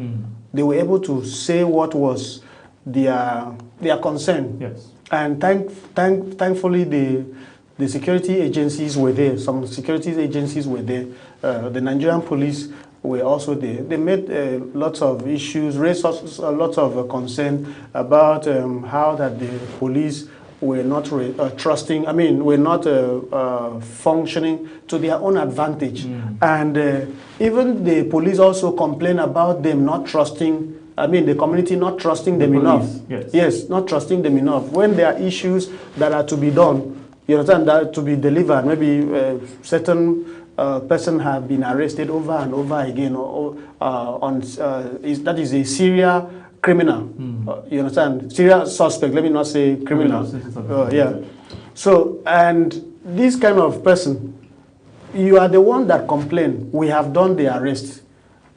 they were able to say what was their concern. Yes. And thankfully, the security agencies were there. Some security agencies were there. The Nigerian police were also there. They made lots of issues, raised lots of concern about how that the police were not trusting, were not functioning to their own advantage. And even the police also complain about them not trusting, the community not trusting them enough. Yes, not trusting them enough. When there are issues that are to be done, you understand, that to be delivered, maybe certain person have been arrested over and over again, that is a serial criminal. You understand? Serial suspect, let me not say criminal. So, and this kind of person, you are the one that complain, we have done the arrest.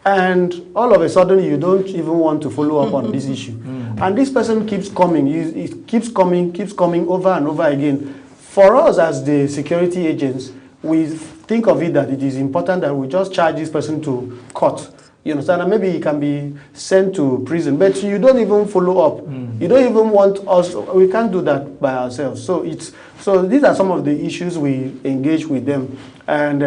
And all of a sudden, you don't even want to follow up on this issue. And this person keeps coming, it keeps coming over and over again. For us as the security agents, we think of it that it is important that we just charge this person to court. You understand? And maybe he can be sent to prison, but you don't even follow up. You don't even want us. We can't do that by ourselves. So these are some of the issues we engage with them. And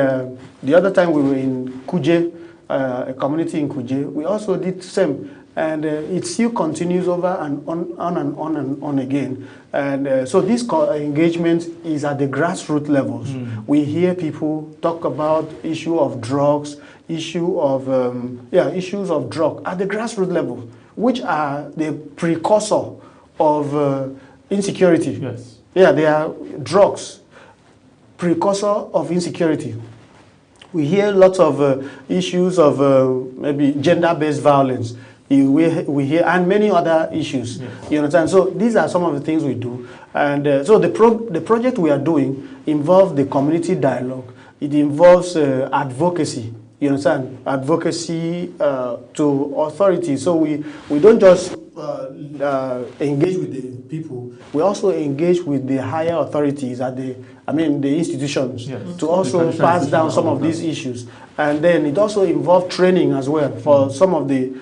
the other time we were in Kuje, a community in Kuje, we also did the same. And it still continues over and on again. And so this engagement is at the grassroots levels. We hear people talk about issue of drugs, issues of drug at the grassroots level, which are the precursor of insecurity. Yes. Yeah, they are drugs, precursor of insecurity. We hear lots of issues of maybe gender-based violence. We hear, and many other issues. Yes. You understand? So these are some of the things we do. And so the project we are doing involves the community dialogue. It involves advocacy. You understand? Advocacy to authorities. So we don't just engage with the people. We also engage with the higher authorities at the institutions, yes, to also pass down some of these issues. And then it also involves training as well for some of the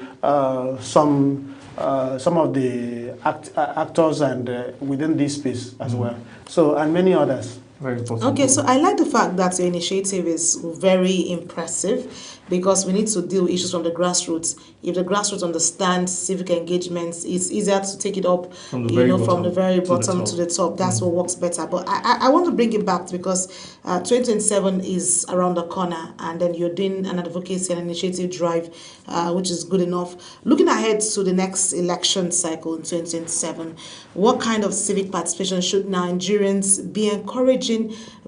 actors and within this space as well. So, and many others. Very important. Okay, so I like the fact that your initiative is very impressive, because we need to deal with issues from the grassroots. If the grassroots understands civic engagements, it's easier to take it up from the very bottom to the top. That's what works better. But I want to bring it back, because 2027 is around the corner, and then you're doing an advocacy and initiative drive, which is good enough. Looking ahead to the next election cycle in 2027, what kind of civic participation should Nigerians be encouraging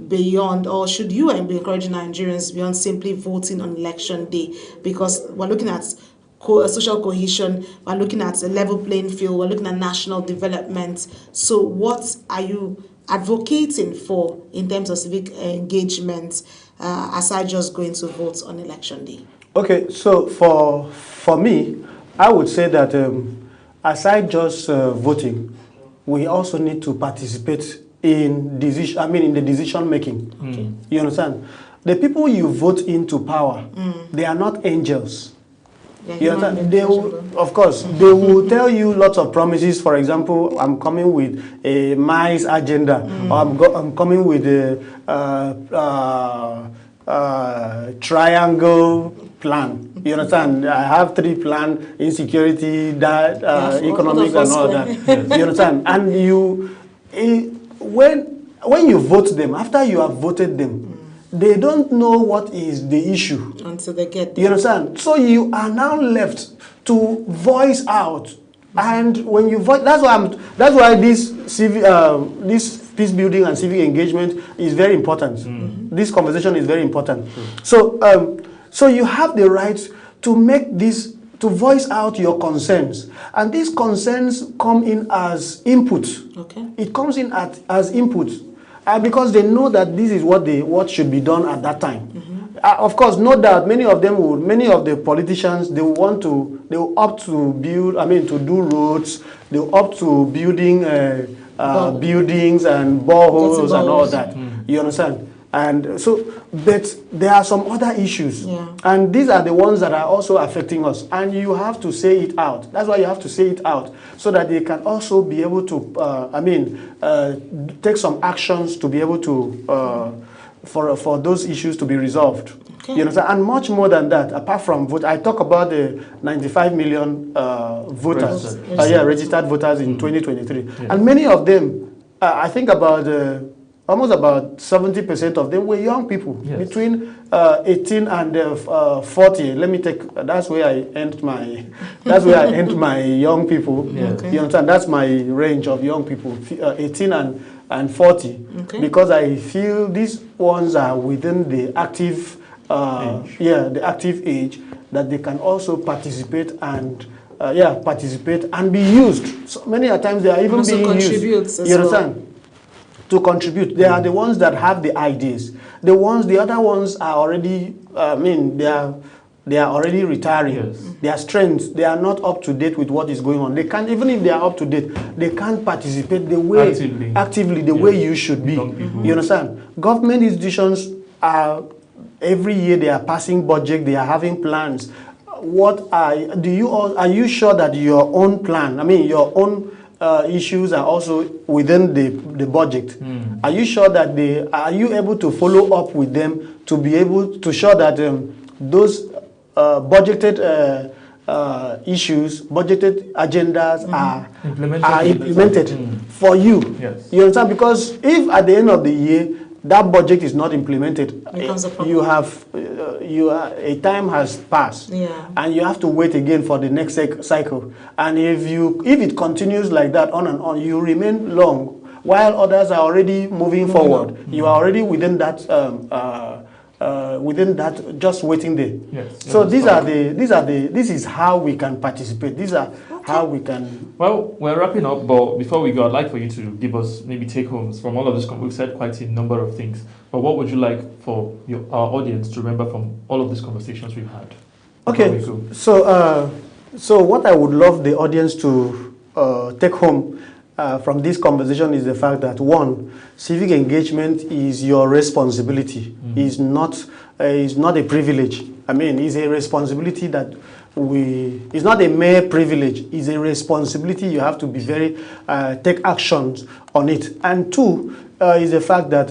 beyond, or should you be encouraging Nigerians beyond simply voting on election day? Because we're looking at social cohesion, we're looking at a level playing field, we're looking at national development. So what are you advocating for in terms of civic engagement, aside just going to vote on election day? Okay, so for me, I would say that aside just voting, we also need to participate in the decision making. Okay. You understand? The people you vote into power, they are not angels. You understand? They will, of course, they will tell you lots of promises. For example, I'm coming with a MICE agenda, or I'm coming with a triangle plan. You understand? I have 3 plans: insecurity, that, economic, and all that. You understand? And when you vote them, after you have voted them, they don't know what is the issue until they get there. You understand? So you are now left to voice out, and when you voice, that's why this peace building and civic engagement is very important. This conversation is very important. So you have the right to make this, to voice out your concerns, and these concerns come in as input. Okay. It comes in as input. Because they know that this is what should be done at that time. Of course, no doubt, many of the politicians, they will opt to build, to do roads, they will opt to building buildings and boreholes and all that. You understand? And so, but there are some other issues, and these are the ones that are also affecting us, and you have to say it out. That's why you have to say it out, so that they can also be able to, take some actions to be able to, for those issues to be resolved. Okay. You know, and much more than that, apart from vote, I talk about the 95 million voters, registered voters in 2023, and many of them, I think about almost about 70% of them were young people between 18 and 40. Let me take. That's where I end my. That's where I end my young people. Okay. You understand? That's my range of young people, 18 and 40, because I feel these ones are within the active, the active age, that they can also participate and be used. So many times they are even being used. You understand? To contribute. They are the ones that have the ideas. The other ones are already, they are already retiring. Yes. Their strengths, they are not up to date with what is going on. They can't, even if they are up to date, they can't participate the way, actively the way you should be. You understand? Government institutions are, every year they are passing budget, they are having plans. Are you sure that your own plan, your own issues are also within the budget? Are you sure that are you able to follow up with them to be able to show that those budgeted issues, budgeted agendas are implemented for you. Yes. You understand? Because if at the end of the year that budget is not implemented, you have a time has passed, and you have to wait again for the next cycle. And if it continues like that on and on, you remain long while others are already moving forward. You are already within that just waiting there. Yes. So this is how we can participate. These are how we can. Well, we're wrapping up, but before we go, I'd like for you to give us maybe take homes from all of this. We've said quite a number of things, but what would you like for our audience to remember from all of these conversations we've had? Okay. So what I would love the audience to take home from this conversation is the fact that, one, civic engagement is your responsibility. It's not a privilege. I mean, it's a responsibility that it's not a mere privilege. It's a responsibility. You have to be take actions on it. And two, is the fact that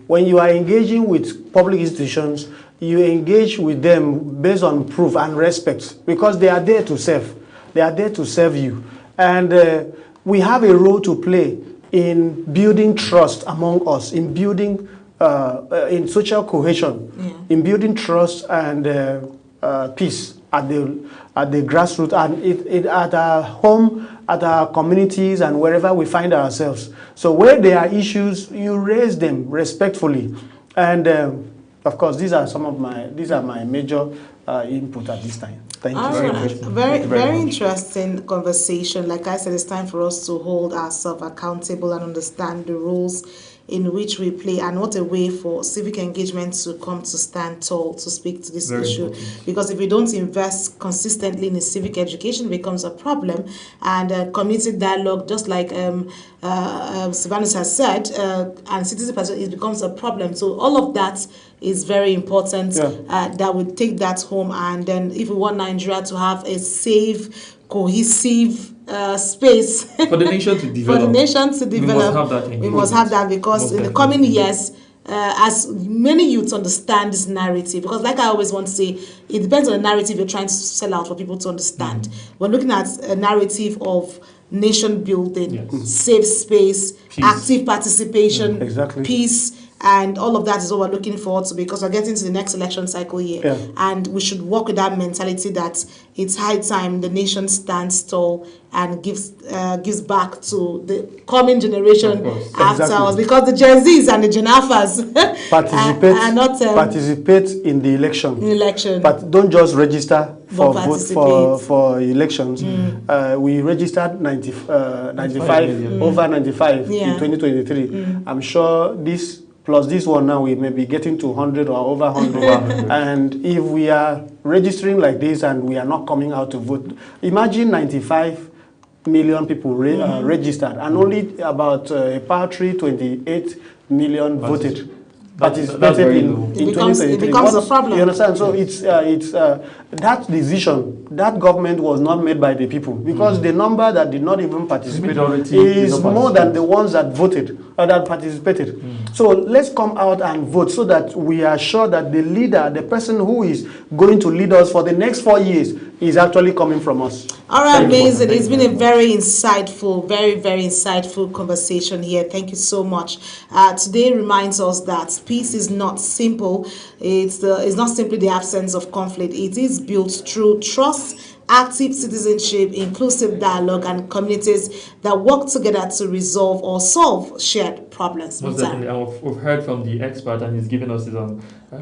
when you are engaging with public institutions, you engage with them based on proof and respect, because they are there to serve. They are there to serve you. And we have a role to play in building trust among us, in building in social cohesion, in building trust and peace at the grassroots, and at our home, at our communities, and wherever we find ourselves. So where there are issues, you raise them respectfully. And of course, these are my major input at this time. Thank you. Very interesting conversation. Like I said, it's time for us to hold ourselves accountable and understand the rules in which we play, and what a way for civic engagement to come to stand tall to speak to this issue. Because if we don't invest consistently in civic education, it becomes a problem. And community dialogue, just like Silvanus has said, and citizen participation, it becomes a problem. So all of that is very important, that we take that home. And then if we want Nigeria to have a safe, cohesive space for the nation to develop, we must have that, because in the coming years, as many youths understand this narrative, because like I always want to say, it depends on the narrative you're trying to sell out for people to understand. We're looking at a narrative of nation building, safe space, peace, active participation, peace, and all of that is what we're looking forward to, because we're getting to the next election cycle year. And we should work with that mentality that it's high time the nation stands tall and gives back to the coming generation after us, because the Gen Zs and the Gen Alphas participate in the election. But don't just register for vote for elections. We registered over 95 in 2023. I'm sure this plus this one now, we may be getting to 100 or over 100. And if we are registering like this and we are not coming out to vote, imagine 95 million people registered, and only about a paltry 28 million voted. Participated in 2023. It becomes a problem. You understand? So it's that decision, that government was not made by the people, because the number that did not even participate is more than the ones that voted or that participated. So let's come out and vote, so that we are sure that the leader, the person who is going to lead us for the next 4 years, is actually coming from us. All right, amazing. It's been a very insightful, very, very insightful conversation here. Thank you so much. Today reminds us that peace is not simple. It's not simply the absence of conflict. It is built through trust, active citizenship, inclusive dialogue, and communities that work together to resolve or solve shared problems. Most definitely. And we've heard from the expert, and he's given us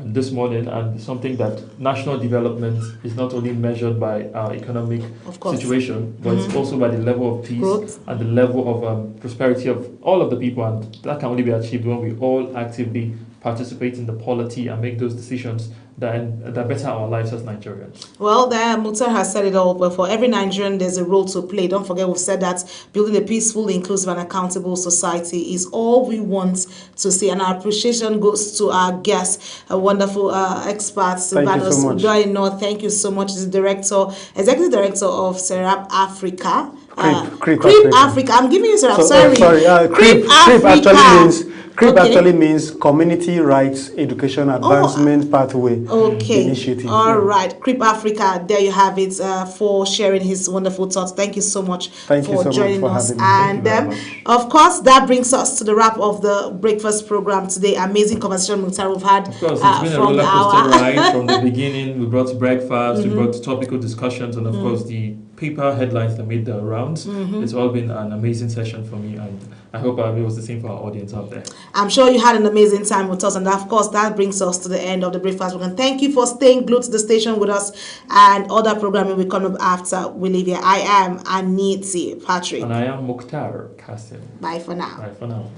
this morning, and something that national development is not only measured by our economic situation, but it's also by the level of peace and the level of prosperity of all of the people, and that can only be achieved when we all actively participate in the polity and make those decisions that better our lives as Nigerians. Well, Mukhtar has said it all, but for every Nigerian, there's a role to play. Don't forget, we've said that building a peaceful, inclusive, and accountable society is all we want to see. And our appreciation goes to our guest, a wonderful expert, Silvanus Udoyino. Thank you so much. He's the executive director of Serap Africa, Creep Africa. I'm giving you sorry. Creep Africa. actually means Community Rights Education Advancement Pathway Initiative. All right. Creep Africa. There you have it for sharing his wonderful thoughts. Thank you so much for joining us. And of course, that brings us to the wrap of the breakfast program today. Amazing conversation, Mukhtar, we've had. Of course, it's been a roller coaster ride from the beginning. We brought breakfast, we brought topical discussions, and of course, the paper headlines that made the rounds. It's all been an amazing session for me, and I hope it was the same for our audience out there. I'm sure you had an amazing time with us, and of course that brings us to the end of the breakfast program. Thank you for staying glued to the station with us, and other programming will come up after we leave here. I am Aniti Patrick. And I am Mukhtar Kasim. Bye for now. Bye for now.